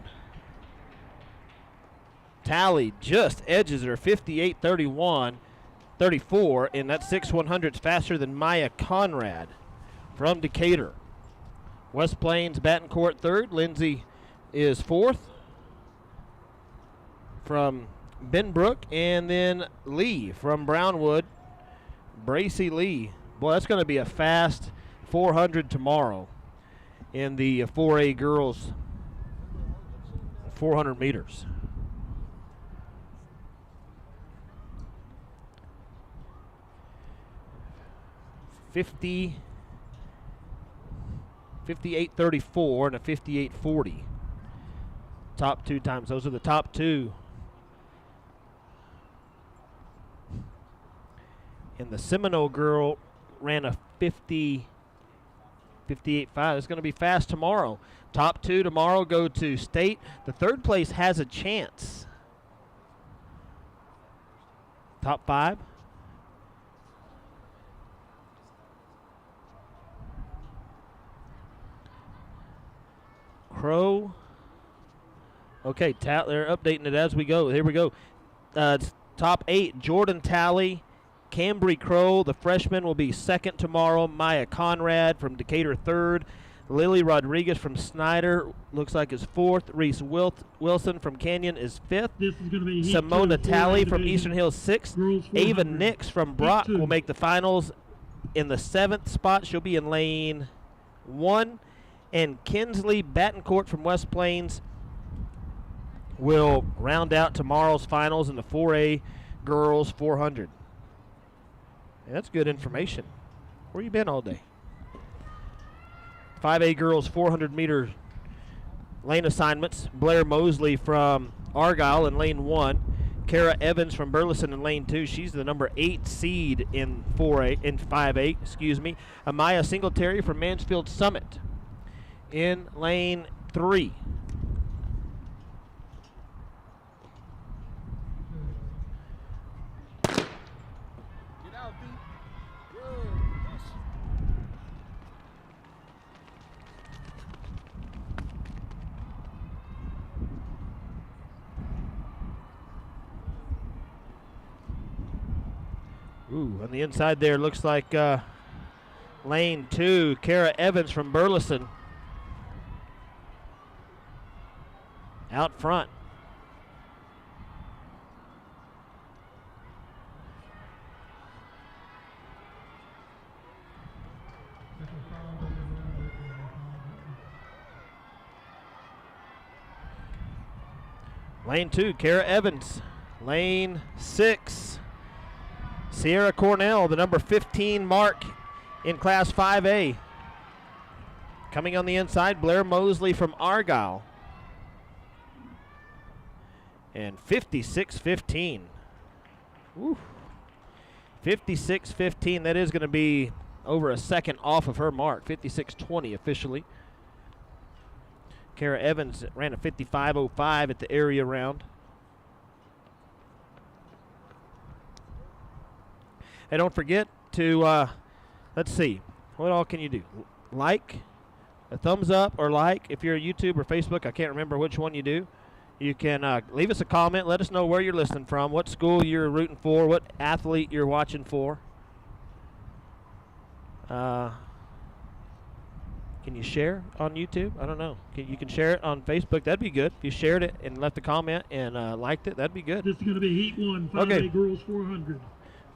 Tally just edges her 58.34, and that 6/100's faster than Maya Conrad from Decatur. West Plains Battencourt 3rd. Lindsay is 4th from Benbrook, and then Lee from Brownwood. Bracy Lee. Boy, that's going to be a fast 400 tomorrow in the 4A girls 400 meters. .58.34 and a 58.40. Top 2 times. Those are the top 2. And the Seminole girl ran a 50. 58.5. It's going to be fast tomorrow. Top 2 tomorrow go to state. The third place has a chance. Top 5. Crow. Okay, they're updating it as we go. Here we go. Top 8, Jordan Talley, Cambry Crow. The freshman will be second tomorrow. Maya Conrad from Decatur third. Lily Rodriguez from Snyder looks like is fourth. Reese Wilson from Canyon is fifth. This is going to be heat Simona 2, Talley 4A from division. Eastern Hills sixth. Girls Ava 400. Nix from Brock Heat 2. will make the finals in the 7th spot. She'll be in lane 1. And Kinsley Battencourt from West Plains will round out tomorrow's finals in the 4A girls 400. Yeah, that's good information. Where you been all day? 5A girls 400 meter lane assignments. Blair Mosley from Argyle in lane 1. Kara Evans from Burleson in lane 2. She's the number 8 seed in 5A, excuse me. Amaya Singletary from Mansfield Summit in lane 3. Get out deep. Good. Push. Ooh, on the inside there looks like lane 2, Kara Evans from Burleson. Out front. Lane 2, Kara Evans. Lane 6, Sierra Cornell, the number 15 mark in Class 5A. Coming on the inside, Blair Mosley from Argyle. And 56.15. 56.15. That is going to be over a second off of her mark. 56.20 officially. Kara Evans ran a 55.05 at the area round. And don't forget to, let's see, what all can you do? Like, a thumbs up or like if you're YouTube or Facebook. I can't remember which one you do. You can leave us a comment. Let us know where you're listening from, what school you're rooting for, what athlete you're watching for. Can you share on YouTube? I don't know. You can share it on Facebook. That'd be good. If you shared it and left a comment and liked it, that'd be good. This is going to be heat 1, 5A Okay. girls 400.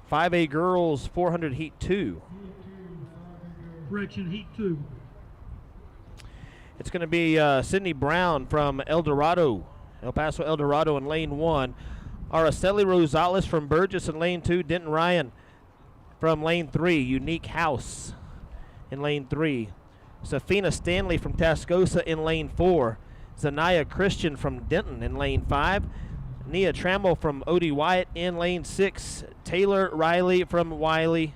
5A girls 400 heat 2. Correction, heat 2. It's going to be Sydney Brown from El Paso El Dorado in lane 1. Araceli Rosales from Burgess in lane 2. Denton Ryan from lane 3. Unique House in lane 3. Safina Stanley from Tascosa in lane 4. Zanaya Christian from Denton in lane 5. Nia Trammell from Odie Wyatt in lane 6. Taylor Riley from Wiley.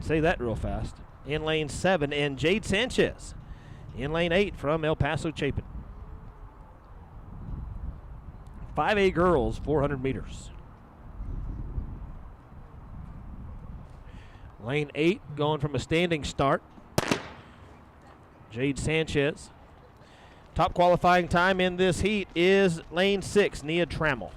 Say that real fast. In lane 7. And Jade Sanchez in lane 8 from El Paso Chapin. 5A girls, 400 meters. Lane 8 going from a standing start. Jade Sanchez. Top qualifying time in this heat is lane 6, Nia Trammell.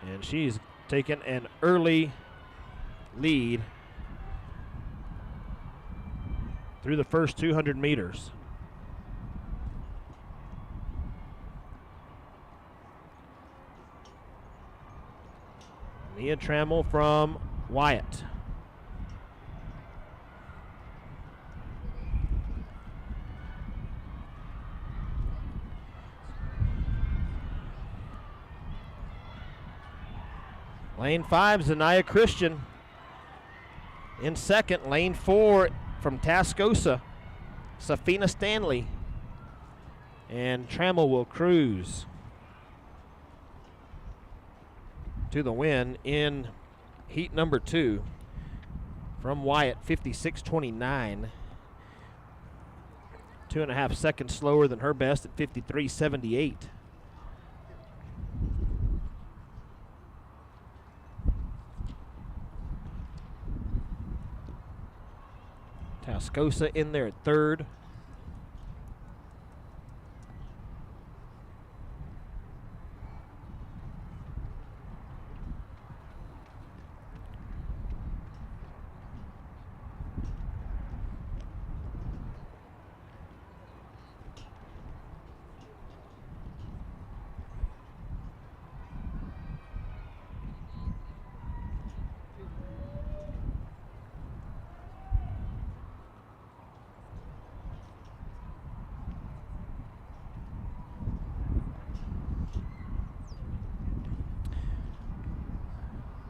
And she's taken an early lead through the first 200 meters. Nia Trammell from Wyatt. Lane 5, Zanaya Christian in second. Lane 4 from Tascosa, Safina Stanley. And Trammell will cruise. to the win in heat number 2 from Wyatt, 56.29. 2.5 seconds slower than her best at 53.78. Tascosa in there at third.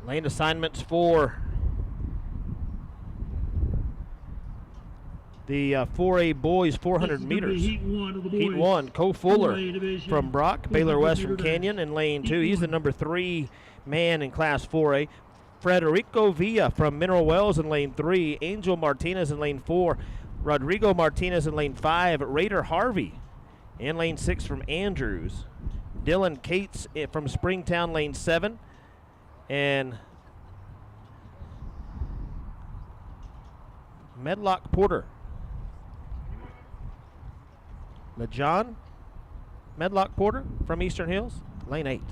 Lane assignments for the 4A boys 400 meters. Heat 1 of the boys. Heat 1, Cole Fuller 4A division, from Brock, Baylor West from 400 meter Canyon in lane dash. 2. Heat He's the 1. number 3 man in class 4A. Frederico Villa from Mineral Wells in lane 3. Angel Martinez in lane 4. Rodrigo Martinez in lane 5. Raider Harvey in lane 6 from Andrews. Dylan Cates from Springtown, lane 7. And Medlock Porter. LeJohn Medlock Porter from Eastern Hills, lane 8.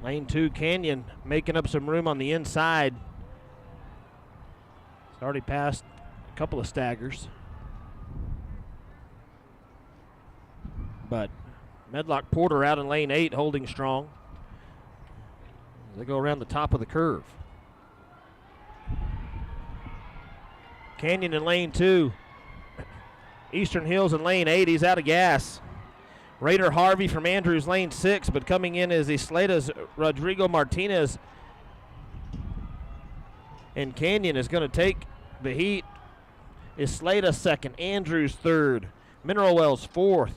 Lane 2, Canyon making up some room on the inside. It's already passed a couple of staggers. But Medlock Porter out in lane 8 holding strong. They go around the top of the curve. Canyon in lane 2. Eastern Hills in lane 8. He's out of gas. Raider Harvey from Andrews, lane 6, but coming in is Isleta's Rodrigo Martinez. And Canyon is going to take the heat. Isleta second, Andrews third, Mineral Wells fourth,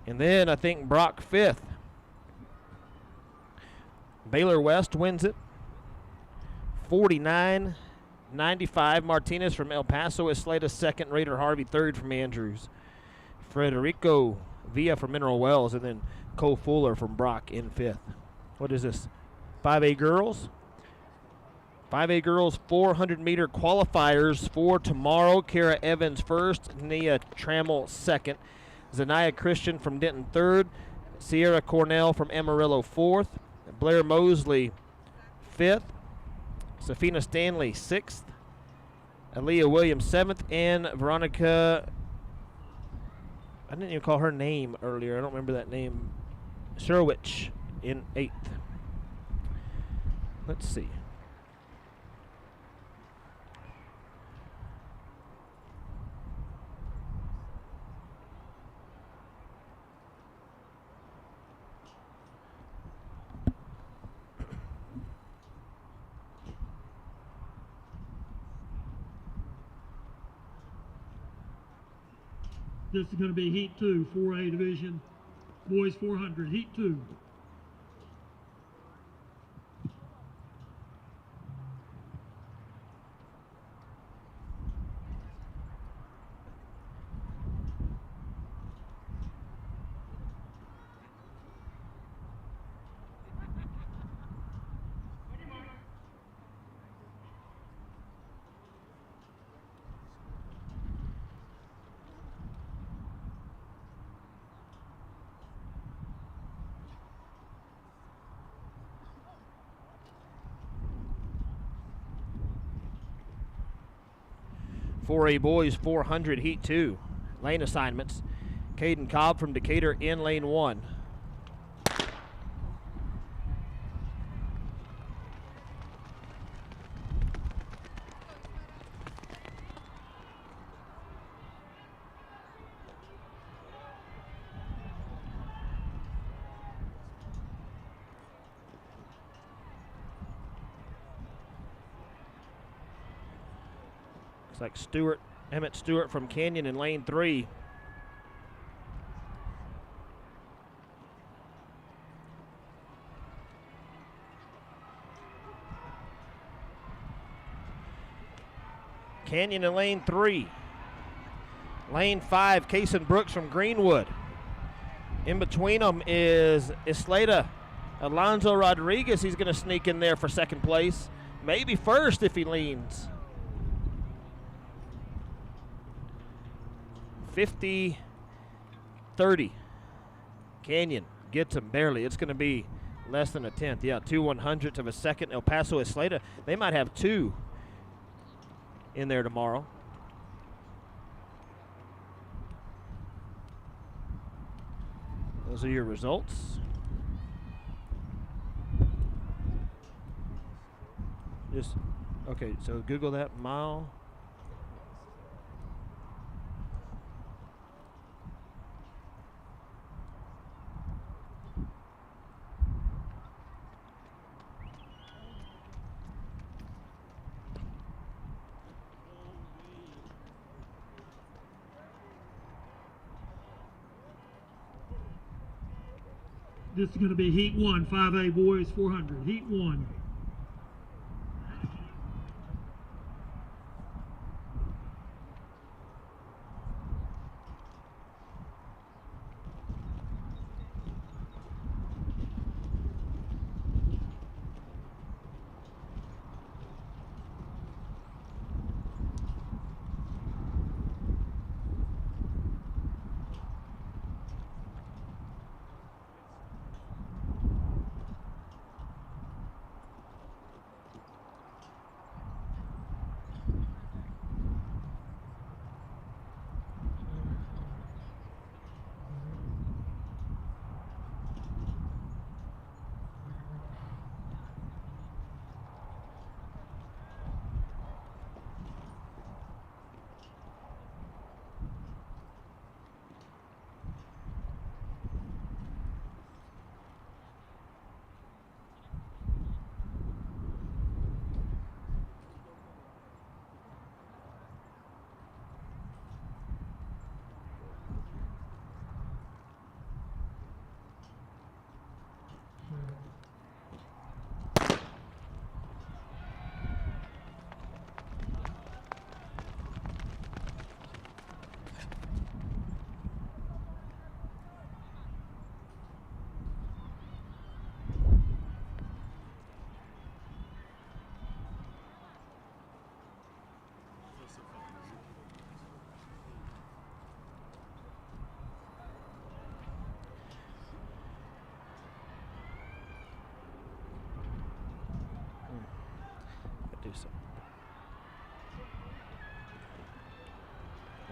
and then I think Brock fifth. Baylor West wins it. 49-95. Martinez from El Paso, Isleta second, Raider Harvey third from Andrews. Frederico Villa from Mineral Wells, and then Cole Fuller from Brock in fifth. What is this? 5A girls? 5A girls 400-meter qualifiers for tomorrow. Kara Evans first, Nia Trammell second, Zanaya Christian from Denton third, Sierra Cornell from Amarillo fourth, Blair Mosley fifth, Safina Stanley sixth, Aaliyah Williams seventh, and Veronica, I didn't even call her name earlier. I don't remember that name. Sherwich in 8th. Let's see. This is going to be Heat 2, 4A division, boys 400, Heat 2. For a boys 400 heat 2 lane assignments. Caden Cobb from Decatur in lane 1. Looks like Emmett Stewart from Canyon in lane 3. Canyon in lane 3. Lane 5, Kason Brooks from Greenwood. In between them is Isleta Alonzo Rodriguez. He's going to sneak in there for second place. Maybe first if he leans. 50-30. Canyon gets him barely. It's going to be less than a tenth. Yeah, 2/100ths of a second. El Paso Isleta, they might have 2 in there tomorrow. Those are your results. Okay, so Google that mile. This is going to be heat 1, 5A boys 400. Heat 1.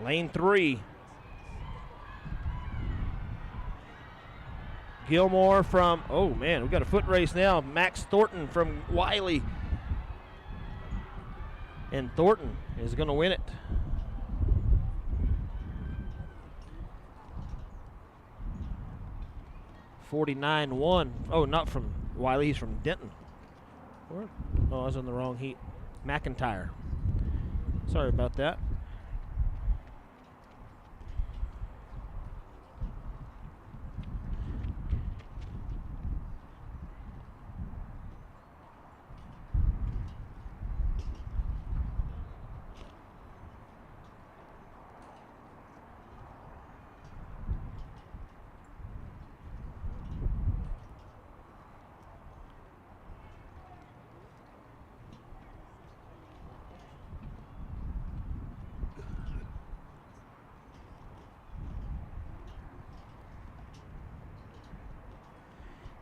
Lane 3. Gilmore from, oh man, we've got a foot race now. Max Thornton from Wiley. And Thornton is going to win it. $49.1. Oh, not from Wiley, he's from Denton. Oh, I was in the wrong heat. McIntyre. Sorry about that.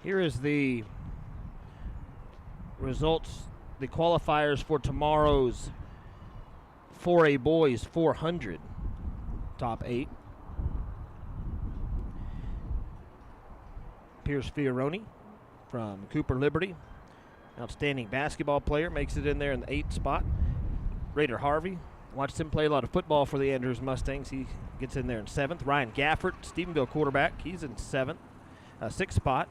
Here is the results, the qualifiers for tomorrow's 4A boys 400 top 8. Pierce Fioroni from Cooper Liberty. Outstanding basketball player, makes it in there in the 8th spot. Raider Harvey, watched him play a lot of football for the Andrews Mustangs. He gets in there in 7th. Ryan Gafford, Stephenville quarterback, he's in 7th, 6th spot.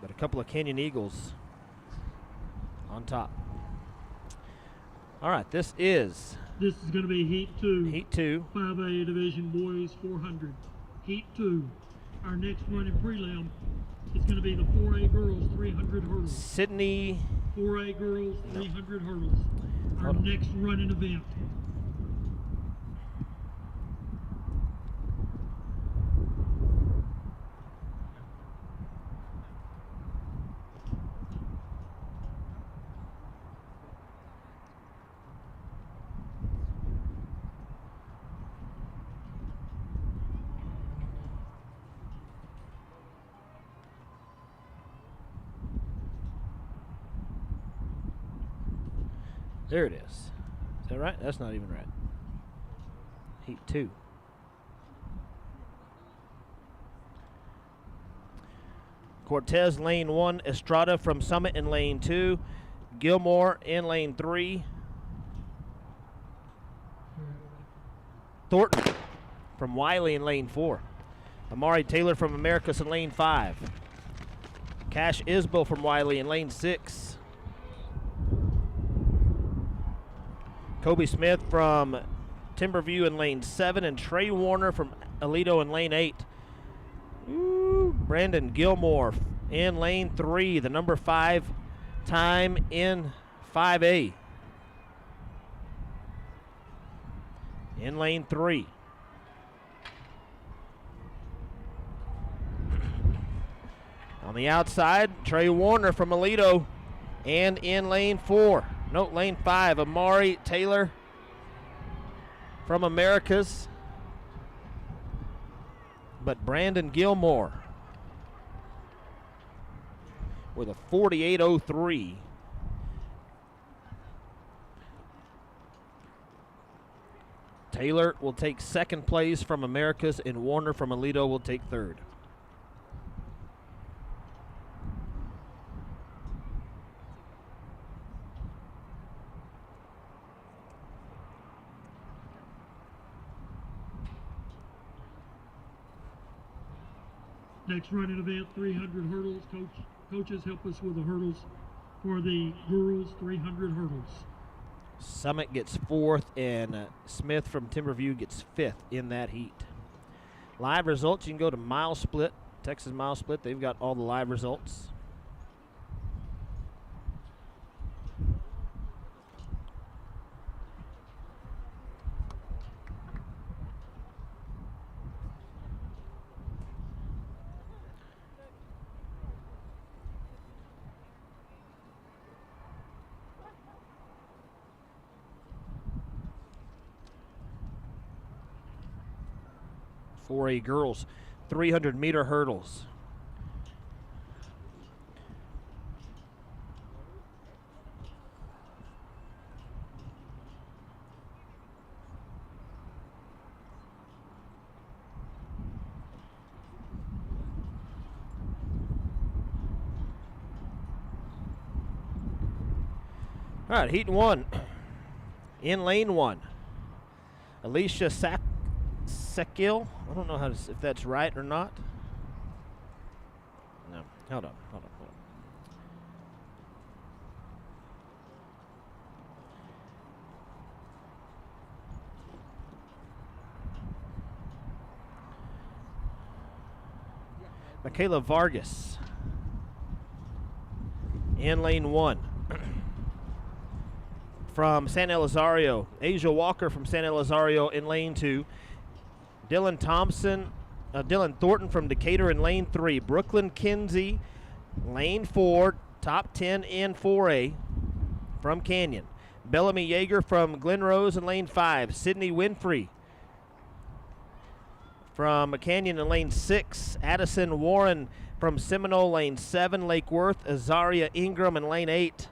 But a couple of Canyon Eagles on top. All right, this is This is going to be Heat 2. Heat 2. 5A Division Boys 400. Heat 2. Our next running prelim is going to be the 4A Girls 300 hurdles. Sydney. 4A Girls 300 hurdles. Our Hold on. next running event. There it is. Is that right? That's not even right. Heat 2. Cortez, lane 1. Estrada from Summit in lane 2. Gilmore in lane 3. Thornton from Wiley in lane 4. Amari Taylor from Americus in lane 5. Cash Isbell from Wiley in lane 6. Kobe Smith from Timberview in lane 7, and Trey Warner from Alito in lane 8. Ooh, Brandon Gilmore in lane 3, the number 5 time in 5A. In lane 3. On the outside, Trey Warner from Alito, and in lane 4. No, lane 5, Amari Taylor from Americas. But Brandon Gilmore with a 48.03. Taylor will take 2nd place from Americas, and Warner from Alito will take 3rd. Next running event, 300 hurdles. Coaches help us with the hurdles for the girls 300 hurdles. Summit gets 4th, and Smith from Timberview gets 5th in that heat. Live results, you can go to Mile Split, Texas Mile Split. They've got all the live results. For a girls 300-meter hurdles. All right, heat 1. In lane 1, Alicia Sekil. I don't know if that's right or not. No, hold on. Michaela Vargas in lane 1. From San Elizario, Asia Walker from San Elizario in lane 2. Dylan Thornton from Decatur in lane 3. Brooklyn Kinsey, lane 4, top 10 in 4A from Canyon. Bellamy Yeager from Glen Rose in lane 5. Sydney Winfrey from Canyon in lane 6. Addison Warren from Seminole, lane 7. Lake Worth. Azaria Ingram in lane 8.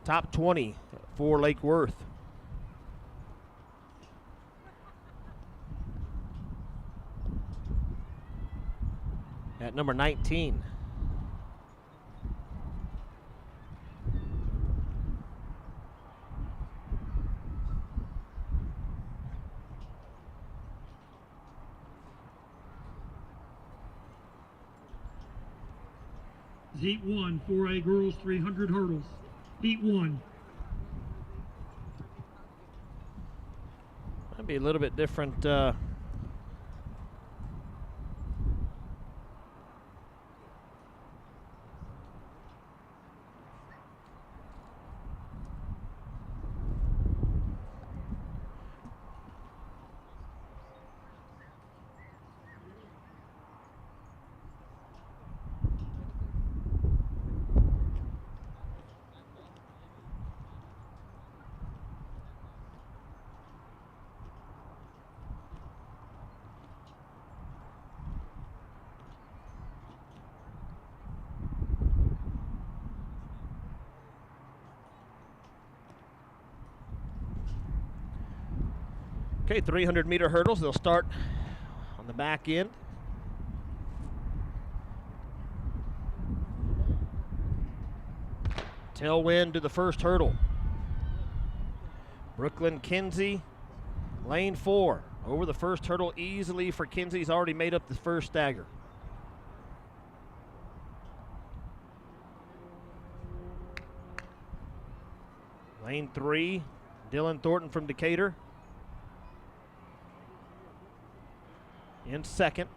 Top 20 for Lake Worth. at number 19. Heat 1, 4A girls, 300 hurdles. Heat 1. Might be a little bit different. Okay, 300-meter hurdles. They'll start on the back end. Tailwind to the first hurdle. Brooklyn Kinsey, lane 4. Over the first hurdle easily for Kinsey. He's already made up the first stagger. Lane 3, Dylan Thornton from Decatur in second.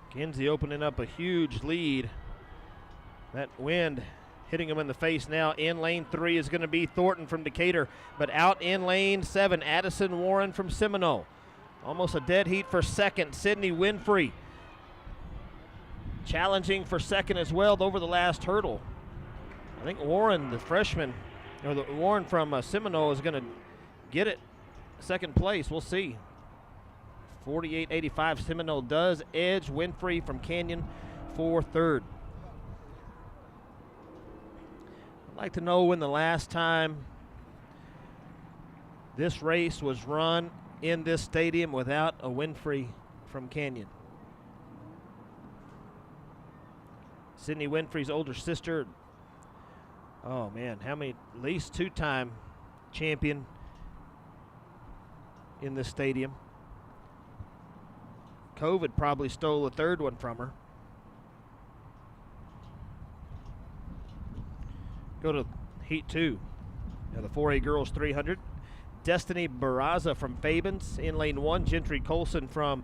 Kinsey opening up a huge lead. That wind hitting him in the face now. In lane 3 is going to be Thornton from Decatur, but out in lane 7, Addison Warren from Seminole. Almost a dead heat for second. Sydney Winfrey challenging for second as well over the last hurdle. I think Warren, the freshman, or the Warren from Seminole, is going to get it second place. We'll see. 48.85. Seminole does edge Winfrey from Canyon for third. I'd like to know when the last time this race was run in this stadium without a Winfrey from Canyon. Sydney Winfrey's older sister. Oh man, how many? At least 2-time champion in this stadium. COVID probably stole a third one from her. Go to Heat 2. Now the 4A girls 300. Destiny Barraza from Fabens in lane 1. Gentry Colson from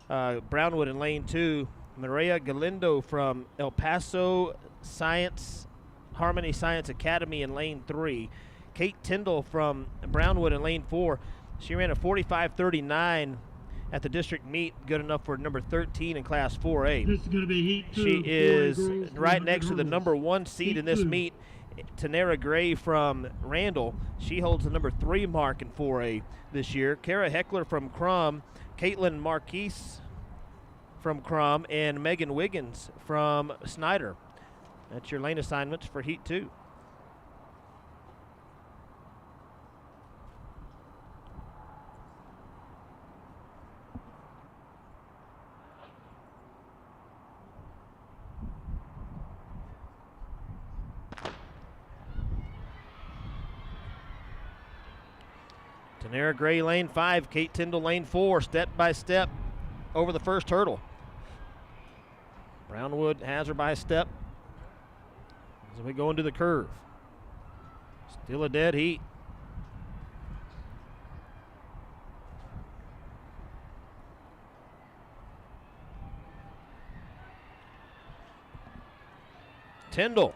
Brownwood in lane 2. Maria Galindo from El Paso Harmony Science Academy in lane 3. Kate Tyndall from Brownwood in lane 4. She ran a 45.39 at the district meet, good enough for number 13 in Class 4A. This is going to be Heat 2. She is girls, right next to the hurdles. number 1 seed Heat in this 2. meet, Tanera Gray from Randall. She holds the number 3 mark in 4A this year. Kara Heckler from Crum, Caitlin Marquise from Crum, and Megan Wiggins from Snyder. That's your lane assignments for Heat 2. Tanera Gray, lane 5. Kate Tyndall, lane 4. Step by step over the first hurdle. Brownwood has her by a step as we go into the curve. Still a dead heat. Tyndall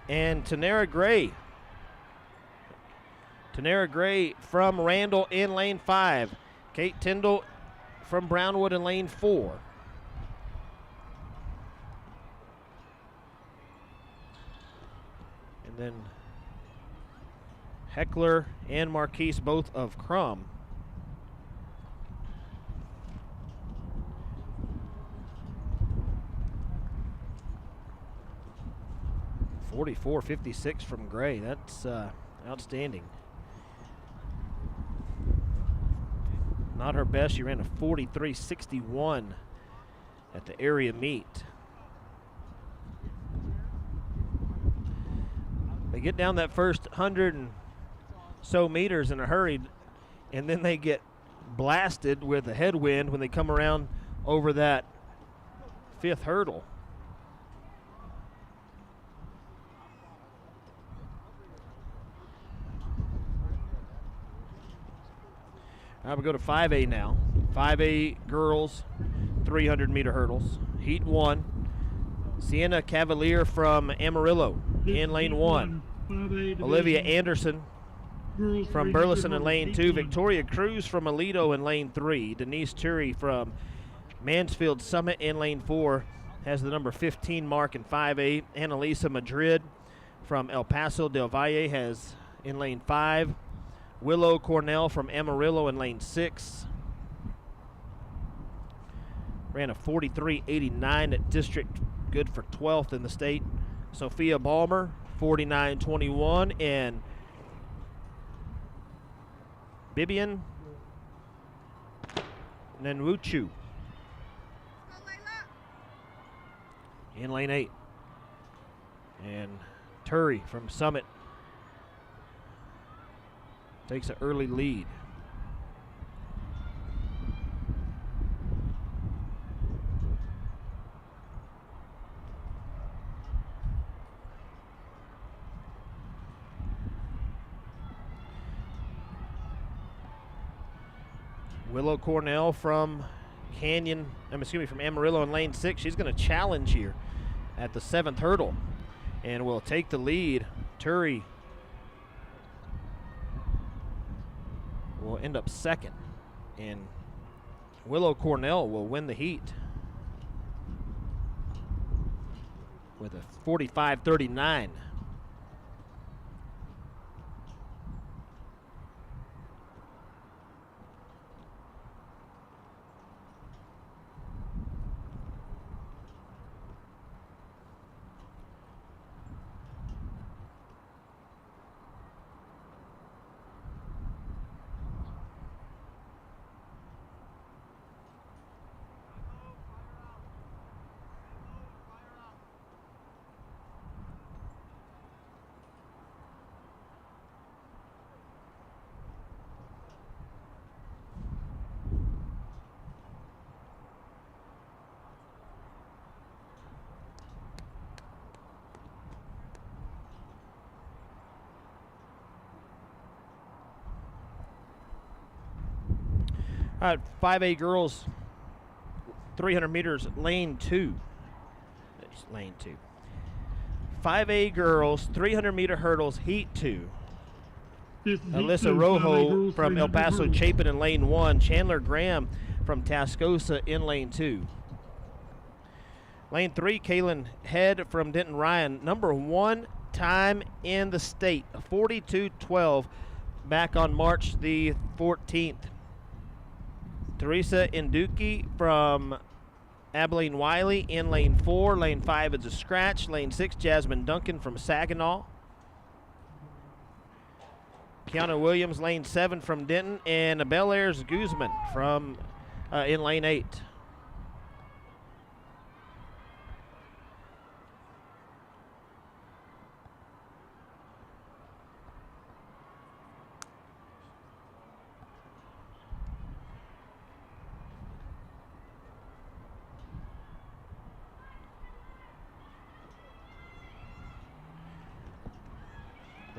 and Tanera Gray. Tanera Gray from Randall in lane 5. Kate Tyndall from Brownwood in lane 4. And then Heckler and Marquise, both of Crum. .44.56 from Gray. That's outstanding. Not her best. She ran a 43.61 at the area meet. They get down that first 100 and so meters in a hurry, and then they get blasted with a headwind when they come around over that 5th hurdle. All right, we go to 5A now. 5A girls, 300-meter hurdles. Heat 1. Sienna Cavalier from Amarillo in lane 1. Olivia Anderson from Burleson in lane 2. Victoria Cruz from Aledo in lane 3. Denise Turi from Mansfield Summit in lane 4 has the number 15 mark in 5A. Annalisa Madrid from El Paso del Valle has in lane 5. Willow Cornell from Amarillo in lane 6. Ran a 43.89 at district, good for 12th in the state. Sophia Balmer, 49.21, and Bibian Nenwuchu in lane 8. And Turi from Summit takes an early lead. Willow Cornell from from Amarillo in lane 6. She's going to challenge here at the 7th hurdle and will take the lead. Turi will end up 2nd, and Willow Cornell will win the heat with a 45.39. All right, 5A girls, 300 meters, lane 2. That's lane 2. 5A girls, 300-meter hurdles, heat 2. Alyssa Rojo from El Paso Chapin in lane 1. Chandler Graham from Tascosa in lane 2. Lane 3, Kaylin Head from Denton Ryan, number 1 time in the state, 42.12 back on March the 14th. Teresa Induki from Abilene Wiley in lane 4. Lane 5 is a scratch. Lane 6, Jasmine Duncan from Saginaw. Kiana Williams, lane 7 from Denton. And Bel Air's Guzman from in lane 8.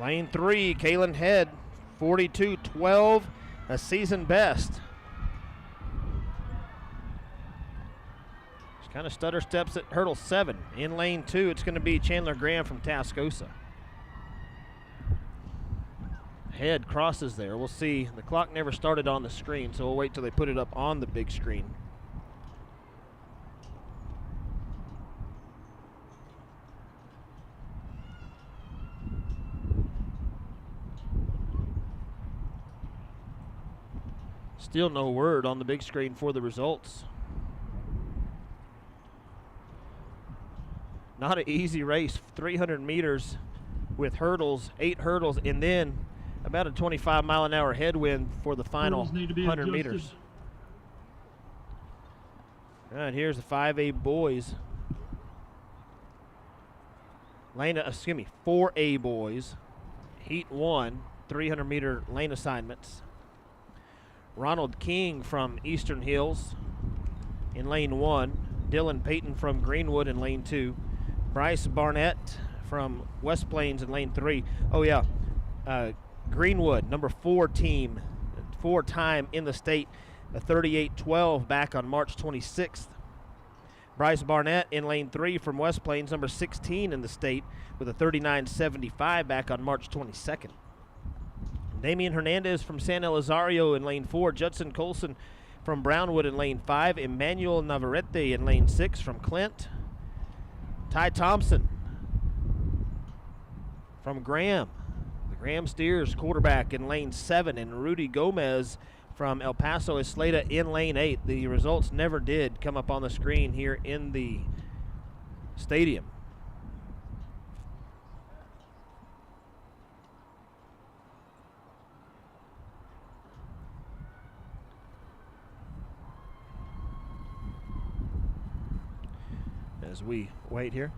Lane 3, Kaylin Head, 42.12, a season best. She kind of stutter steps at hurdle 7. In lane 2, it's going to be Chandler Graham from Tascosa. Head crosses there. We'll see. The clock never started on the screen, so we'll wait till they put it up on the big screen. Still no word on the big screen for the results. Not an easy race, 300 meters with hurdles, 8 hurdles, and then about a 25-mile-an-hour headwind for the final 100 meters. All right, here's the 5A boys. 4A boys. Heat 1, 300-meter lane assignments. Ronald King from Eastern Hills in lane 1. Dylan Payton from Greenwood in lane 2. Bryce Barnett from West Plains in lane 3. Oh, yeah. Greenwood, number 4 team, 4-time in the state, a 38-12 back on March 26th. Bryce Barnett in lane 3 from West Plains, number 16 in the state, with a 39-75 back on March 22nd. Damian Hernandez from San Elizario in lane 4. Judson Colson from Brownwood in lane 5. Emmanuel Navarrete in lane 6 from Clint. Ty Thompson from Graham. The Graham Steers quarterback in lane 7. And Rudy Gomez from El Paso Isleta in lane 8. The results never did come up on the screen here in the stadium. As we wait here.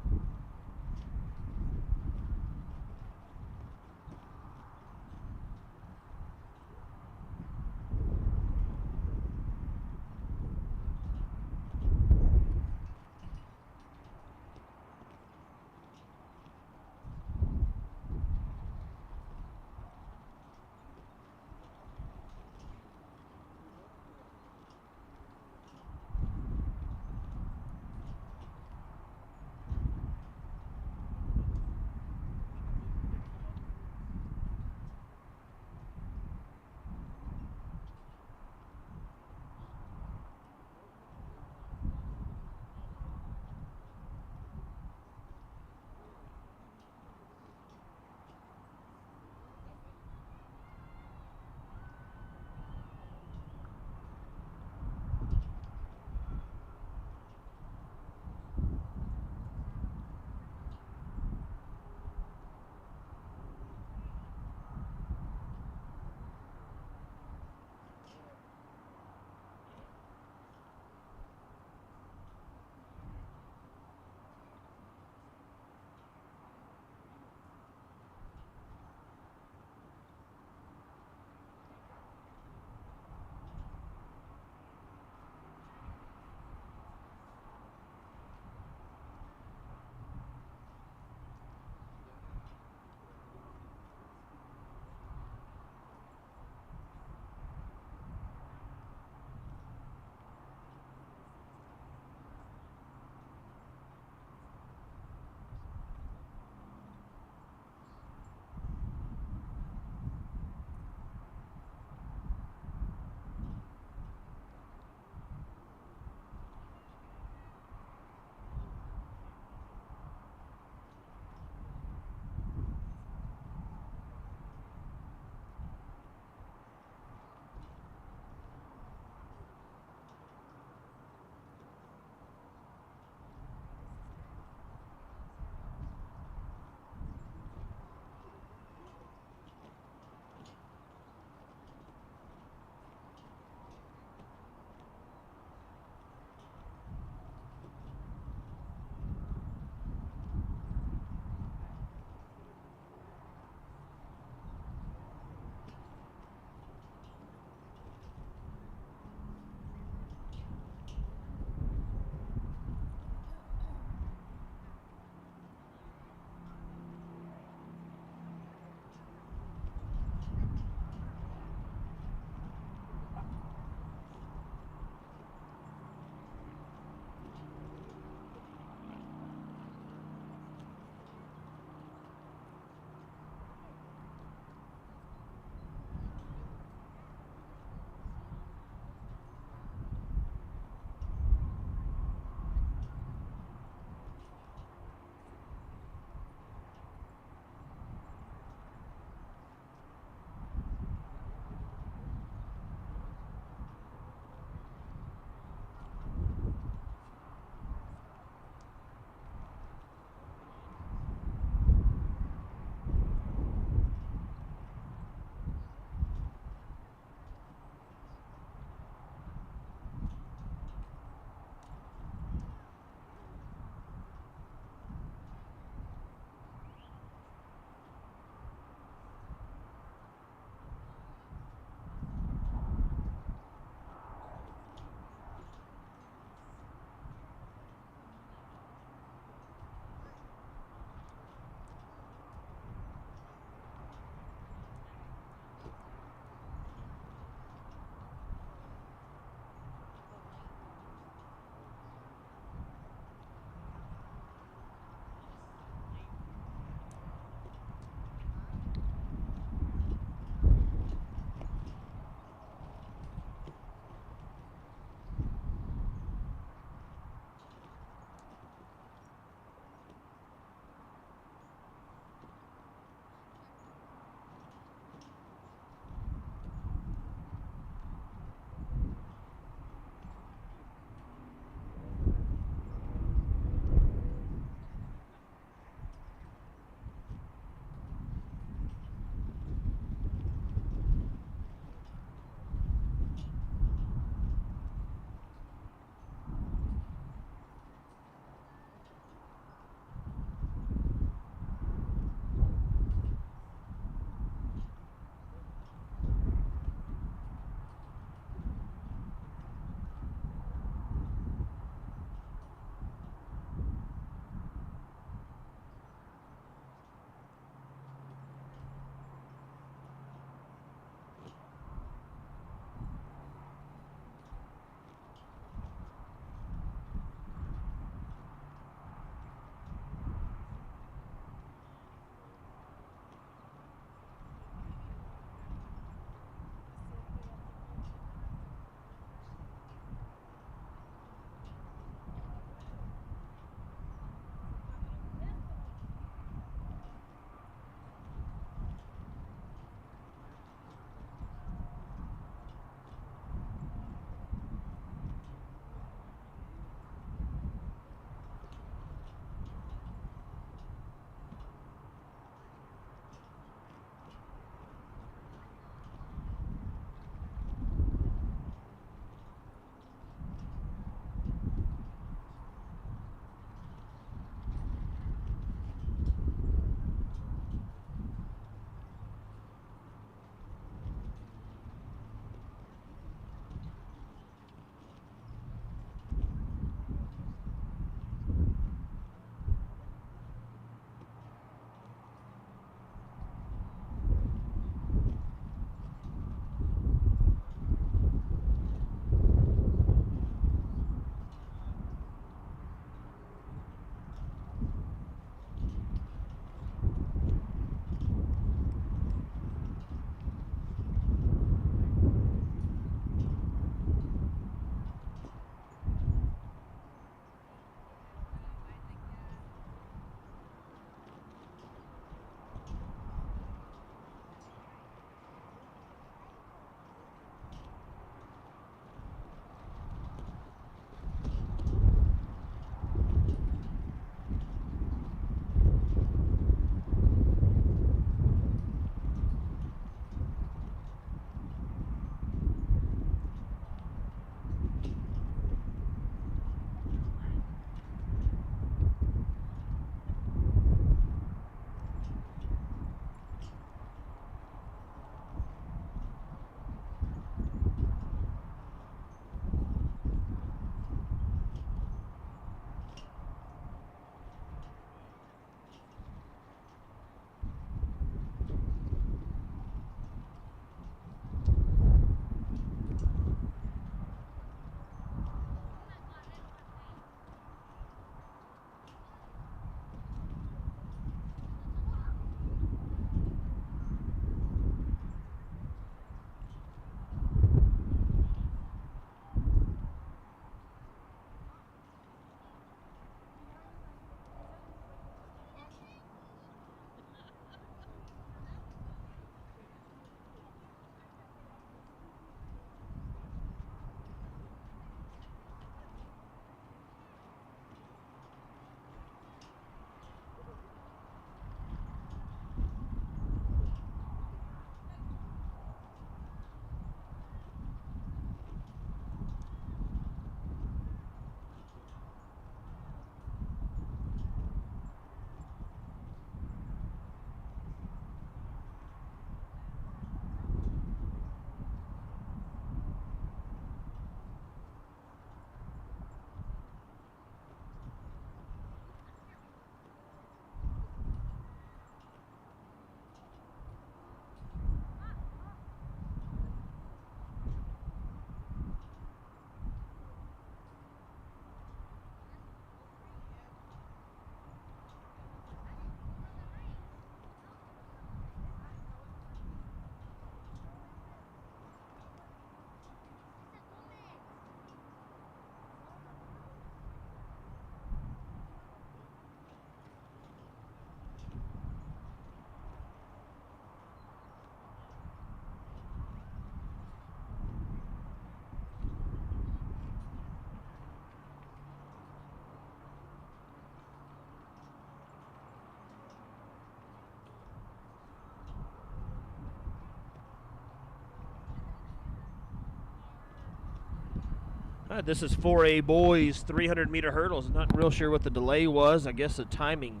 This is 4A boys 300-meter hurdles. Not real sure what the delay was. I guess a timing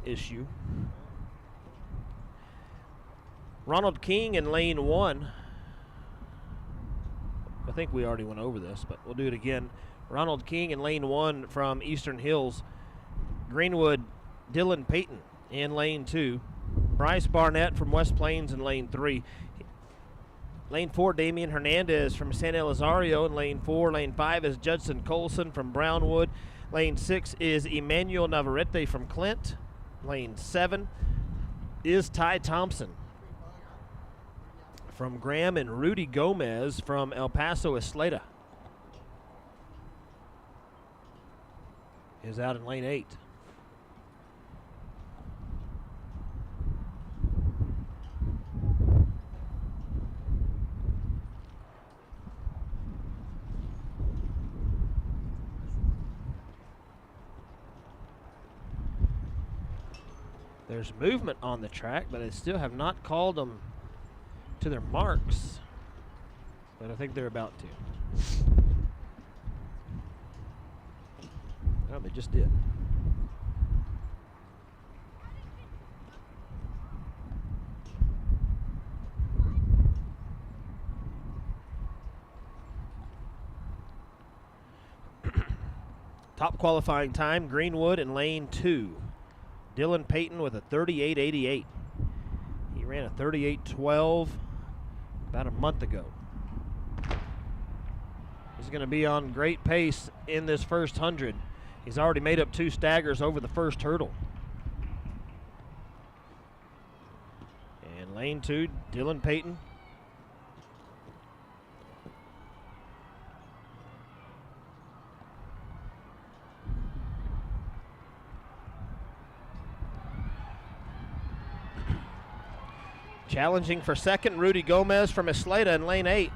issue. Ronald King in lane 1. I think we already went over this, but we'll do it again. Ronald King in lane 1 from Eastern Hills. Greenwood, Dylan Payton in lane 2. Bryce Barnett from West Plains in lane 3. Lane 4, Damian Hernandez from San Elizario in lane 4. Lane 5 is Judson Colson from Brownwood. Lane 6 is Emmanuel Navarrete from Clint. Lane 7 is Ty Thompson from Graham, and Rudy Gomez from El Paso Isleta is out in lane 8. There's movement on the track, but they still have not called them to their marks. But I think they're about to. Oh, they just did. Top qualifying time, Greenwood in lane 2. Dylan Payton with a 38.88. He ran a 38.12 about a month ago. He's going to be on great pace in this first 100. He's already made up 2 staggers over the first hurdle. And lane 2, Dylan Payton. Challenging for second, Rudy Gomez from Isleta in lane 8.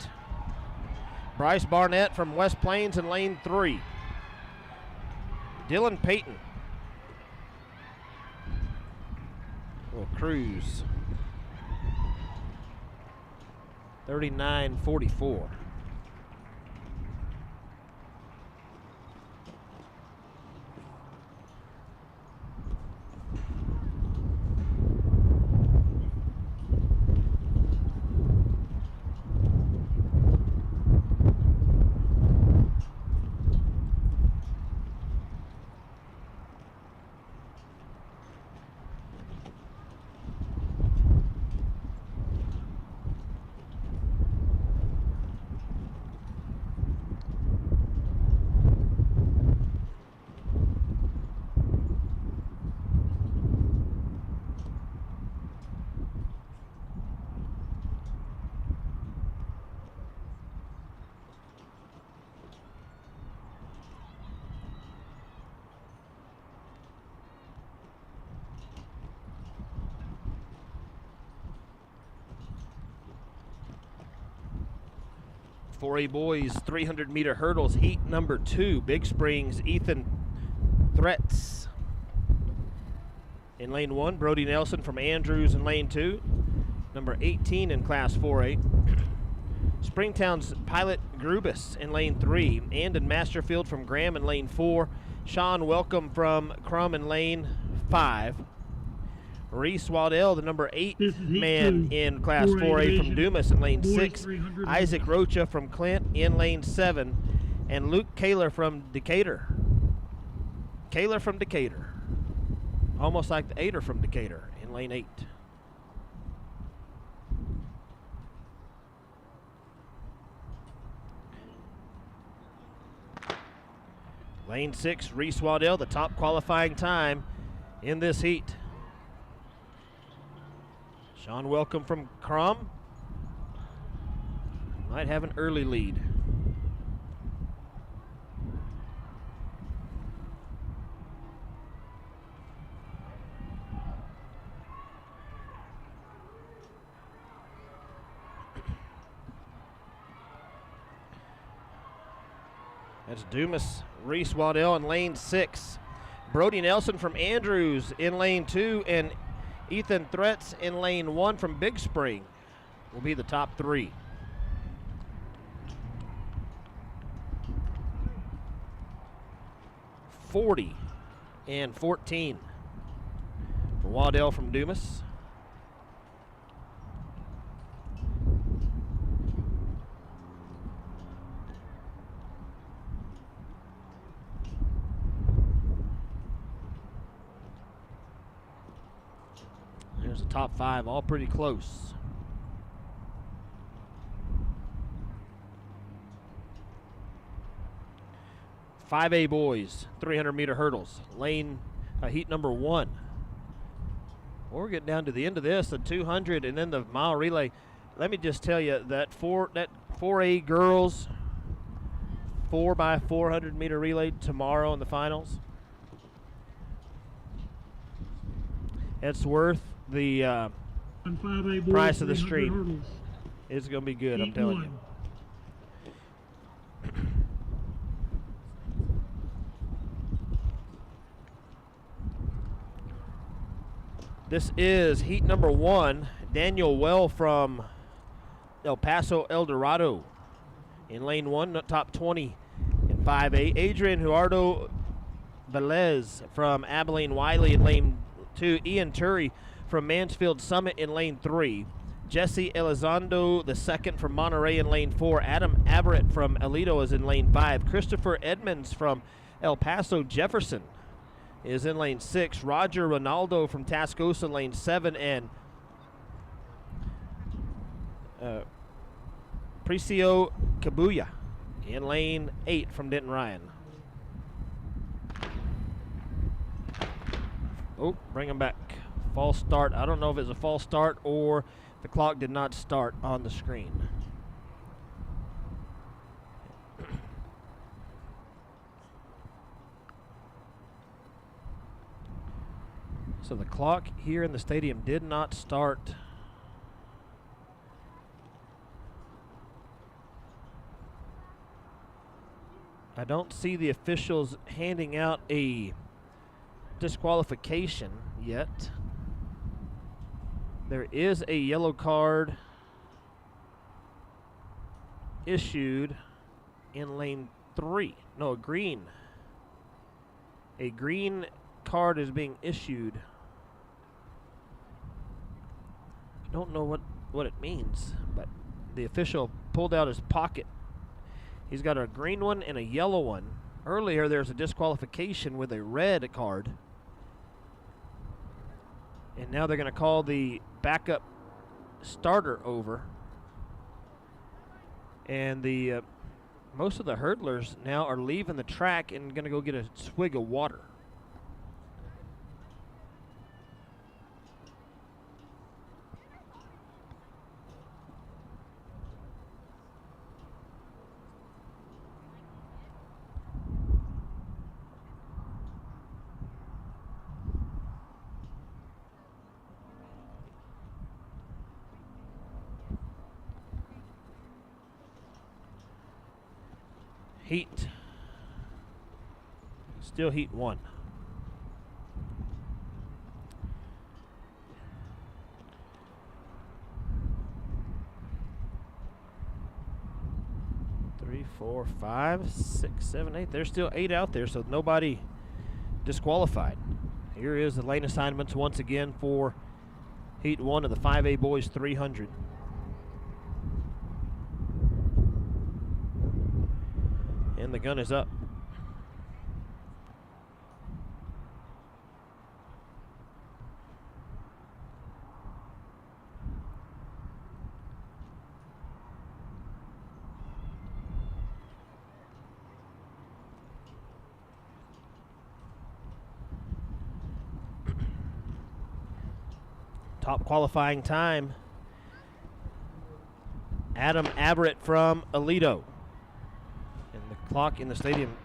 Bryce Barnett from West Plains in lane 3. Dylan Payton will cruise 39.44. For a boys 300-meter hurdles, heat number 2, Big Springs, Ethan Threats in lane 1. Brody Nelson from Andrews in lane 2. Number 18 in class 4A. Springtown's Pilot Grubus in lane 3. Andon Masterfield from Graham in lane 4. Sean Welcome from Crum in lane 5. Reese Waddell, the number 8 man in Class 4A from Dumas in lane 6. Isaac Rocha from Clint in lane 7. And Luke Kaler from Decatur. Kaler from Decatur. Almost like the Aider from Decatur in lane 8. Lane 6, Reese Waddell, the top qualifying time in this heat. Sean Welcome from Crum might have an early lead. That's Dumas, Reese Waddell in lane 6. Brody Nelson from Andrews in lane 2, and Ethan Threats in lane 1 from Big Spring will be the top 3. 40-14 for Waddell from Dumas. There's the top 5, all pretty close. "5A boys, 300-meter hurdles, heat number 1. We're getting down to the end of this, the 200, and then the mile relay. Let me just tell you that 4A girls 4x400-meter relay tomorrow in the finals. It's worth the And 5A boys, price of the 300 street. hurdles. It's going to be good, I'm Heat telling 1. you. This is heat number 1. Daniel Well from El Paso, El Dorado in lane 1, top 20 in 5A. Adrian Huardo Velez from Abilene Wiley in lane 2. Ian Turry from Mansfield Summit in lane 3. Jesse Elizondo II from Monterey in lane 4. Adam Averett from Aledo is in lane 5. Christopher Edmonds from El Paso Jefferson is in lane 6. Roger Ronaldo from Tascosa lane 7, and Precio Kabuya in lane 8 from Denton Ryan. Oh, bring him back. False start. I don't know if it's a false start or the clock did not start on the screen. So the clock here in the stadium did not start. I don't see the officials handing out a disqualification yet. There is a yellow card issued in lane 3. No, a green. A green card is being issued. I don't know what it means, but the official pulled out his pocket. He's got a green one and a yellow one. Earlier there's a disqualification with a red card. And now they're going to call the backup starter over. And the most of the hurdlers now are leaving the track and going to go get a swig of water. Heat. Still heat 1. Three, 4, 5, 6, 7, 8. There's still 8 out there, so nobody disqualified. Here is the lane assignments once again for heat 1 of the 5A boys 300. And the gun is up. Top qualifying time, Adam Averett from Aledo. And the clock in the stadium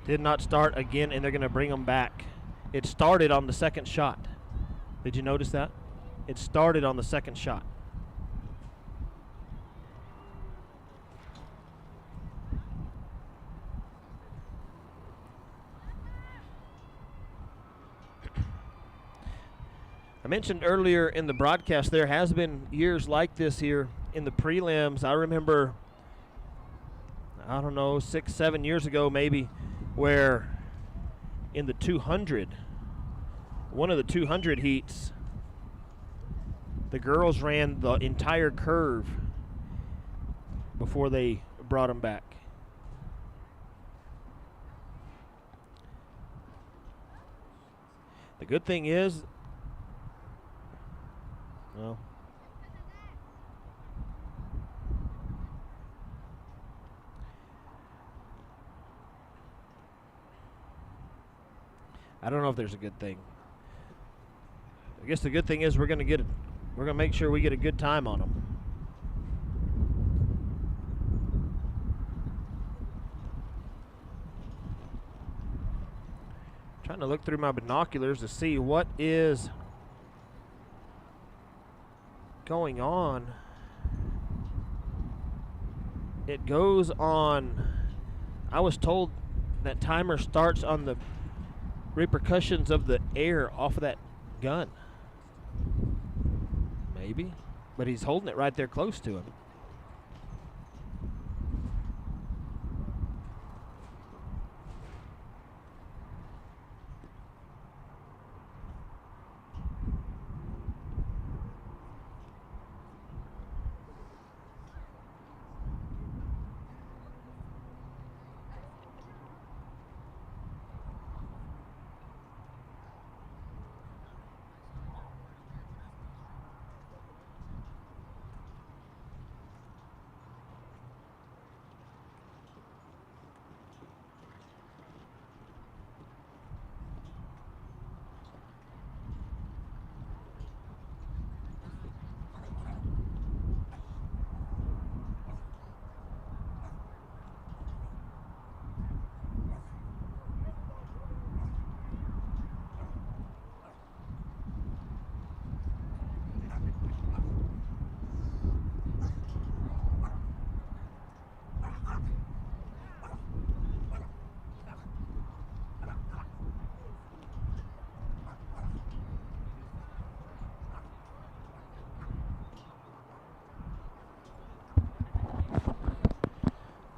did not start again, and they're going to bring them back. It started on the second shot. Did you notice that? It started on the second shot. I mentioned earlier in the broadcast there has been years like this here in the prelims. I remember, I don't know, 6, 7 years ago maybe, where in the 200. One of the 200 heats, the girls ran the entire curve before they brought them back. The good thing is, well, I don't know if there's a good thing. I guess the good thing is we're going to make sure we get a good time on them. Trying to look through my binoculars to see what is going on. It goes on, I was told that timer starts on the repercussions of the air off of that gun. Maybe, but he's holding it right there close to him.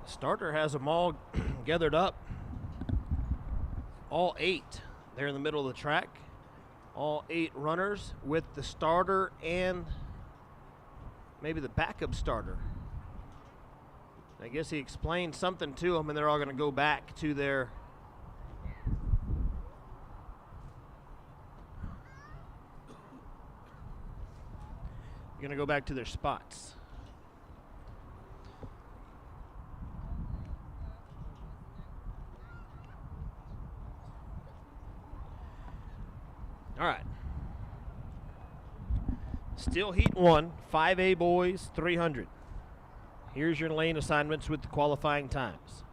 Starter has them all gathered up. All 8 there in the middle of the track. All 8 runners with the starter and maybe the backup starter. I guess he explained something to them, and they're all going to go back to their spots. All right. Still heat 1, 5A boys, 300. Here's your lane assignments with the qualifying times.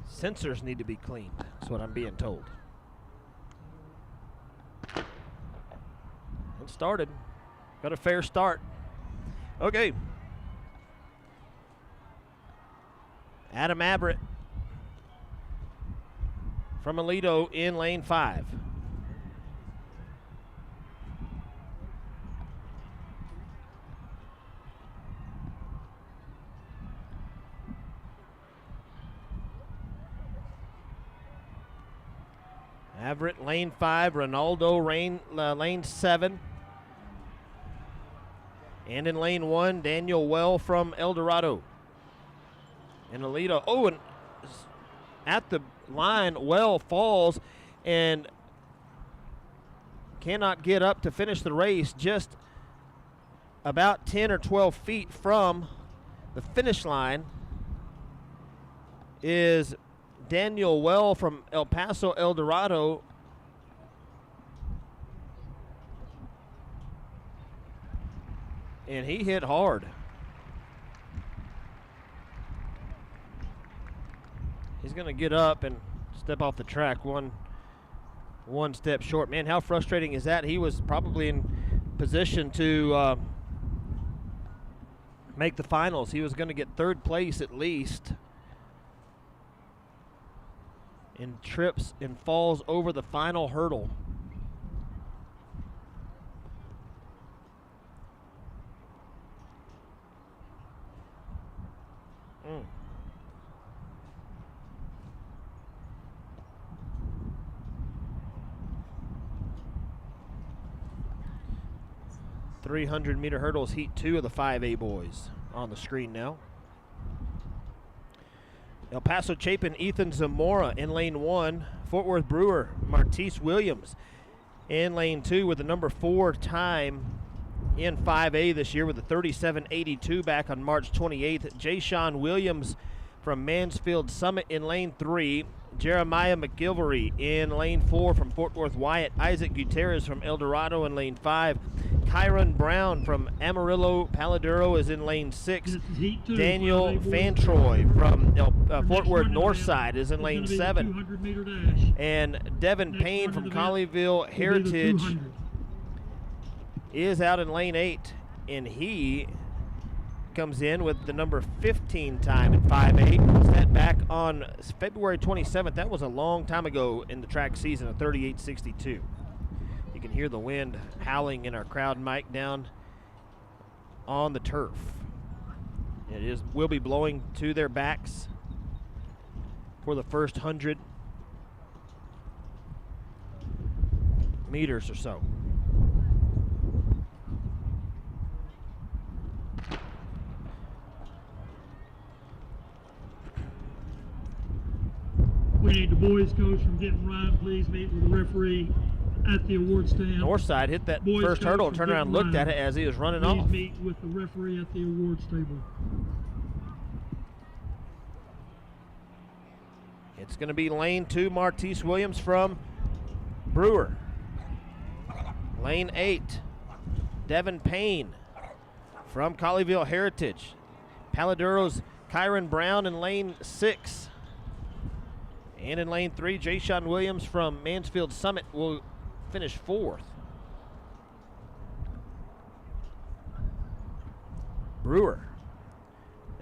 Sensors need to be cleaned. That's what I'm being told. It started. Got a fair start. Okay. Adam Averett from Alito in lane 5. Averett, lane 5. Ronaldo, lane 7. And in lane 1, Daniel Well from El Dorado. And Alito. Oh, and at the line, Well falls and cannot get up to finish the race. Just about 10 or 12 feet from the finish line is Daniel Well from El Paso, El Dorado. And he hit hard. He's going to get up and step off the track one step short. Man, how frustrating is that? He was probably in position to make the finals. He was going to get 3rd place at least. and trips and falls over the final hurdle. Mm. 300-meter hurdles, heat 2 of the 5A boys on the screen now. El Paso Chapin, Ethan Zamora in lane 1. Fort Worth Brewer, Martise Williams in lane 2 with the number 4 time in 5A this year with a 37.82 back on March 28th. Jay-Sean Williams from Mansfield Summit in lane 3. Jeremiah McGilvery in lane 4 from Fort Worth Wyatt. Isaac Gutierrez from El Dorado in lane 5. Kyron Brown from Amarillo Paladuro is in lane 6. Daniel Fantroy from Fort Worth Northside is in lane 7. And Devin Payne from Colleyville Heritage is out in lane 8. And he comes in with the number 15 time in 5A. Set back on February 27th. That was a long time ago in the track season, a 38.62. You can hear the wind howling in our crowd mic down on the turf. It will be blowing to their backs for the first 100 meters or so. We need the boys coach from getting right. Please meet with the referee at the award stand. Northside hit that first hurdle and turned around and looked at it as he was running off. Please meet with the referee at the awards table. It's going to be lane 2, Martise Williams from Brewer. Lane 8, Devin Payne from Colleyville Heritage. Paladuro's Kyron Brown in lane 6. And in lane 3, Jay-Sean Williams from Mansfield Summit will finish 4th. Brewer.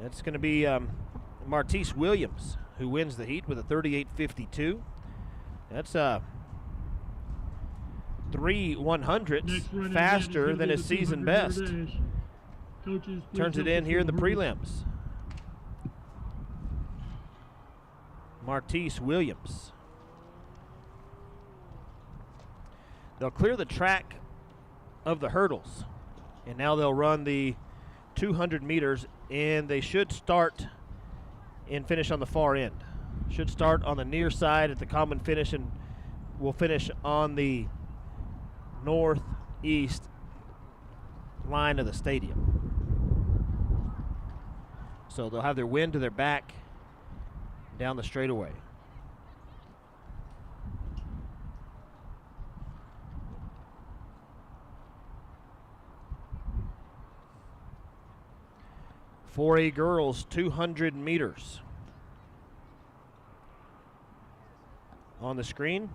That's going to be Martise Williams who wins the heat with a 38.52. That's 3 100ths faster than his season best. Turns it in here in the prelims. Martise Williams. They'll clear the track of the hurdles, and now they'll run the 200 meters, and they should start and finish on the far end. Should start on the near side at the common finish, and will finish on the northeast line of the stadium. So they'll have their wind to their back down the straightaway. For a girls 200 meters on the screen.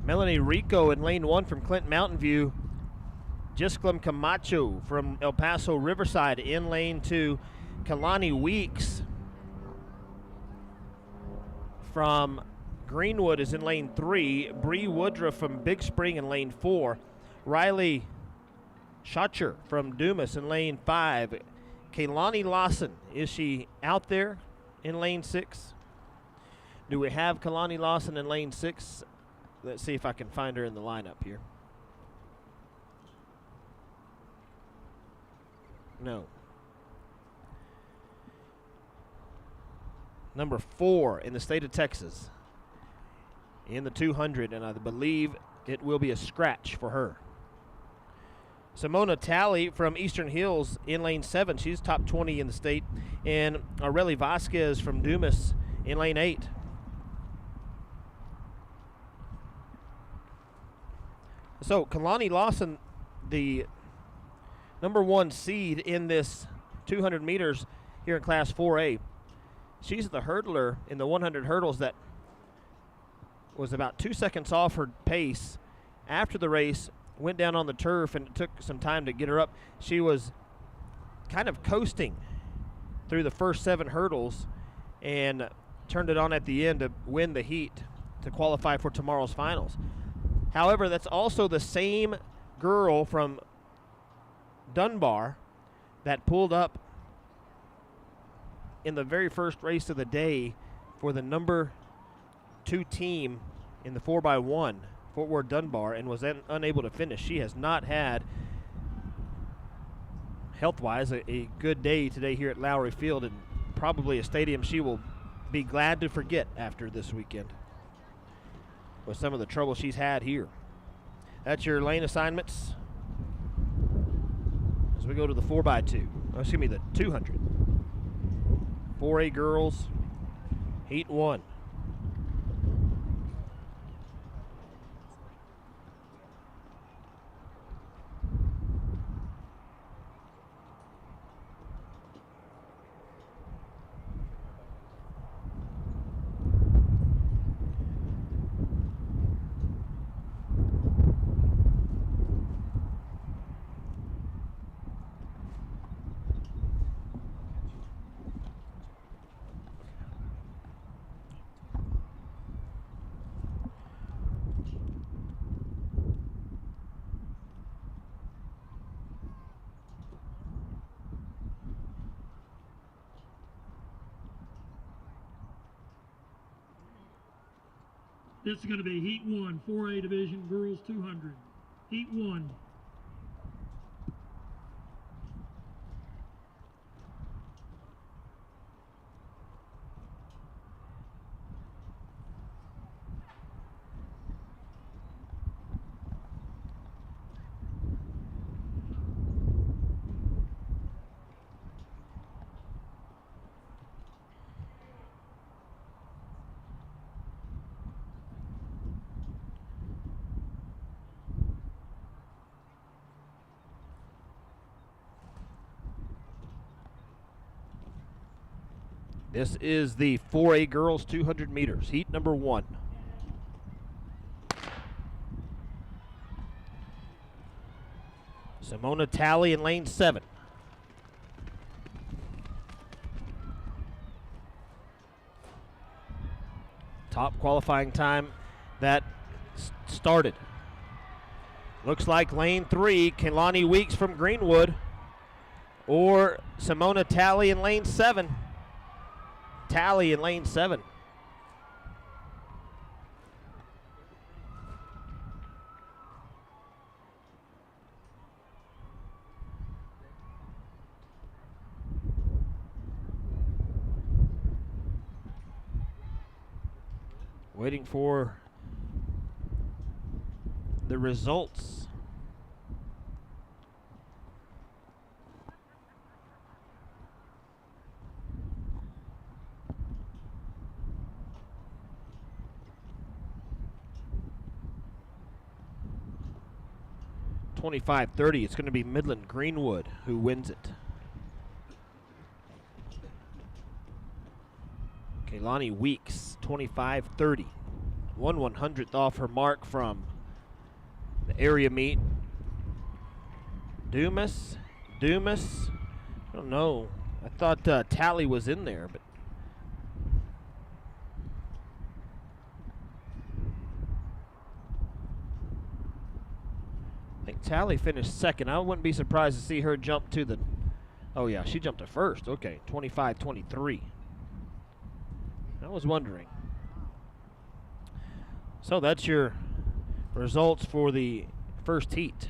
Melanie Rico in lane 1 from Clinton Mountain View. Jisclum Camacho from El Paso Riverside in lane 2. Kalani Weeks from Greenwood is in lane 3. Bree Woodruff from Big Spring in lane 4. Riley Schatcher from Dumas in lane 5. Kaylani Lawson, is she out there in lane 6? Do we have Kalani Lawson in lane 6? Let's see if I can find her in the lineup here. No. Number 4 in the state of Texas in the 200, and I believe it will be a scratch for her. Simona Talley from Eastern Hills in lane 7. She's top 20 in the state. And Aurelie Vasquez from Dumas in lane 8. So Kalani Lawson, the number 1 seed in this 200 meters here in Class 4A. She's the hurdler in the 100 hurdles that was about 2 seconds off her pace after the race went down on the turf, and it took some time to get her up. She was kind of coasting through the first 7 hurdles and turned it on at the end to win the heat to qualify for tomorrow's finals. However, that's also the same girl from Dunbar that pulled up in the very first race of the day for the number 2 team in the 4x1, Fort Worth Dunbar, and was unable to finish. She has not had, health-wise, a good day today here at Lowry Field, and probably a stadium she will be glad to forget after this weekend with some of the trouble she's had here. That's your lane assignments as we go to the 4x2. Oh, excuse me, the 200. 4A girls, heat 1. This is going to be Heat 1, 4A Division, Girls 200. Heat 1. This is the 4A girls 200 meters, heat number 1. Simona Talley in lane 7. Top qualifying time that started. Looks like lane 3, Kehlani Weeks from Greenwood, or Simona Talley in lane 7. Talley in lane 7. Waiting for the results. $25.30. It's going to be Midland Greenwood who wins it. Kehlani Weeks, 25.30. 1/100th off her mark from the area meet. Dumas. I don't know. I thought Talley was in there, but I think Talley finished second. I wouldn't be surprised to see her jump to the, oh yeah, she jumped to first. Okay, 25.23. I was wondering. So that's your results for the first heat.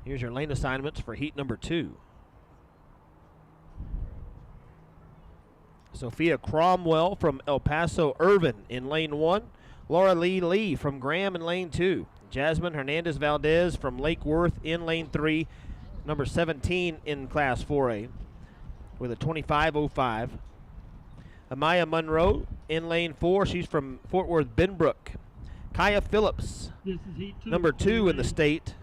Here's your lane assignments for heat number 2. Sophia Cromwell from El Paso Irvin in lane 1. Laura Lee from Graham in lane 2. Jasmine Hernandez Valdez from Lake Worth in lane 3. Number 17 in class 4A with a 25.05. Amaya Monroe in lane 4. She's from Fort Worth Benbrook. Kaya Phillips, This is Heat 2. number 2 in the state,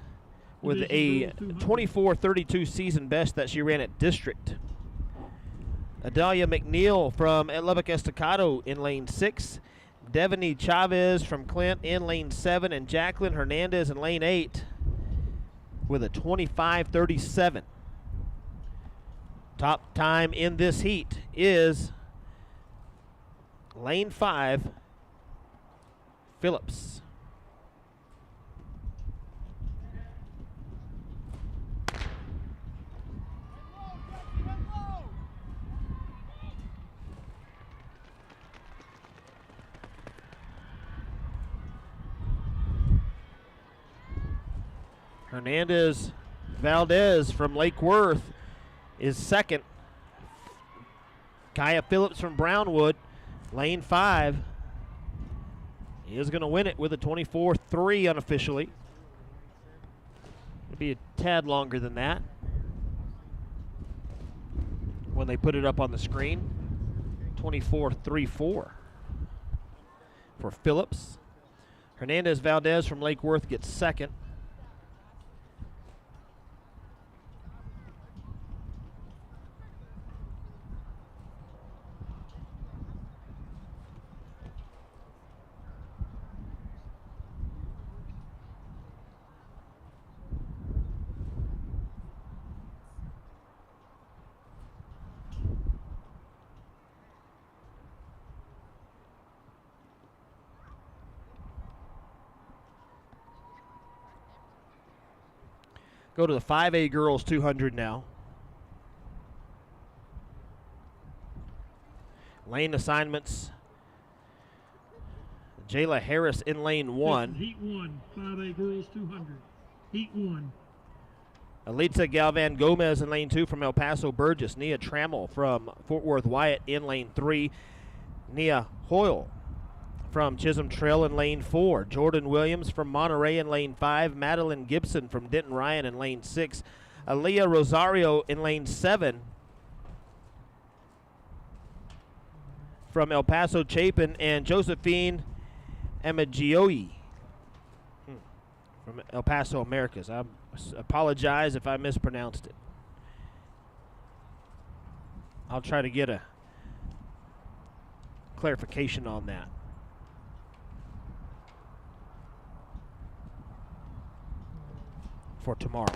with a Division Girls 24.32 season best that she ran at district. Adalia McNeil from Lubbock Estacado in lane 6. Devaney Chavez from Clint in lane 7, and Jacqueline Hernandez in lane 8 with a 25:37. Top time in this heat is lane 5, Phillips. Hernandez Valdez from Lake Worth is second. Kaya Phillips from Brownwood, lane 5, is going to win it with a 24-3 unofficially. It'll be a tad longer than that when they put it up on the screen. 24-3-4 for Phillips. Hernandez Valdez from Lake Worth gets second. Go to the 5A girls 200 now. Lane assignments. Jayla Harris in lane 1. Heat 1, 5A girls 200. Heat 1. Elitza Galvan Gomez in lane 2 from El Paso Burgess. Nia Trammell from Fort Worth Wyatt in lane 3. Nia Hoyle from Chisholm Trail in lane 4. Jordan Williams from Monterey in lane 5. Madeline Gibson from Denton Ryan in lane 6. Aaliyah Rosario in lane 7 from El Paso Chapin, and Josephine Amagioyi from El Paso Americas. I apologize if I mispronounced it. I'll try to get a clarification on that. For tomorrow.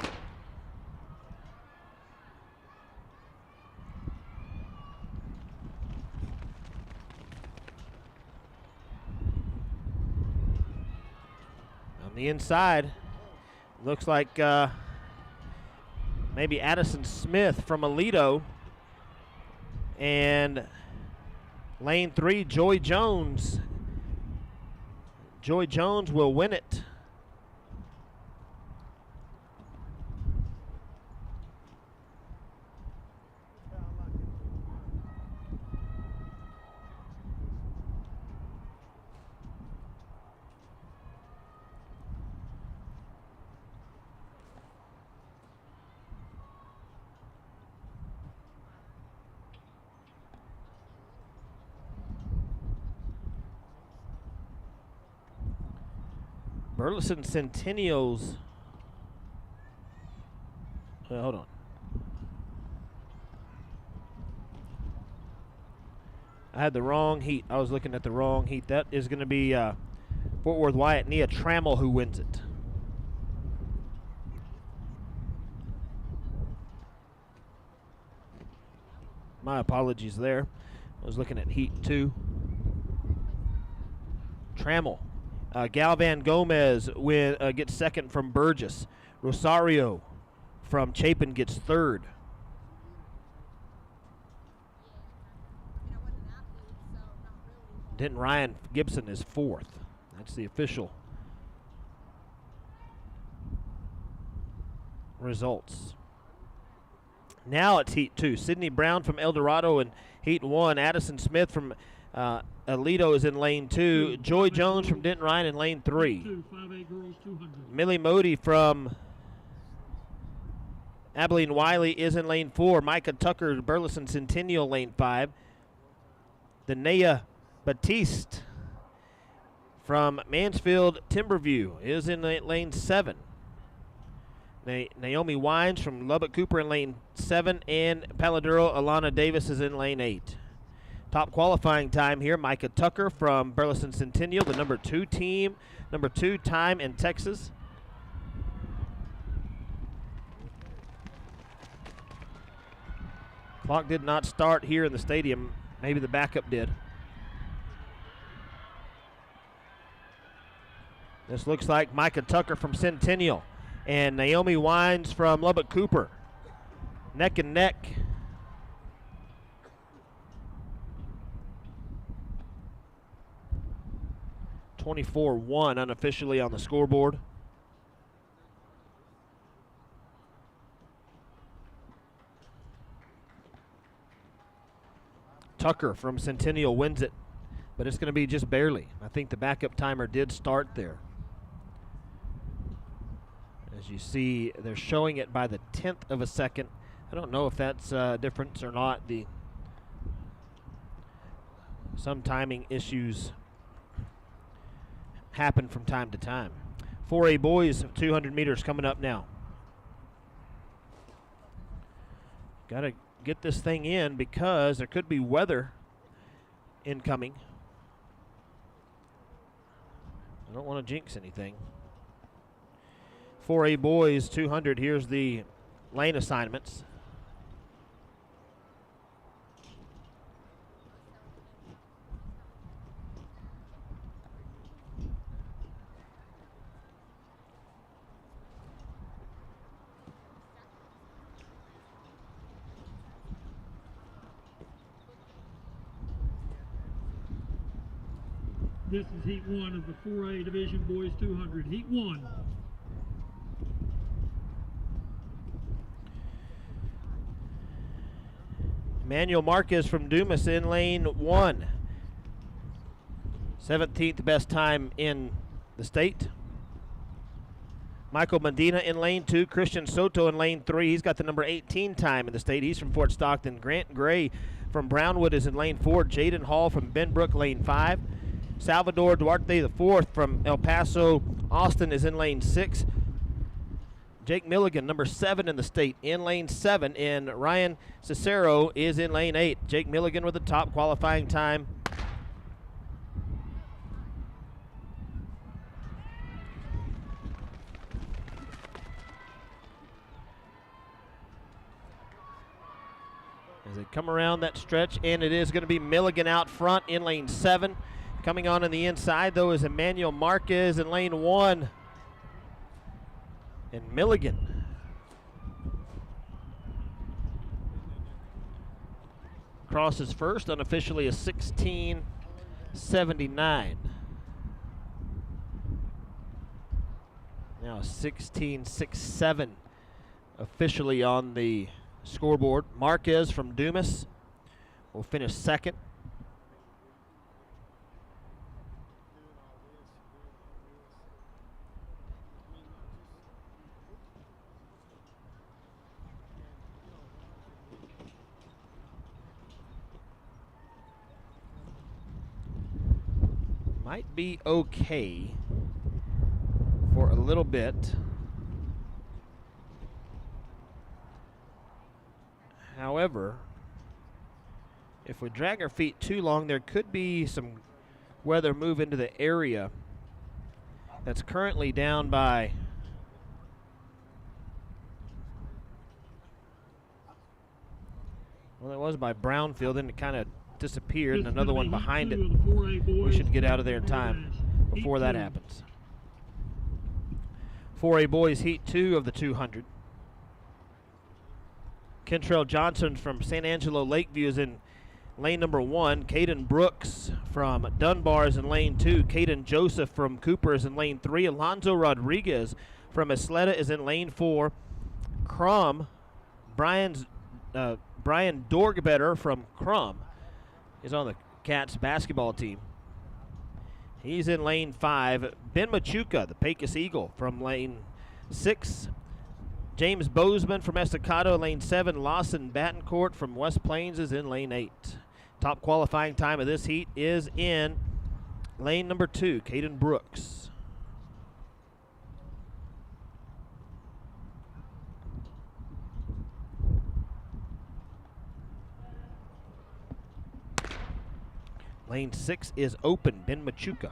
On the inside, looks like maybe Addison Smith from Alito, and lane 3, Joy Jones. Joy Jones will win it. Burleson Centennials. Hold on. I had the wrong heat. I was looking at the wrong heat. That is going to be Fort Worth Wyatt, Nia Trammell, who wins it. My apologies there. I was looking at heat 2. Trammell. Galvan Gomez gets second from Burgess. Rosario from Chapin gets third. Denton Ryan Gibson is fourth. That's the official results. Now it's heat 2. Sydney Brown from El Dorado in heat 1. Addison Smith from Alito is in lane 2. Joy Jones from Denton Ryan in lane 3. 5A girls 200. Millie Modi from Abilene Wiley is in lane 4. Micah Tucker, Burleson Centennial, lane 5. Danea Batiste from Mansfield Timberview is in lane 7. Naomi Wines from Lubbock Cooper in lane 7, and Paladuro Alana Davis is in lane 8. Top qualifying time here, Micah Tucker from Burleson Centennial, the number 2 team, number 2 time in Texas. Clock did not start here in the stadium. Maybe the backup did. This looks like Micah Tucker from Centennial and Naomi Wines from Lubbock Cooper. Neck and neck. (24-1) unofficially on the scoreboard. Tucker from Centennial wins it, but it's going to be just barely. I think the backup timer did start there. As you see, they're showing it by the 10th of a second. I don't know if that's a difference or not. Some timing issues happen from time to time. 4A boys, 200 meters coming up now. Got to get this thing in because there could be weather incoming. I don't want to jinx anything. 4A boys 200, here's the lane assignments. This is Heat 1 of the 4A Division Boys 200. Heat 1. Emmanuel Marquez from Dumas in lane 1. 17th best time in the state. Michael Medina in lane 2. Christian Soto in lane 3. He's got the number 18 time in the state. He's from Fort Stockton. Grant Gray from Brownwood is in lane 4. Jaden Hall from Benbrook, lane 5. Salvador Duarte IV from El Paso Austin is in lane 6. Jake Milligan, number 7 in the state, in lane 7. And Ryan Cicero is in lane 8. Jake Milligan with the top qualifying time. As they come around that stretch, and it is going to be Milligan out front in lane 7. Coming on the inside, though, is Emmanuel Marquez in lane 1. And Milligan crosses first, unofficially a 16:79. Now 16:67 officially on the scoreboard. Marquez from Dumas will finish second. Might be okay for a little bit. However, if we drag our feet too long, there could be some weather move into the area that's currently down by it was by Brownfield, then it kind of disappeared, and another one behind it. We should get out of there in time before that happens. 4A boys heat 2 of the 200. Kentrell Johnson from San Angelo Lakeview is in lane number 1. Caden Brooks from Dunbar is in lane 2. Caden Joseph from Cooper is in lane 3. Alonzo Rodriguez from Isleta is in lane 4. Crum, Brian Dorgbetter from Crum is on the Cats basketball team. He's in lane 5. Ben Machuca, the Pecos Eagle, from lane 6. James Bozeman from Estacado, lane 7. Lawson Battencourt from West Plains is in lane 8. Top qualifying time of this heat is in lane number 2, Caden Brooks. Lane 6 is open, Ben Machuca.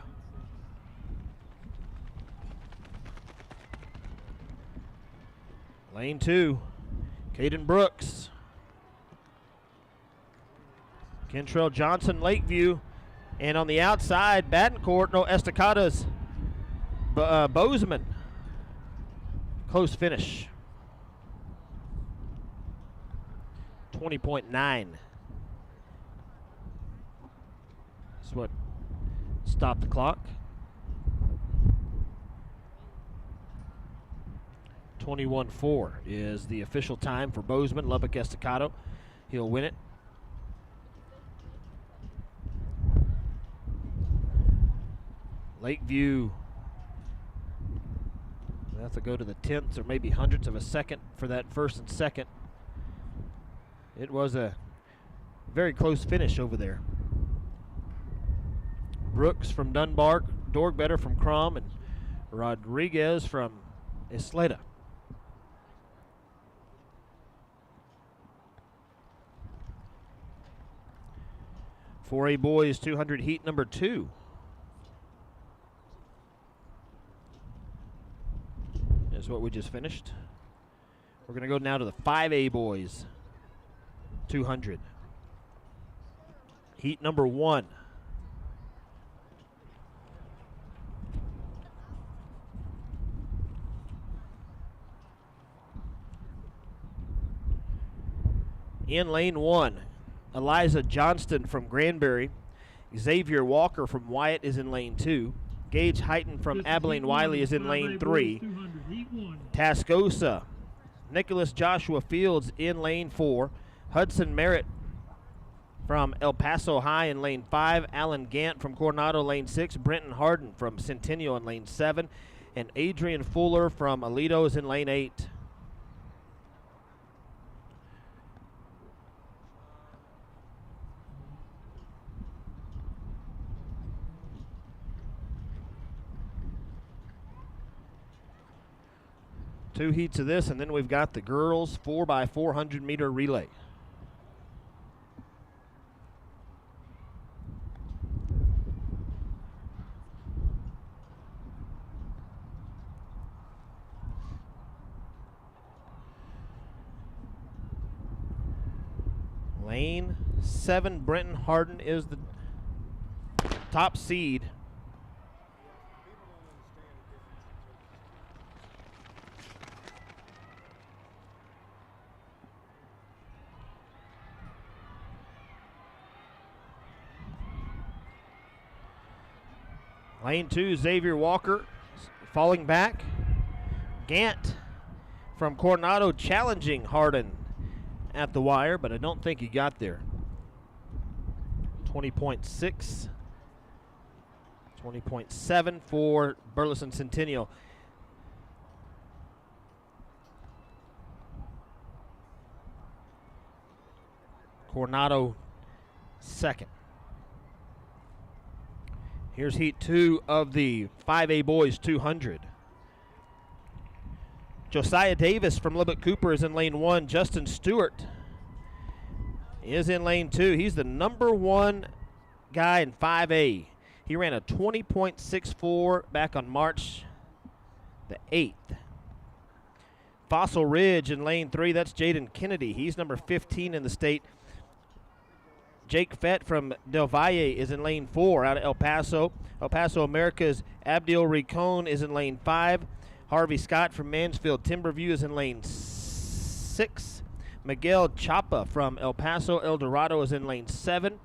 Lane 2, Caden Brooks. Kentrell Johnson, Lakeview. And on the outside, Estacadas, Bozeman. Close finish. 20.9. That's what stopped the clock. 21-4 is the official time for Bozeman. Lubbock Estacado, he'll win it. Lakeview, they have to go to the tenths or maybe hundredths of a second for that first and second. It was a very close finish over there. Brooks from Dunbar, Dorgbetter from Crom, and Rodriguez from Isleta. For A boys 200 heat number 2. Is what we just finished. We're going to go now to the 5A boys 200. Heat number 1. In lane 1, Eliza Johnston from Granbury. Xavier Walker from Wyatt is in lane 2. Gage Heighton from Abilene Wiley is in lane 3. Tascosa, Nicholas Joshua Fields in lane 4. Hudson Merritt from El Paso High in lane 5. Alan Gant from Coronado, lane 6. Brenton Harden from Centennial in lane 7. And Adrian Fuller from Aledo is in lane 8. Two heats of this, and then we've got the girls 4x400 meter relay. Lane 7, Brenton Harden is the top seed. Lane 2, Xavier Walker falling back. Gant from Coronado challenging Harden at the wire, but I don't think he got there. 20.6. 20.7 for Burleson Centennial. Coronado second. Here's heat 2 of the 5A boys 200. Josiah Davis from Lubbock Cooper is in lane 1. Justin Stewart is in lane 2. He's the number 1 guy in 5A. He ran a 20.64 back on March the 8th. Fossil Ridge in lane 3. That's Jaden Kennedy. He's number 15 in the state. Jake Fett from Del Valle is in lane 4 out of El Paso. El Paso America's Abdiel Ricon is in lane 5. Harvey Scott from Mansfield Timberview is in lane 6. Miguel Chapa from El Paso El Dorado is in lane 7.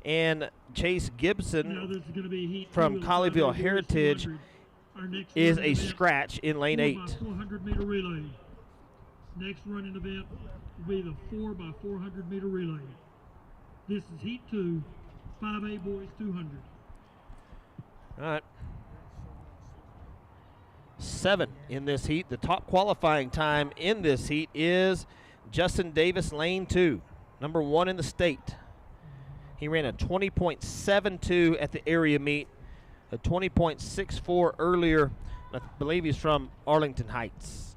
And Chase Gibson from Colleyville Heritage is a scratch in lane 8. 4x400 meter relay. Next running event will be the 4x400 meter relay. This is heat 2, 5A boys 200. All right. 7 in this heat. The top qualifying time in this heat is Justin Davis, lane 2, number 1 in the state. He ran a 20.72 at the area meet, a 20.64 earlier. I believe he's from Arlington Heights.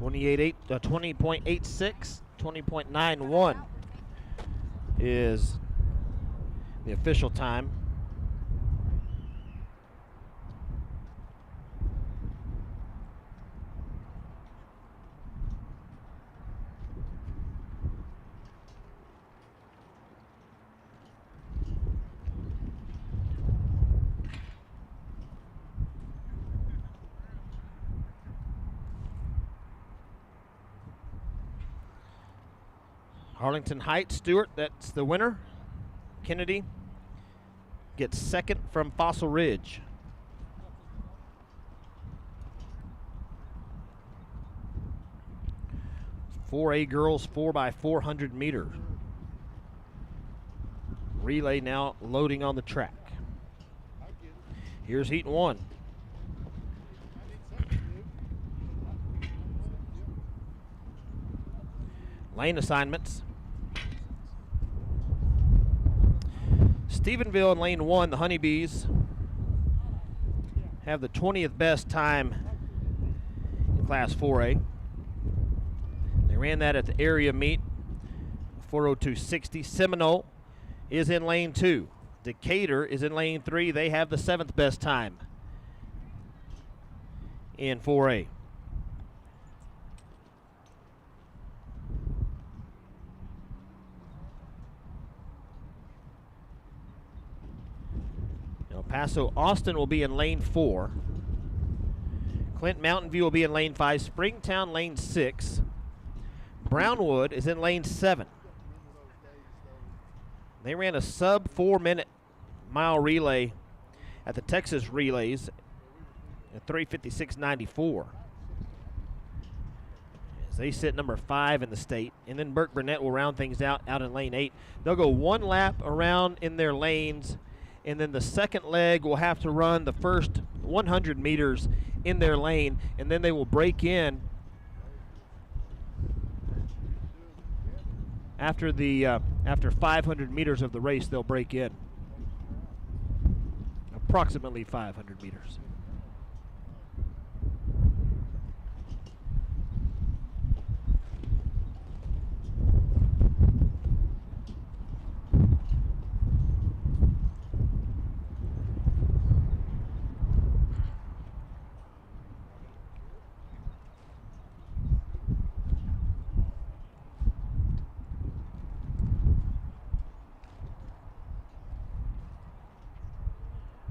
20.86, 20.91 is the official time. Arlington Heights, Stewart, that's the winner. Kennedy gets second from Fossil Ridge. "4A girls 4x400 meter. Relay now loading on the track. Here's heat 1. Lane assignments. Stephenville in lane 1, the Honeybees, have the 20th best time in Class 4A. They ran that at the area meet, 4:02.60. Seminole is in lane 2. Decatur is in lane 3. They have the 7th best time in 4A. El Paso Austin will be in lane 4. Clint Mountain View will be in lane 5. Springtown lane 6. Brownwood is in lane 7. They ran a sub 4-minute mile relay at the Texas Relays at 3:56.94. As they sit number 5 in the state. And then Burke Burnett will round things out in lane 8. They'll go one lap around in their lanes, and then the second leg will have to run the first 100 meters in their lane, and then they will break in after 500 meters of the race. They'll break in approximately 500 meters.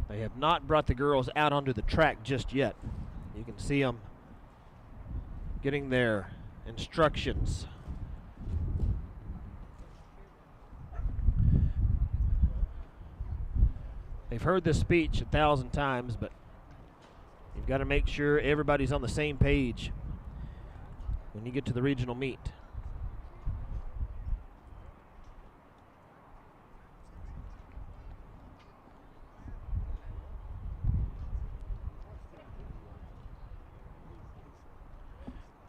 They have not brought the girls out onto the track just yet. You can see them getting their instructions. They've heard this speech 1,000 times, but you've got to make sure everybody's on the same page when you get to the regional meet.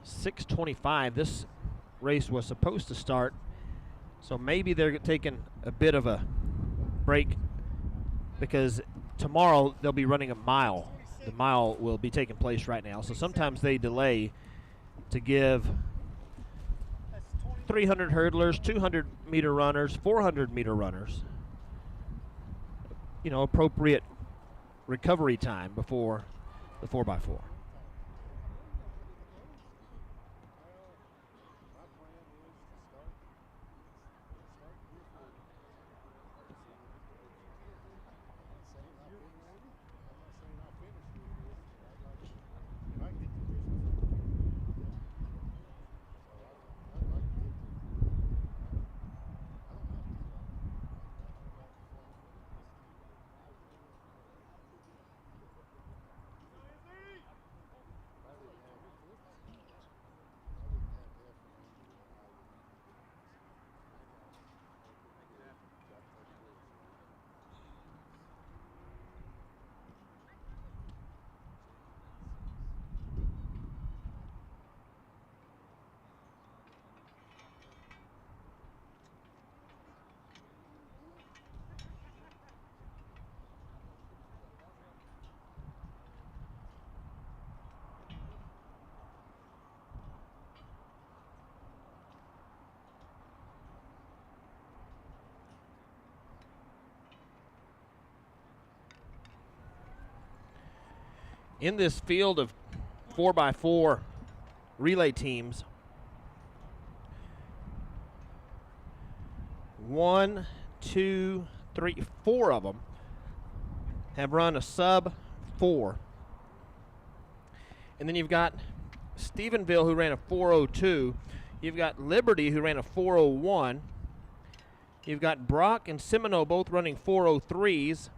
.625. This race was supposed to start, so maybe they're taking a bit of a break because tomorrow they'll be running a mile. The mile will be taking place right now, so sometimes they delay to give 300 hurdlers, 200-meter runners, 400-meter runners, appropriate recovery time before the 4x4. in this field of 4x4 relay teams, 1, 2, 3, 4 of them have run a sub 4. And then you've got Stephenville, who ran a 4:02. You've got Liberty, who ran a 4:01. You've got Brock and Seminole both running 4:03s.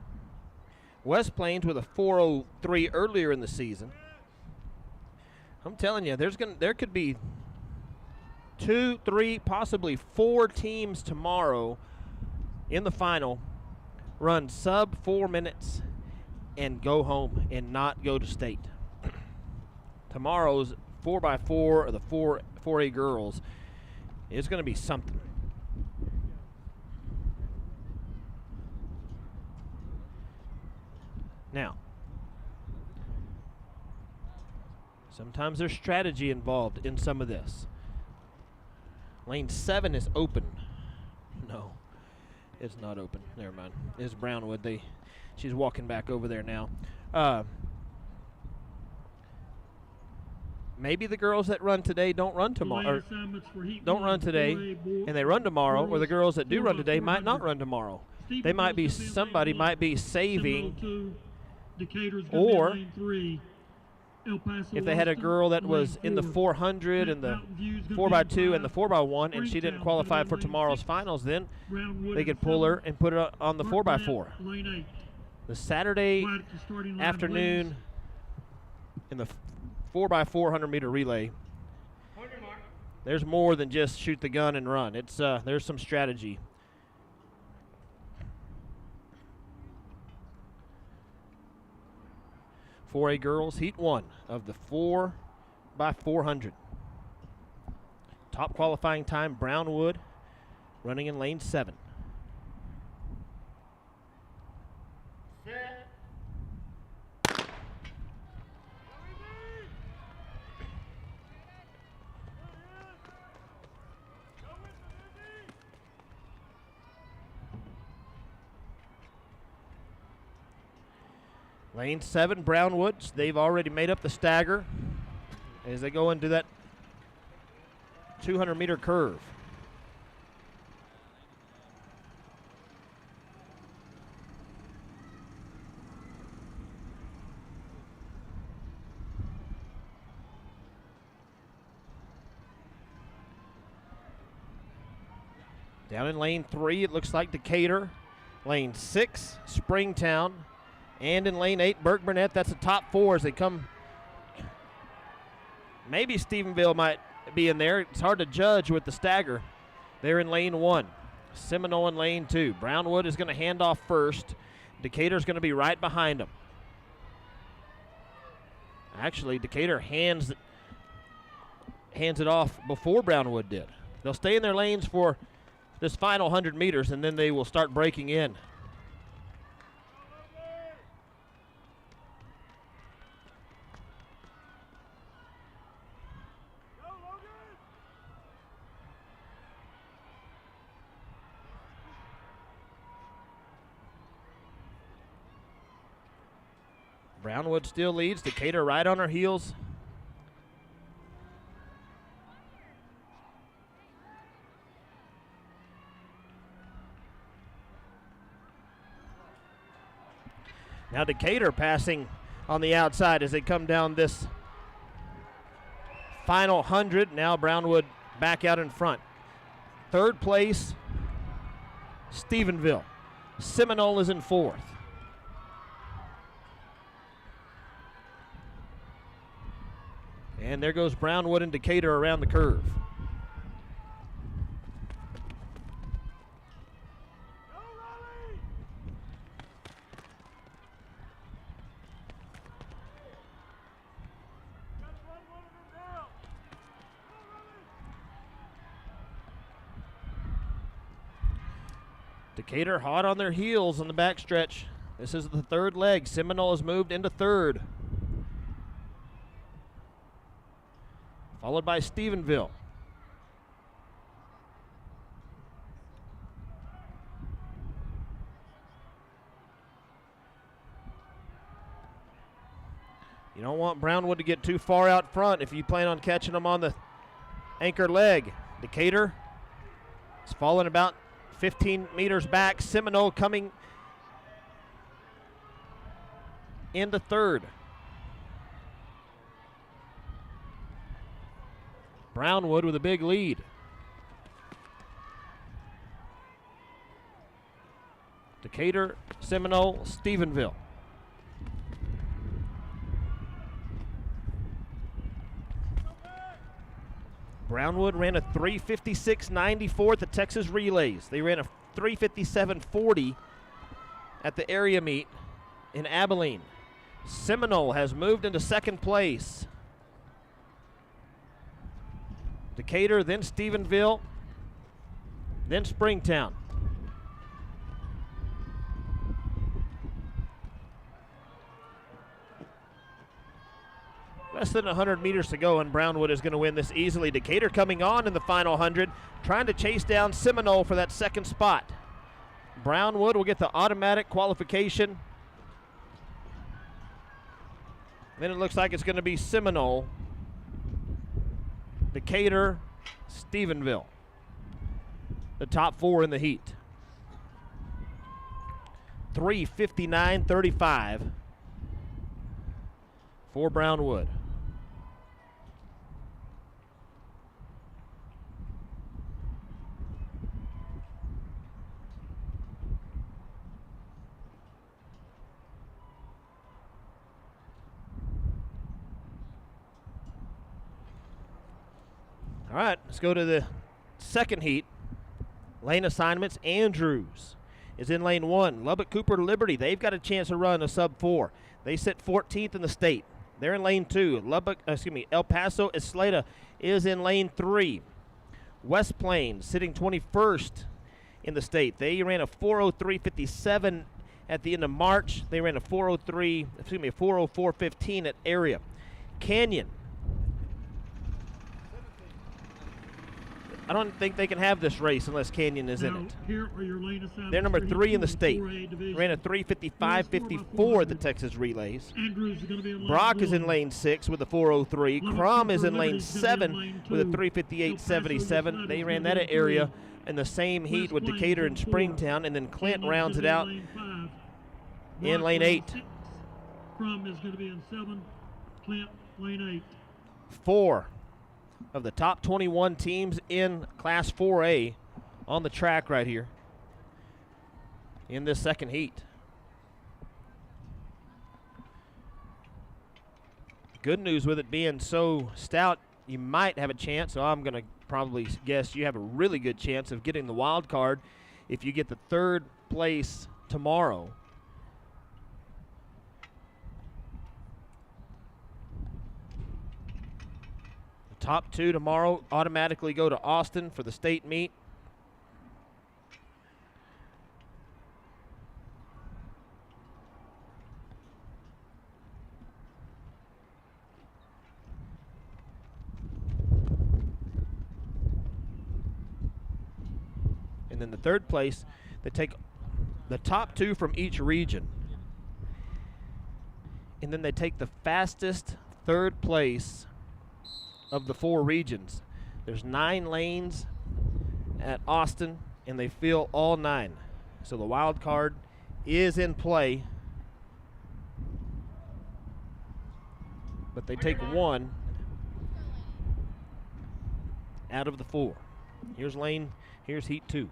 West Plains with a 4:03 earlier in the season. I'm telling you, there could be 2, 3, possibly 4 teams tomorrow in the final run sub 4 minutes and go home and not go to state. Tomorrow's 4x4 or the 4A girls is going to be something. Now, sometimes there's strategy involved in some of this. Lane 7 is open. No, it's not open. Never mind. It's Brownwood. She's walking back over there now. Maybe the girls that run today don't run tomorrow. Don't run today, and they run tomorrow. Or the girls that do run today might not run tomorrow. They might be, somebody might be saving. Or if they had a girl that was in the 400 and the 4x2 and the 4x1 and she didn't qualify for tomorrow's finals, then they could pull her and put her on the 4x4. The Saturday afternoon in the 4x4 100-meter relay, there's more than just shoot the gun and run. It's there's some strategy. For a girls heat 1 of the 4x400. Top qualifying time, Brownwood, running in lane 7. Set. Lane 7, Brownwoods. They've already made up the stagger as they go into that 200-meter curve. Down in lane 3, it looks like Decatur. Lane 6, Springtown. And in lane 8, Burke Burnett. That's the top 4 as they come. Maybe Stephenville might be in there. It's hard to judge with the stagger. They're in lane 1. Seminole in lane 2. Brownwood is going to hand off first. Decatur's going to be right behind them. Actually, Decatur hands it off before Brownwood did. They'll stay in their lanes for this final 100 meters, and then they will start breaking in. Brownwood still leads. Decatur right on her heels. Now Decatur passing on the outside as they come down this final 100. Now Brownwood back out in front. Third place, Stephenville. Seminole is in 4th. And there goes Brownwood and Decatur around the curve. Decatur hot on their heels on the backstretch. This is the third leg. Seminole has moved into 3rd. Followed by Stephenville. You don't want Brownwood to get too far out front if you plan on catching them on the anchor leg. Decatur is falling about 15 meters back. Seminole coming into third. Brownwood with a big lead. Decatur, Seminole, Stephenville. Brownwood ran a 3:56.94 at the Texas Relays. They ran a 3:57.40 at the area meet in Abilene. Seminole has moved into second place. Decatur, then Stephenville, then Springtown. Less than 100 meters to go, and Brownwood is going to win this easily. Decatur coming on in the final 100, trying to chase down Seminole for that second spot. Brownwood will get the automatic qualification. Then it looks like it's going to be Seminole, Decatur, Stephenville, the top four in the heat. 3:59.35 for Brownwood. All right, let's go to the second heat. Lane assignments. Andrews is in lane 1. Lubbock, Cooper, Liberty, they've got a chance to run a sub-4. They sit 14th in the state. They're in lane 2. El Paso Isleta is in lane 3. West Plains sitting 21st in the state. They ran a 4:03.57 at the end of March. They ran a 4:04.15 at area. Canyon, I don't think they can have this race unless Canyon is in it. Here are your lane assignments. They're number 3 in the state. 4A division. Ran a 3:55.54 at the Texas Relays. Andrews is going to be in lane Brock is 1. in lane 6 with a 4:03. Lubbock, Crum is Cooper, in lane Liberty's gonna be in 7 lane with a 2. 3:58.77. They ran that at area in the same heat with Decatur and Springtown, and then Clint rounds it out in lane 8. Crum is going to be in 7. Clint, lane 8. 4 of the top 21 teams in Class 4A on the track right here in this second heat. Good news with it being so stout, you might have a chance, so I'm going to probably guess you have a really good chance of getting the wild card if you get the third place tomorrow. Top 2 tomorrow automatically go to Austin for the state meet. And then the third place, they take the top 2 from each region. And then they take the fastest third place of the 4 regions. There's 9 lanes at Austin, and they fill all 9. So the wild card is in play, but they take 1 out of the 4. Here's heat 2.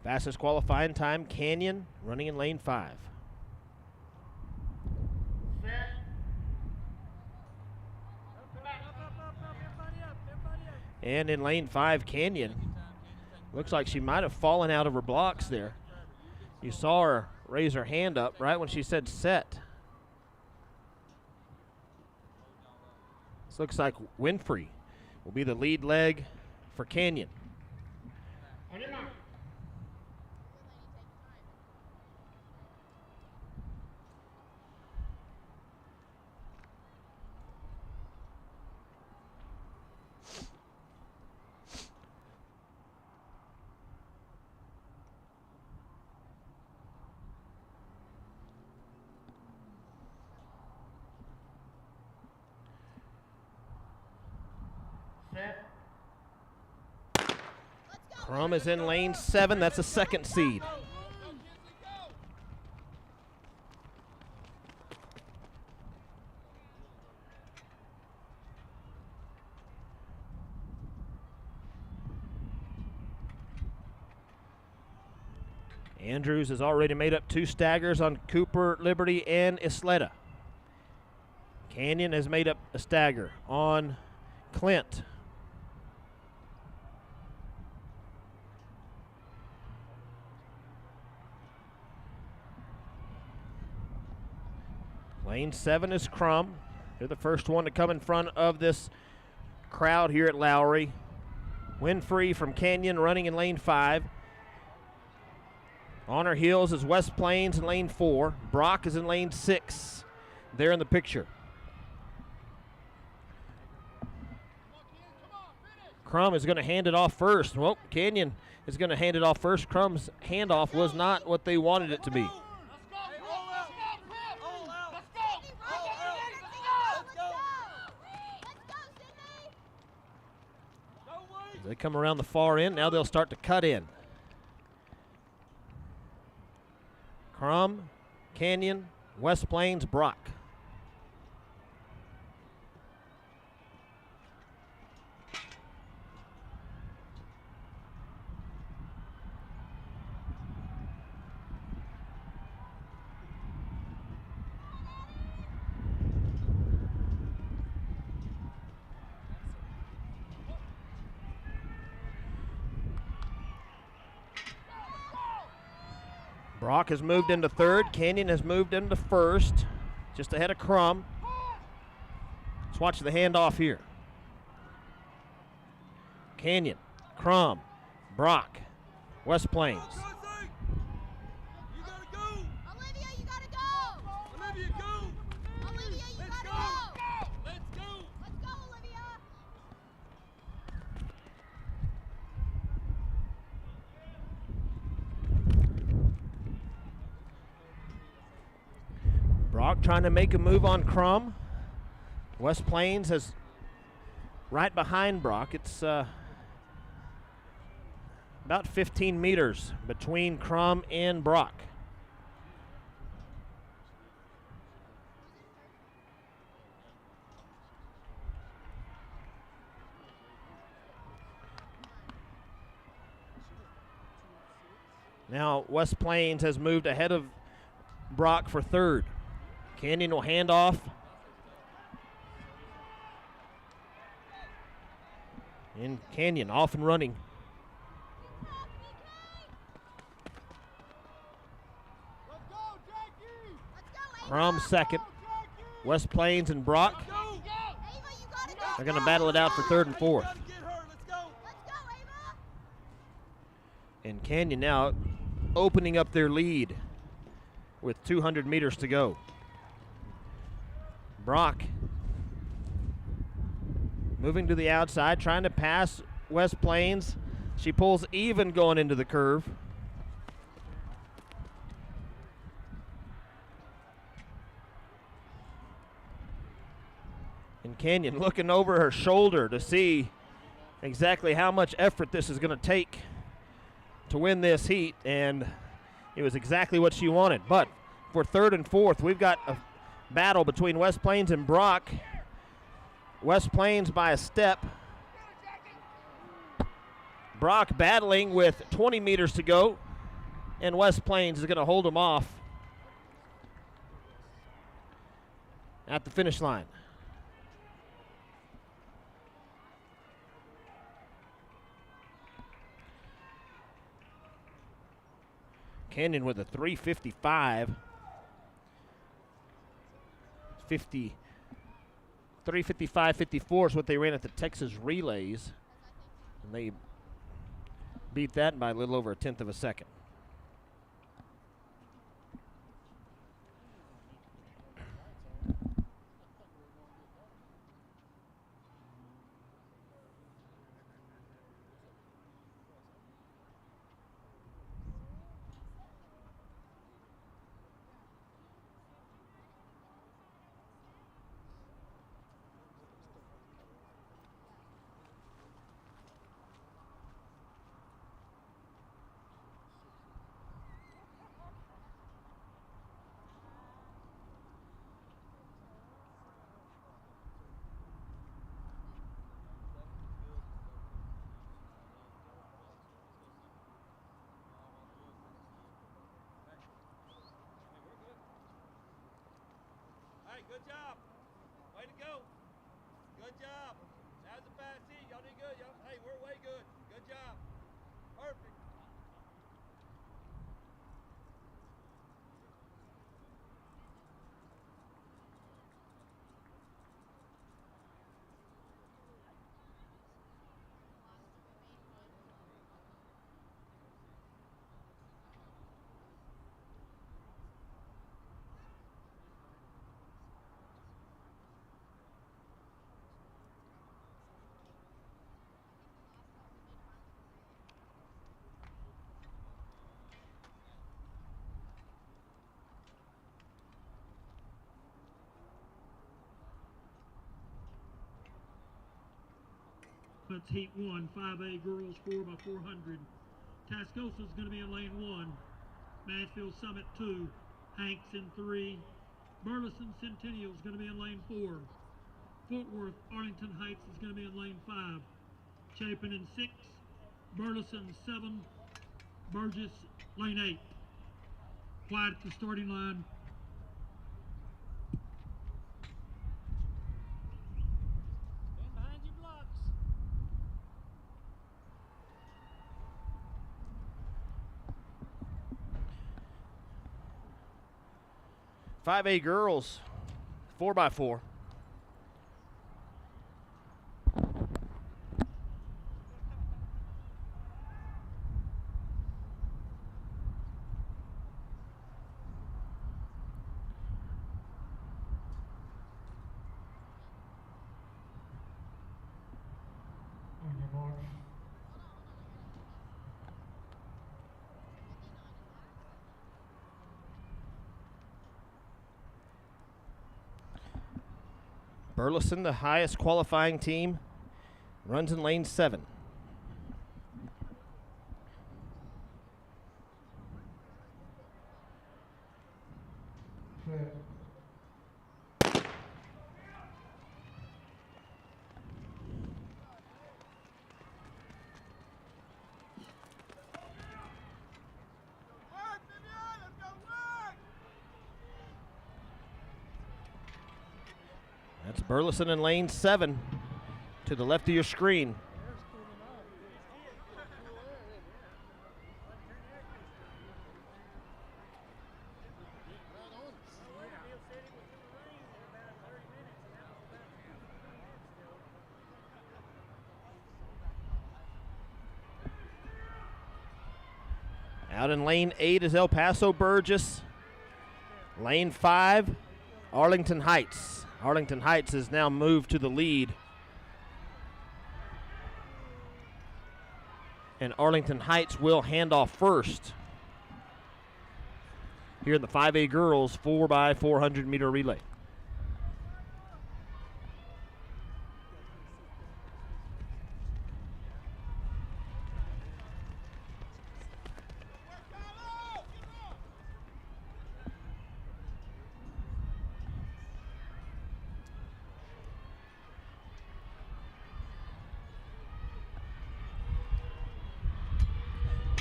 Fastest qualifying time, Canyon, running in lane 5. And in lane 5, Canyon. Looks like she might have fallen out of her blocks there. You saw her raise her hand up right when she said set. This looks like Winfrey will be the lead leg for Canyon. Crum is in lane 7. That's a second seed. Andrews has already made up 2 staggers on Cooper, Liberty, and Isleta. Canyon has made up a stagger on Clint. Lane 7 is Crum. They're the first one to come in front of this crowd here at Lowry. Winfrey from Canyon running in lane 5. On her heels is West Plains in lane 4. Brock is in lane 6. There in the picture. Crum is going to hand it off first. Well, Canyon is going to hand it off first. Crum's handoff was not what they wanted it to be. As they come around the far end, now they'll start to cut in. Crum, Canyon, West Plains, Brock. Brock has moved into third. Canyon has moved into first, just ahead of Crum. Let's watch the handoff here. Canyon, Crum, Brock, West Plains. Brock trying to make a move on Crum. West Plains is right behind Brock. It's about 15 meters between Crum and Brock. Now West Plains has moved ahead of Brock for third. Canyon will hand off. And Canyon off and running. Crum second. West Plains and Brock. They're going to battle it out for third and fourth. And Canyon now opening up their lead with 200 meters to go. Brock moving to the outside, trying to pass West Plains. She pulls even going into the curve. And Canyon looking over her shoulder to see exactly how much effort this is going to take to win this heat, and it was exactly what she wanted. But for third and fourth, we've got a battle between West Plains and Brock. West Plains by a step. Brock battling with 20 meters to go, and West Plains is going to hold them off at the finish line. Canyon with a 3:55. 3:55.54 is what they ran at the Texas Relays. And they beat that by a little over a tenth of a second. good job. Way to go. Good job. That was a fast seat. Y'all did good. Y'all, hey, we're way good. Good job. Perfect. That's heat 1, 5A girls 4x400. Tascosa is going to be in lane 1. Mansfield Summit 2. Hanks in 3. Burleson Centennial is going to be in lane 4. Fort Worth Arlington Heights is going to be in lane 5. Chapin in 6. Burleson 7. Burgess lane 8. Quiet at the starting line. Stand behind your blocks. 5A girls, 4x4. On your mark. Burleson, the highest qualifying team, runs in lane 7. Clear. Work, Vivian. Let's go work. That's Burleson in lane 7 to the left of your screen. Out in lane 8 is El Paso Burgess. Lane 5, Arlington Heights. Arlington Heights has now moved to the lead. And Arlington Heights will hand off first here in the 5A girls 4x400 meter relay.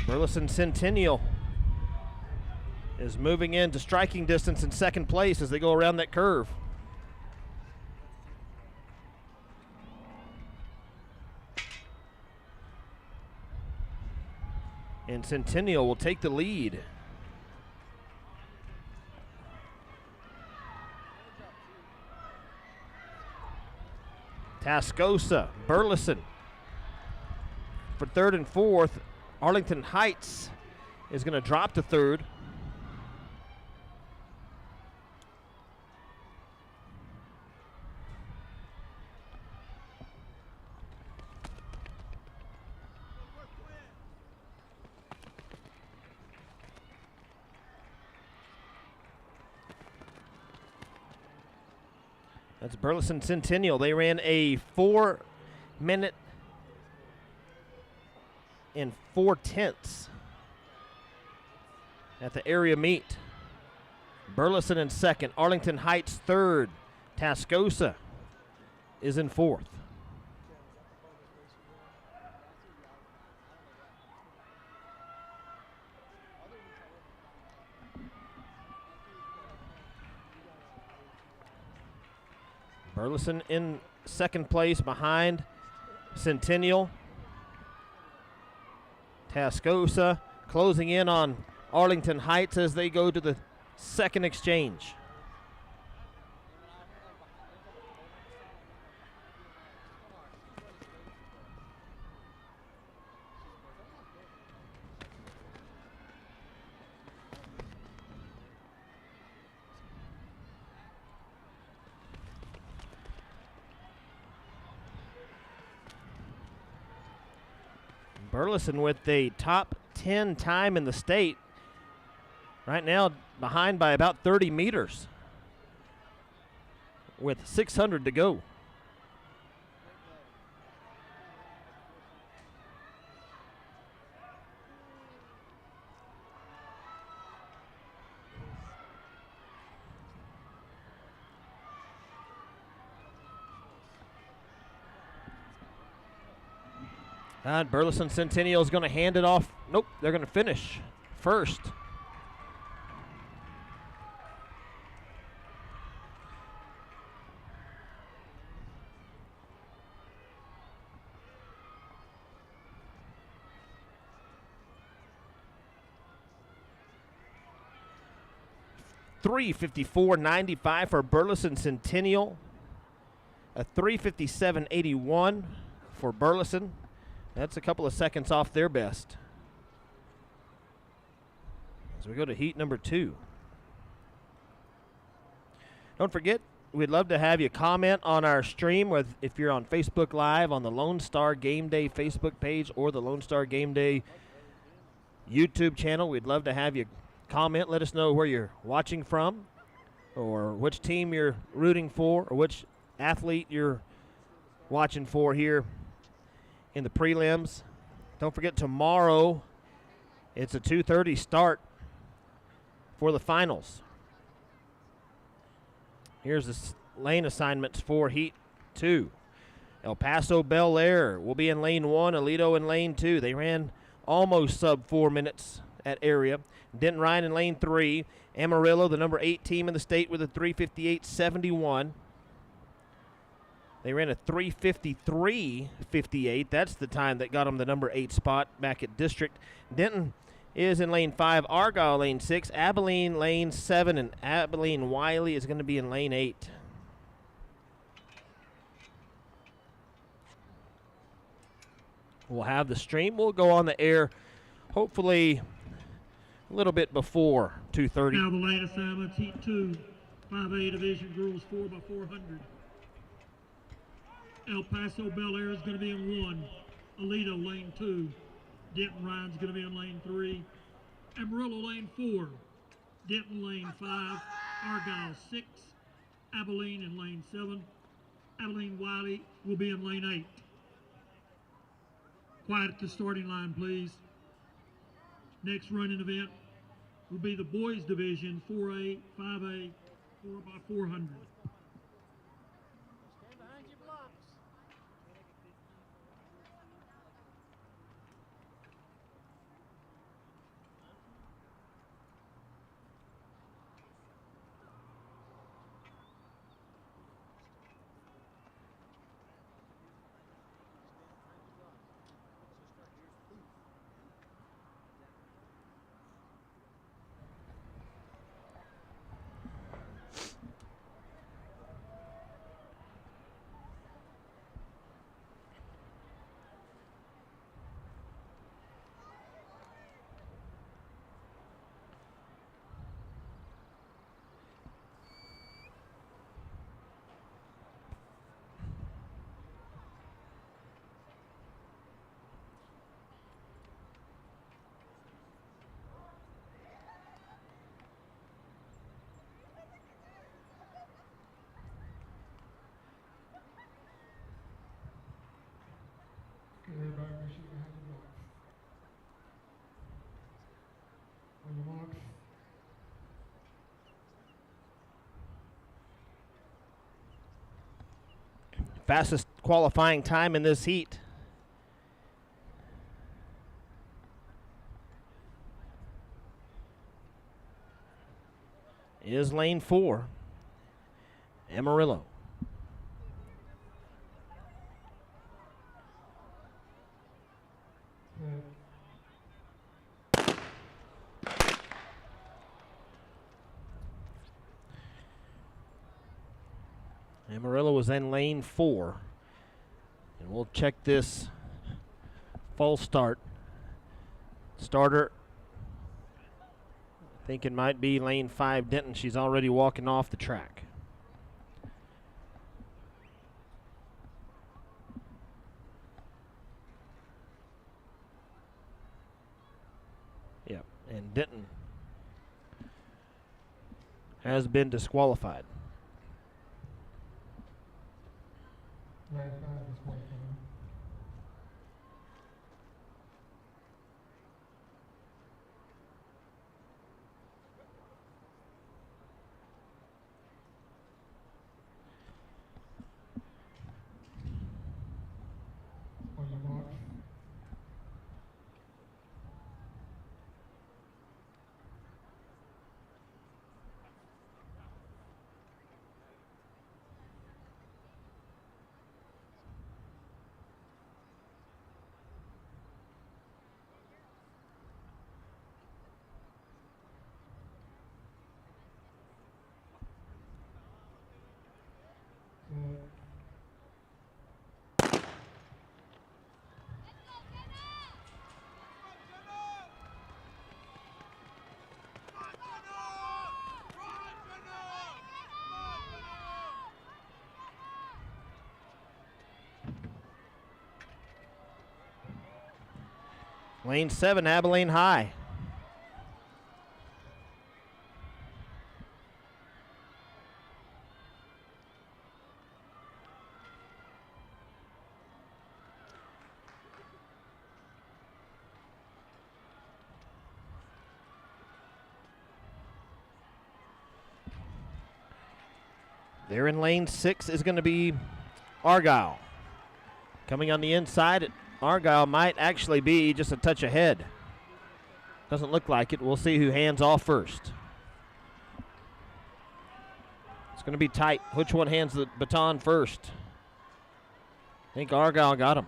Burleson Centennial is moving into striking distance in second place as they go around that curve. And Centennial will take the lead. Tascosa, Burleson for third and fourth. Arlington Heights is going to drop to third. That's Burleson Centennial. They ran a 4-minute and 4/10 at the area meet. Burleson in second, Arlington Heights third, Tascosa is in fourth. Burleson in second place behind Centennial. Tascosa closing in on Arlington Heights as they go to the second exchange. Burleson with the top 10 time in the state. Right now behind by about 30 meters with 600 to go. And Burleson Centennial is going to hand it off. Nope, they're going to finish first. $3:54.95 for Burleson Centennial. A $3:57.81 for Burleson. That's a couple of seconds off their best. As we go to heat number 2. Don't forget, we'd love to have you comment on our stream if you're on Facebook Live on the Lone Star Game Day Facebook page or the Lone Star Game Day YouTube channel. We'd love to have you comment. Let us know where you're watching from or which team you're rooting for or which athlete you're watching for here in the prelims. Don't forget, tomorrow it's a 2:30 start for the finals. Here's the lane assignments for heat 2. El Paso Bel Air will be in lane 1, Aledo in lane 2. They ran almost sub 4 minutes at area. Denton Ryan in lane 3. Amarillo, the number 8 team in the state, with a 3:58.71. They ran a 3:53.58. That's the time that got them the number 8 spot back at district. Denton is in lane 5, Argyle lane 6, Abilene lane 7, and Abilene Wiley is going to be in lane 8. We'll have the stream. We'll go on the air hopefully a little bit before 2:30. Now the lane assignments, heat 2, 5A division girls 4x400. El Paso Bel Air is going to be in 1, Aledo lane 2, Denton Ryan's going to be in lane 3, Amarillo lane 4, Denton lane 5, Argyle 6, Abilene in lane 7, Abilene Wiley will be in lane 8. Quiet at the starting line, please. Next running event will be the boys division 4A, 5A, 4x400. Everybody make sure you have your blocks. On your marks. Fastest qualifying time in this heat. Is lane 4, Amarillo. Amarillo was in lane 4. And we'll check this false start. Starter, I think it might be lane 5, Denton. She's already walking off the track. Yep, and Denton has been disqualified. Lane 5 is qualified. On your mark. Lane 7, Abilene High. There in lane 6 is going to be Argyle. Coming on the inside, Argyle might actually be just a touch ahead. Doesn't look like it. We'll see who hands off first. It's going to be tight. Which one hands the baton first? I think Argyle got him.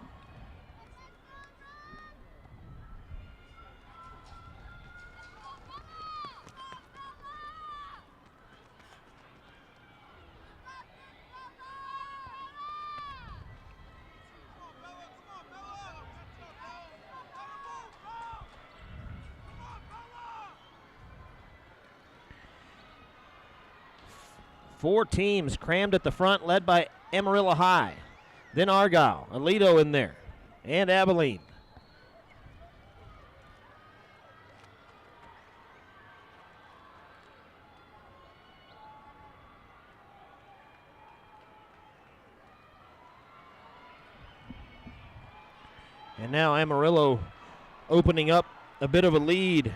Four teams crammed at the front, led by Amarillo High. Then Argyle, Aledo in there, and Abilene. And now Amarillo opening up a bit of a lead.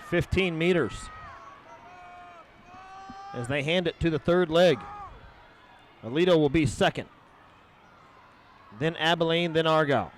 15 meters. As they hand it to the third leg. Aledo will be second. Then Abilene, then Argyle.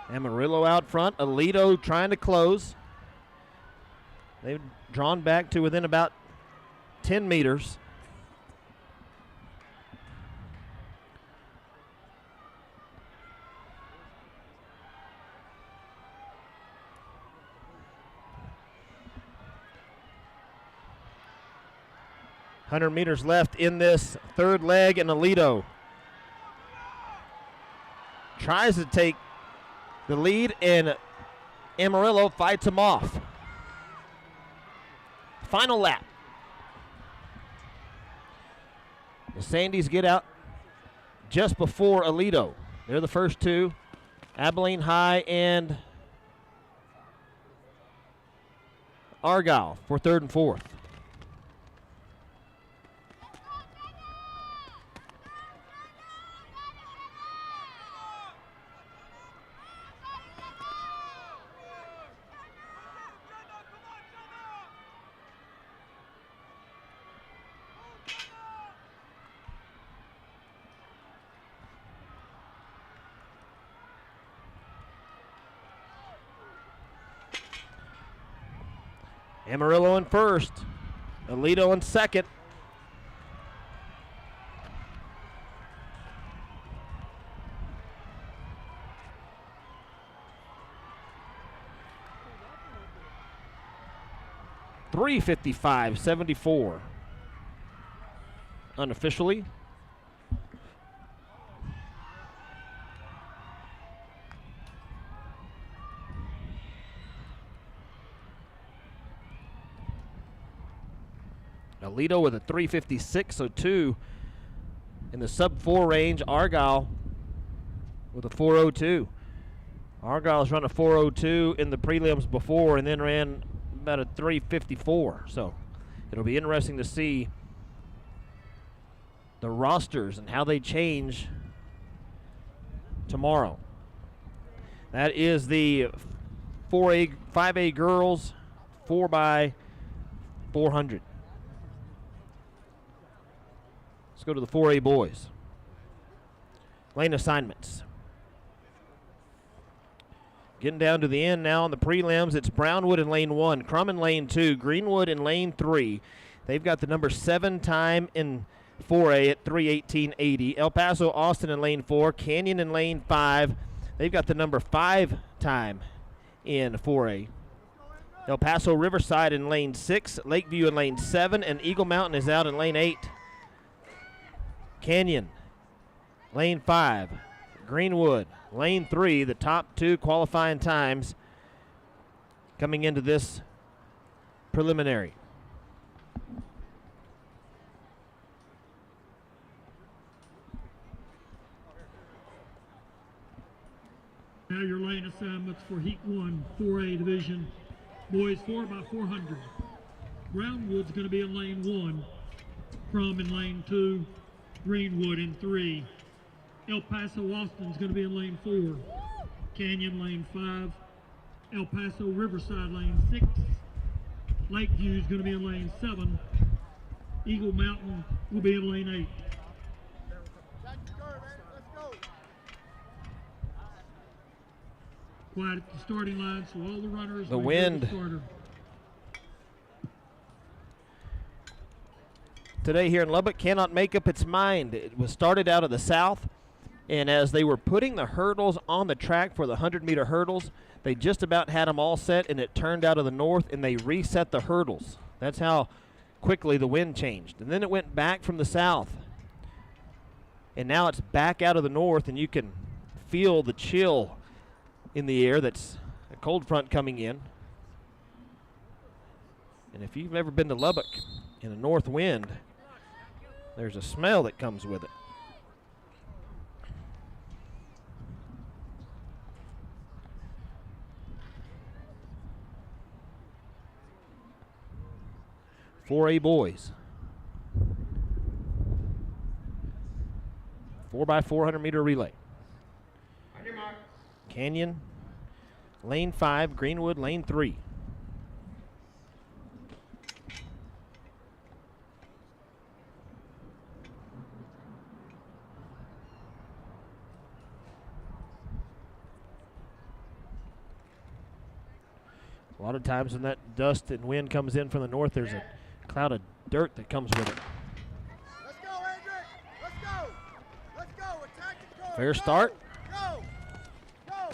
Amarillo out front, Aledo trying to close. They've drawn back to within about 10 meters. .100 meters left in this third leg, and Aledo tries to take the lead, and Amarillo fights him off. Final lap. The Sandys get out just before Aledo. They're the first two. Abilene High and Argyle for third and fourth. Amarillo in first. Alito in second. .355.74 unofficially. Alito with a 356.02 in the sub-4 range. Argyle with a 402. Argyle's run a 402 in the prelims before and then ran about a 354. So it'll be interesting to see the rosters and how they change tomorrow. That is the 5A girls 4x400. Let's go to the 4A boys. Lane assignments. Getting down to the end now on the prelims. It's Brownwood in lane 1, Crum in lane 2, Greenwood in lane 3. They've got the number 7 time in 4A at 3:18.80. El Paso Austin in lane 4, Canyon in lane 5. They've got the number 5 time in 4A. El Paso Riverside in lane 6, Lakeview in lane 7, and Eagle Mountain is out in lane 8. Canyon, lane 5. Greenwood, lane 3, the top 2 qualifying times coming into this preliminary. Now your lane assignments for Heat 1, 4A division. Boys 4x400. Brownwood's going to be in lane 1. Crum in lane 2. Greenwood in 3. El Paso Austin's going to be in lane 4. Canyon lane 5. El Paso Riverside lane 6. Lakeview's going to be in lane 7. Eagle Mountain will be in lane 8. Quiet at the starting line, so all the runners. The wind today here in Lubbock cannot make up its mind. It was started out of the south, and as they were putting the hurdles on the track for the 100-meter hurdles, they just about had them all set, and it turned out of the north, and they reset the hurdles. That's how quickly the wind changed. And then it went back from the south, and now it's back out of the north, and you can feel the chill in the air. That's a cold front coming in. And if you've ever been to Lubbock in a north wind, there's a smell that comes with it. For A boys. 4x400 meter relay. Canyon, lane 5, Greenwood, lane 3. A lot of times when that dust and wind comes in from the north, there's a cloud of dirt that comes with it. Let's go, Hendrick. Let's go. Let's go. Attack the car. Fair start. Go. Go.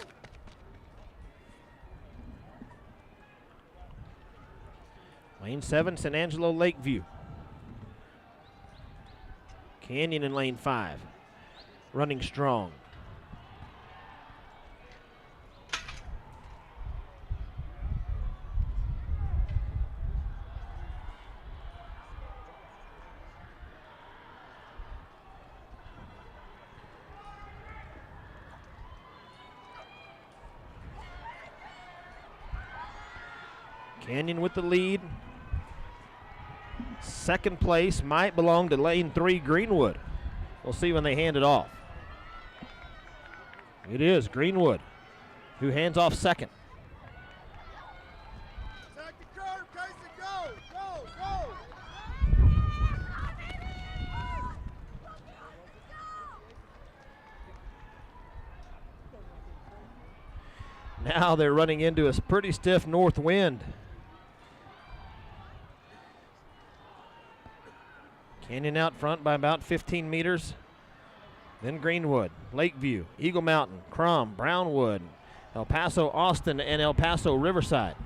Lane 7, San Angelo Lakeview. Canyon in lane 5. Running strong. Canyon with the lead. Second place might belong to lane 3, Greenwood. We'll see when they hand it off. It is Greenwood who hands off second. Attack the curve, Casey. Go. Go. Go. Now they're running into a pretty stiff north wind. Canyon out front by about 15 meters. Then Greenwood, Lakeview, Eagle Mountain, Crum, Brownwood, El Paso, Austin, and El Paso, Riverside.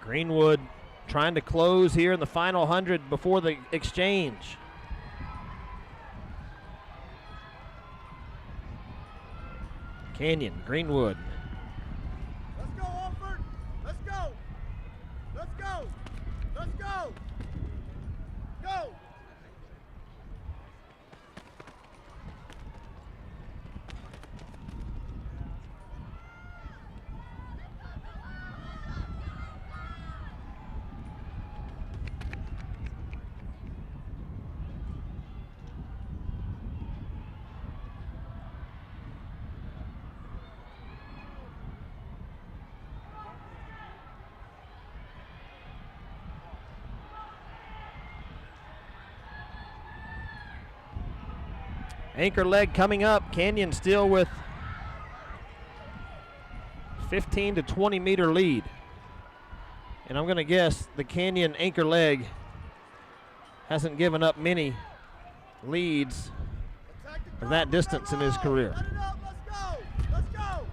Greenwood trying to close here in the final 100 before the exchange. Canyon, Greenwood. Let's go, Alford. Let's go. Let's go. Let's go. Go. Anchor leg coming up. Canyon still with 15 to 20 meter lead. And I'm going to guess the Canyon anchor leg hasn't given up many leads of that distance in his career. Let it up. Let's go. Let's go.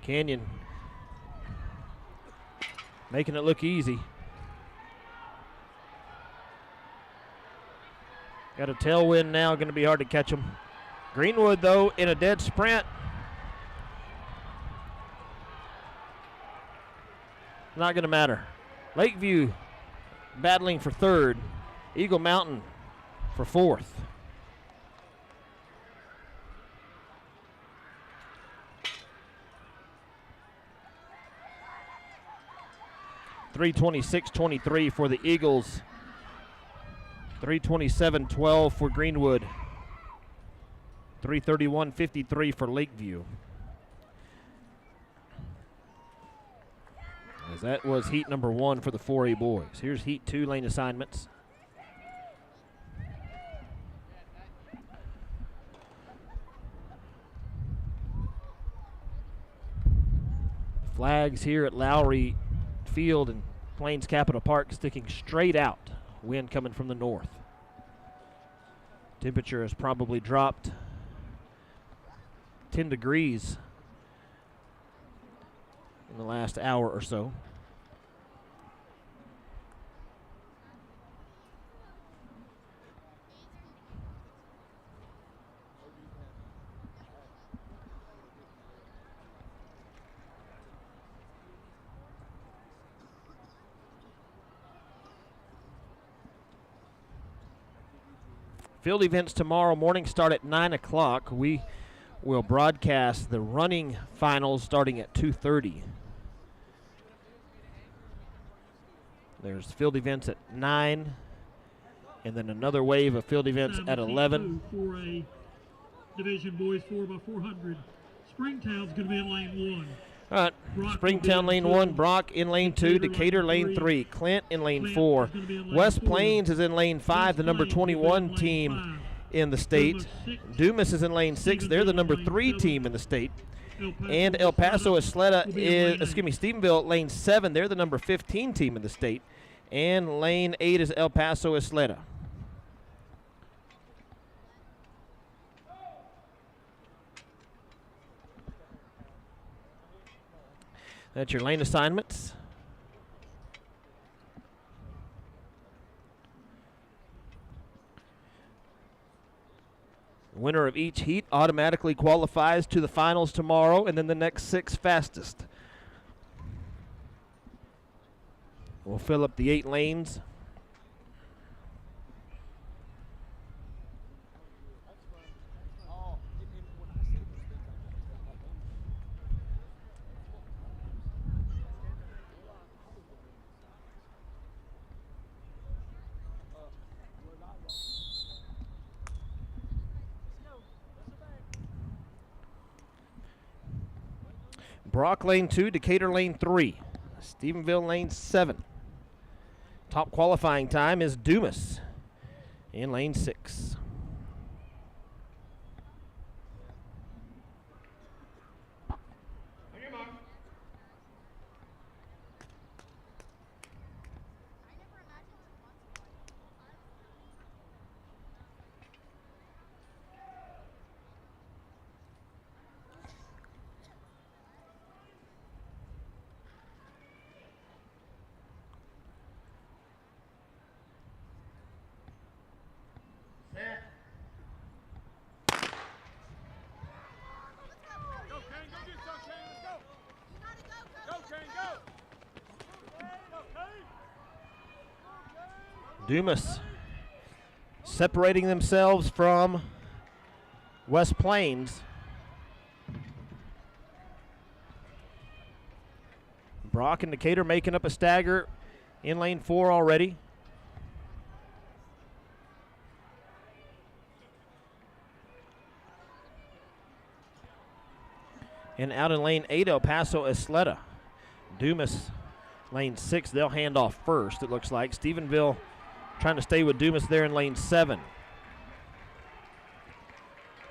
Canyon making it look easy. Got a tailwind now, going to be hard to catch him. Greenwood, though, in a dead sprint. Not going to matter. Lakeview battling for third. Eagle Mountain for fourth. .326.23 for the Eagles. 327.12 for Greenwood. 331.53 for Lakeview. As that was heat number 1 for the 4A boys. Here's heat 2 lane assignments. Flags here at Lowry Field and Plains Capital Park sticking straight out. Wind coming from the north. Temperature has probably dropped 10 degrees in the last hour or so. Field events tomorrow morning start at 9 o'clock. We will broadcast the running finals starting at 2:30. There's field events at 9, and then another wave of field events at 11. 4A Division Boys 4x400. Springtown's going to be in lane 1. All right, Springtown lane 1, Brock in lane 2, Decatur lane 3, Clint in lane 4. West Plains is in lane 5, the number 21 team in the state. Dumas is in lane 6, they're the number 3 team in the state. And El Paso Isleta is, Stephenville lane 7, they're the number 15 team in the state. And lane 8 is El Paso Isleta. That's your lane assignments. The winner of each heat automatically qualifies to the finals tomorrow, and then the next 6 fastest will fill up the 8 lanes. Brock lane 2, Decatur lane 3, Stephenville lane 7. Top qualifying time is Dumas in lane 6. On your mark. Set. Go, Kane, go get some, Kane, let's go. Go, Kane, go. Dumas separating themselves from West Plains. Brock and Decatur making up a stagger in lane 4 already. And out in lane 8, El Paso Isleta. Dumas, lane 6, they'll hand off first, it looks like. Stephenville trying to stay with Dumas there in lane 7.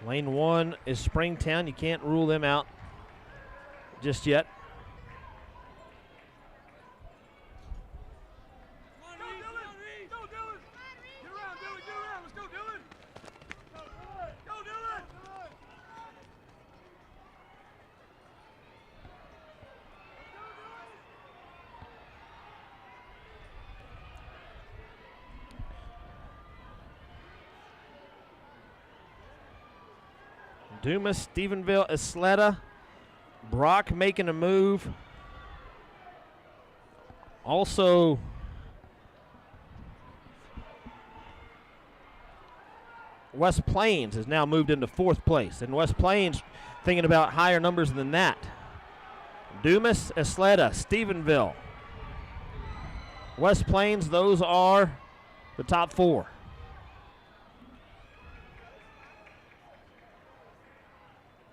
Lane 1 is Springtown. You can't rule them out just yet. Come on, Reed. Go, Dylan. Get around, Dylan. Get around. Let's go, Dylan. Go, Dylan. Dumas, Stephenville, Isleta. Brock making a move. Also, West Plains has now moved into 4th place. And West Plains thinking about higher numbers than that. Dumas, Isleta, Stephenville. West Plains, those are the top 4.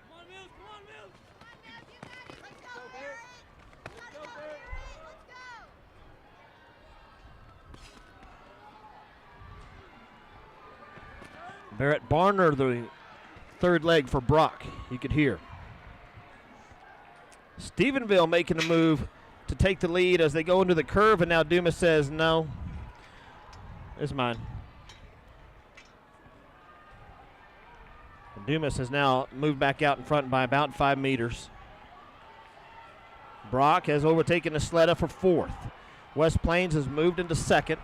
Come on, Mills. Come on, Mills. Barrett Barner, the 3rd leg for Brock, you could hear. Stephenville making a move to take the lead as they go into the curve, and now Dumas says, no, it's mine. And Dumas has now moved back out in front by about 5 meters. Brock has overtaken Isleta for 4th. West Plains has moved into 2nd.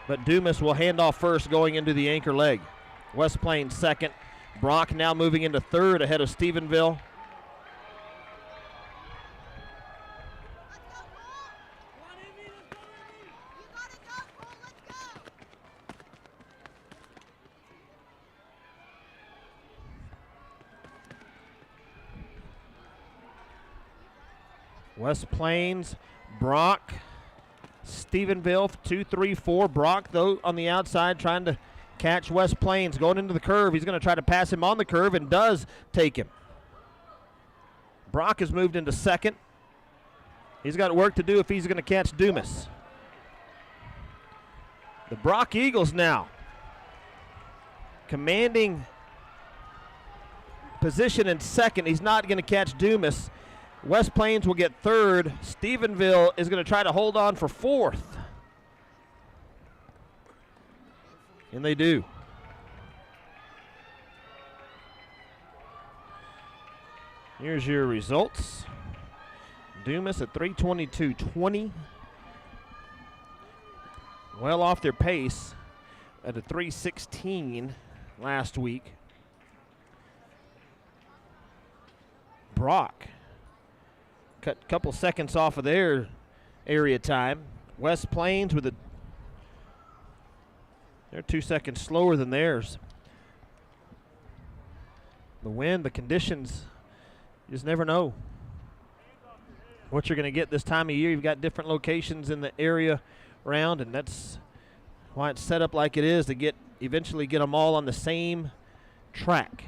But Dumas will hand off first going into the anchor leg. West Plains 2nd. Brock now moving into 3rd ahead of Stephenville. West Plains, Brock, Stephenville, 2, 3, 4. Brock, though, on the outside trying to catch West Plains. Going into the curve. He's going to try to pass him on the curve and does take him. Brock has moved into 2nd. He's got work to do if he's going to catch Dumas. The Brock Eagles now commanding position in 2nd. He's not going to catch Dumas. West Plains will get 3rd. Stephenville is going to try to hold on for 4th. And they do. Here's your results. Dumas at 3:22.20. Well off their pace at a 3:16 last week. Brock cut a couple seconds off of their area time. West Plains with they're 2 seconds slower than theirs. The wind, the conditions, you just never know what you're going to get this time of year. You've got different locations in the area around, and that's why it's set up like it is, to eventually get them all on the same track.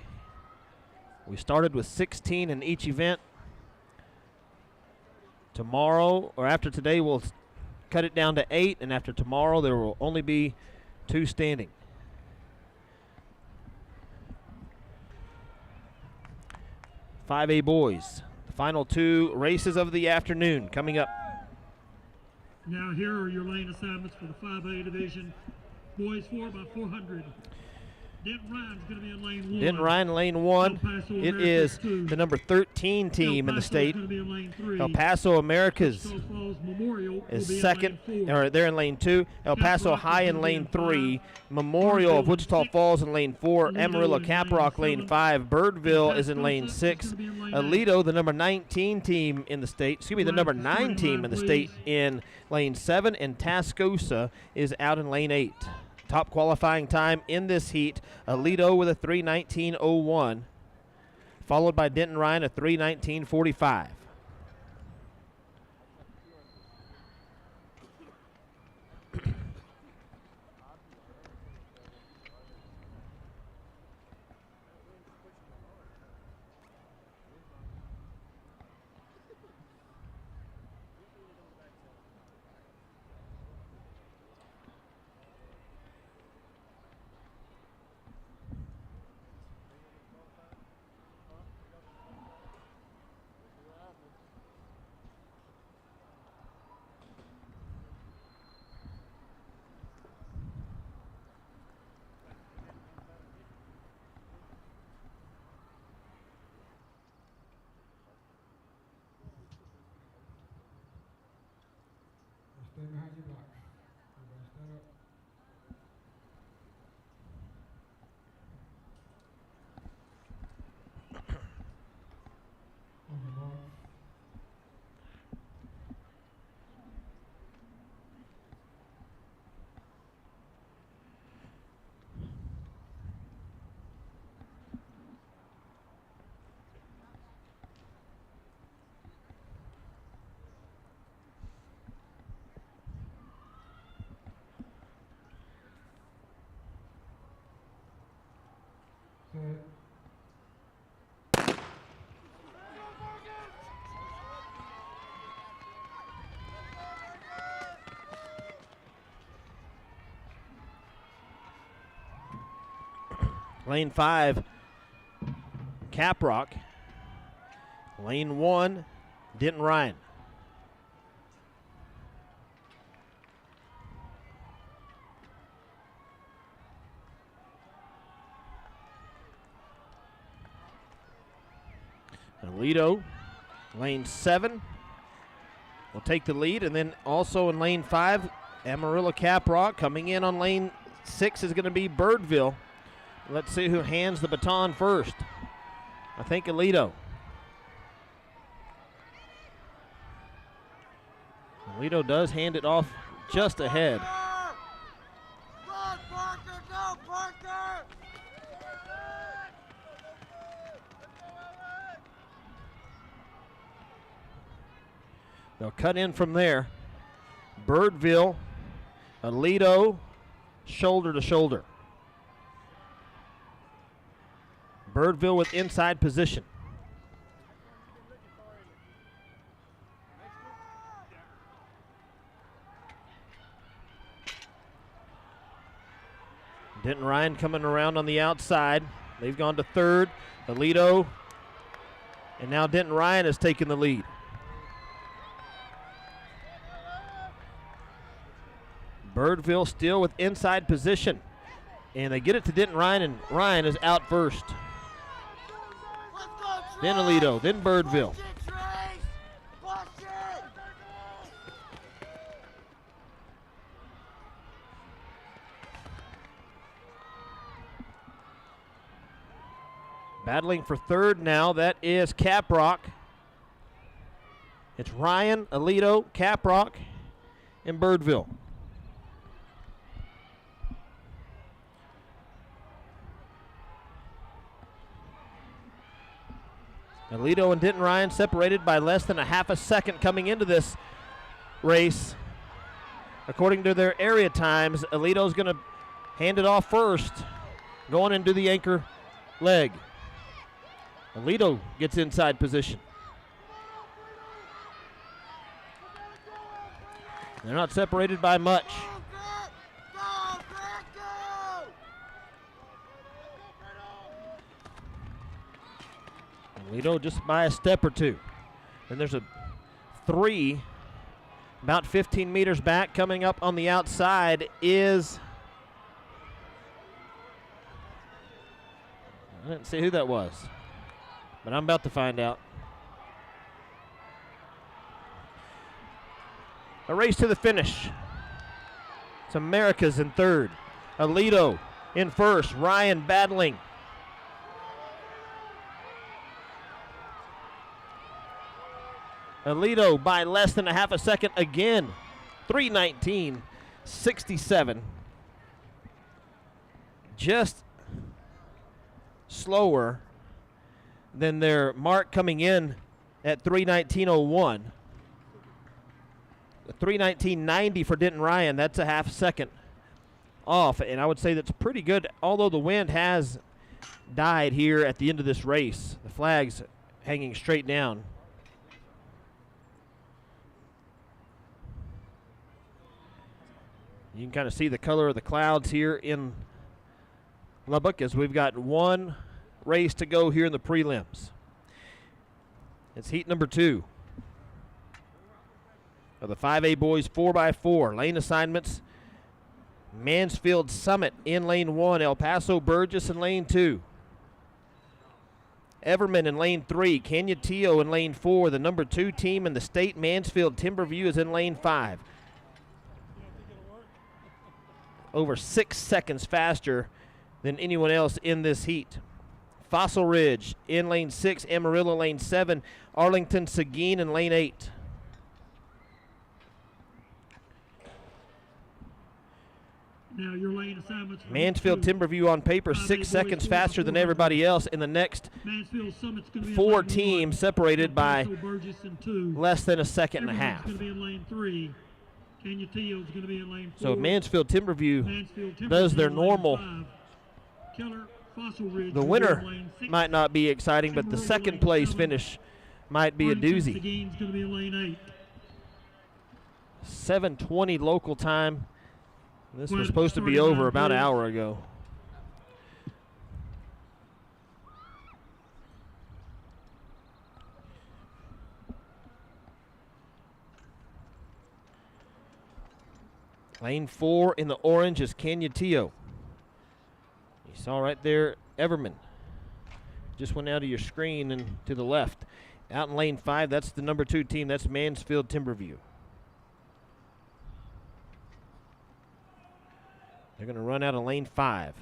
We started with 16 in each event. Tomorrow, or after today, we'll cut it down to 8, and after tomorrow, there will only be 2 standing. "5A boys, the final 2 races of the afternoon coming up. Now here are your lane assignments for the 5A division. Boys 4x400. Denton Ryan's going to be in lane 1. Denton Ryan, lane 1. El Paso It Americas is 2. the number 13 team in the El Paso's state. going to be in lane 3. El Paso Americas Wichita Falls Memorial will is be in second, lane 4. or they're in lane 2. El Paso Caprock High is in gonna be lane in 3. 5. Memorial of Birdville Wichita 6. Falls in lane 4. Alito Amarillo is Caprock lane lane 7. 5. Birdville is in Tascosa lane is 6. gonna be in lane Alito, the number 19 team in the state, the Line number for 9 starting team line, in the state please. in lane 7. And Tascosa is out in lane 8. Top qualifying time in this heat, Alito with a 3:19.01, followed by Denton Ryan, a 3:19.45. Stay behind your blocks. Everybody stand up. On the mark. Set. Lane 5, Caprock. Lane 1, Denton Ryan. Alito, lane 7, will take the lead, and then also in lane 5, Amarillo Caprock. Coming in on lane 6 is going to be Birdville. Let's see who hands the baton first. I think Alito. Alito does hand it off just ahead. Run, Parker! Go, Parker! They'll cut in from there. Birdville, Alito, shoulder to shoulder. Birdville with inside position. Denton Ryan coming around on the outside. They've gone to third. Alito, and now Denton Ryan has taken the lead. Birdville still with inside position. And they get it to Denton Ryan, and Ryan is out first. Let's go, Trace! Then Alito, then Birdville. Push it, Trace! Push it! Battling for third now, that is Caprock. It's Ryan, Alito, Caprock, and Birdville. Alito and Denton Ryan separated by less than a half a second coming into this race. According to their area times, Alito's going to hand it off first, going into the anchor leg. Alito gets inside position. They're not separated by much. Go, Grant, go! Alito just by a step or two. And there's a 3 about 15 meters back. Coming up on the outside is, I didn't see who that was, but I'm about to find out. A race to the finish. It's America's in third. Alito in first. Ryan battling. Alito by less than a half a second again. 3:19.67. Just slower than their mark coming in at 3:19.01. 3:19.90 for Denton Ryan. That's a half second off, and I would say that's pretty good, although the wind has died here at the end of this race. The flag's hanging straight down. You can kind of see the color of the clouds here in Lubbock as we've got one race to go here in the prelims. It's heat number 2 of the 5A boys 4x4. Lane assignments: Mansfield Summit in lane 1, El Paso Burgess in lane 2. Everman in lane 3, Canutillo in lane 4. The number 2 team in the state, Mansfield Timberview, is in lane 5. Over 6 seconds faster than anyone else in this heat. Fossil Ridge in lane 6, Amarillo lane 7, Arlington Seguin in lane 8. Now your lane assignments. Mansfield Timberview on paper 6 seconds faster than everybody else in the next Mansfield Summit's going to be 4 in lane teams 1, separated by El Paso Burgess in 2. less than a second and a Everman's half. going to be in lane 3. Canutillo's going to be in lane 4. So if Mansfield Timberview Mansfield Timberview does their in lane normal, 5. Keller Fossil Ridge the will be winner in lane 6. might not be exciting, but the Amarillo second lane place 7. finish might be a Arlington doozy. Seguin's going to be in lane 8. 7:20 local time. This Well, was supposed to be starting over line, about an please. hour ago. Lane 4 in the orange is Canutillo. You saw right there Everman. Just went out of your screen and to the left. Out in lane 5, that's the number 2 team. That's Mansfield Timberview. They're going to run out of lane 5.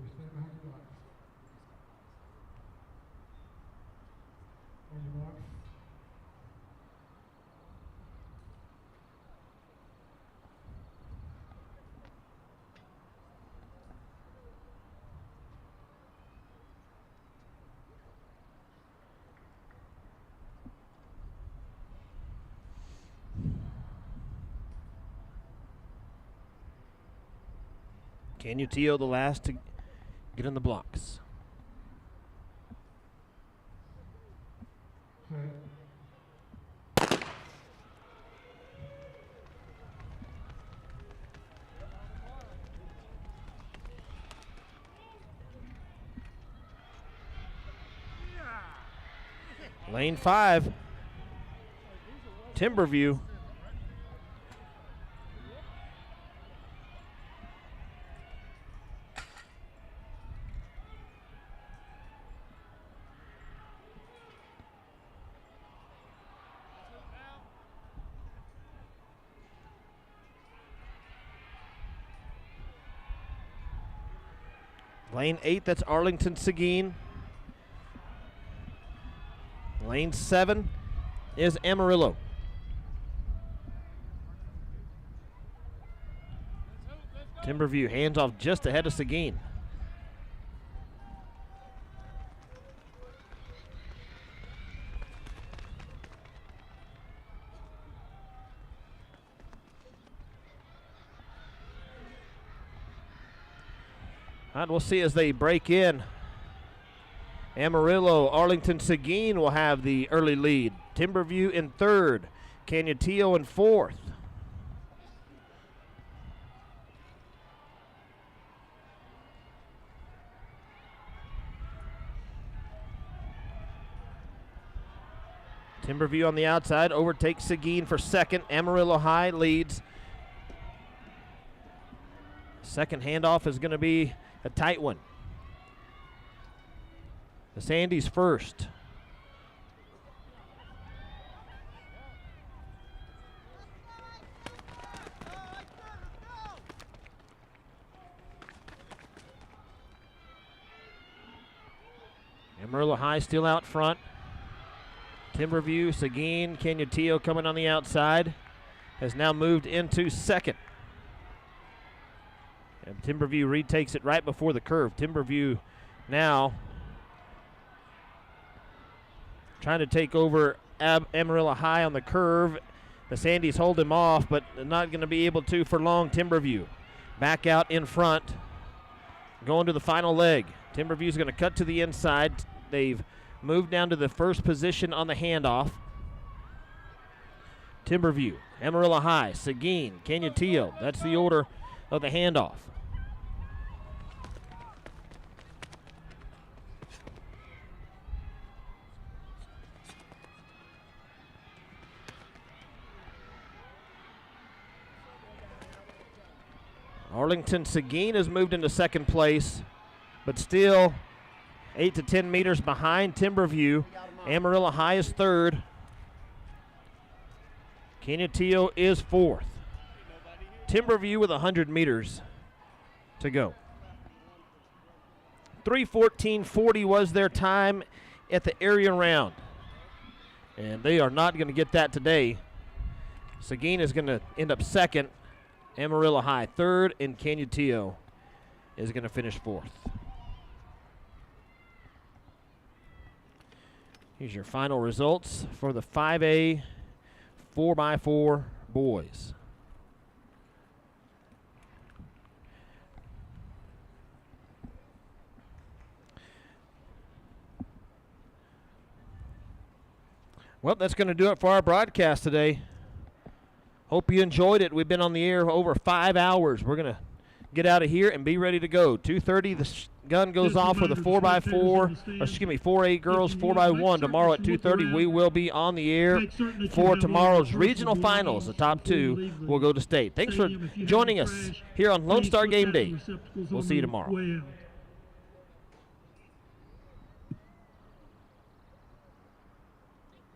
Stand behind your blocks. On your marks. Canutillo the last to get in the blocks. Lane 5, Timberview. Lane 8, that's Arlington Seguin. Lane 7 is Amarillo. Timberview hands off just ahead of Seguin. All right, we'll see as they break in. Amarillo, Arlington, Seguin will have the early lead. Timberview in third. Canutillo in fourth. Timberview on the outside overtakes Seguin for second. Amarillo High leads. Second handoff is going to be a tight one. The Sandys first. Amarillo High still out front. Timberview, Seguin, Canutillo coming on the outside. Has now moved into second. And Timberview retakes it right before the curve. Timberview now trying to take over Amarillo High on the curve. The Sandys hold him off, but not going to be able to for long. Timberview back out in front, going to the final leg. Timberview's going to cut to the inside. They've moved down to the first position on the handoff. Timberview, Amarillo High, Seguin, Canutillo. That's the order of the handoff. Arlington Seguin has moved into second place, but still 8 to 10 meters behind Timberview. Amarillo High is third. Canutillo is fourth. Timberview with 100 meters to go. 3:14.40 was their time at the area round, and they are not going to get that today. Seguin is going to end up second. Amarillo High third, and Canutillo is going to finish fourth. Here's your final results for the 5A 4x4 boys. Well, that's going to do it for our broadcast today. Hope you enjoyed it. We've been on the air over 5 hours. We're going to get out of here and be ready to go. 2:30, the gun goes off for the 4A girls 4x1. Tomorrow at 2:30, we will be on the air for tomorrow's regional finals. The top two will go to state. Thanks for joining us here on Lone Star Game Day. We'll see you tomorrow.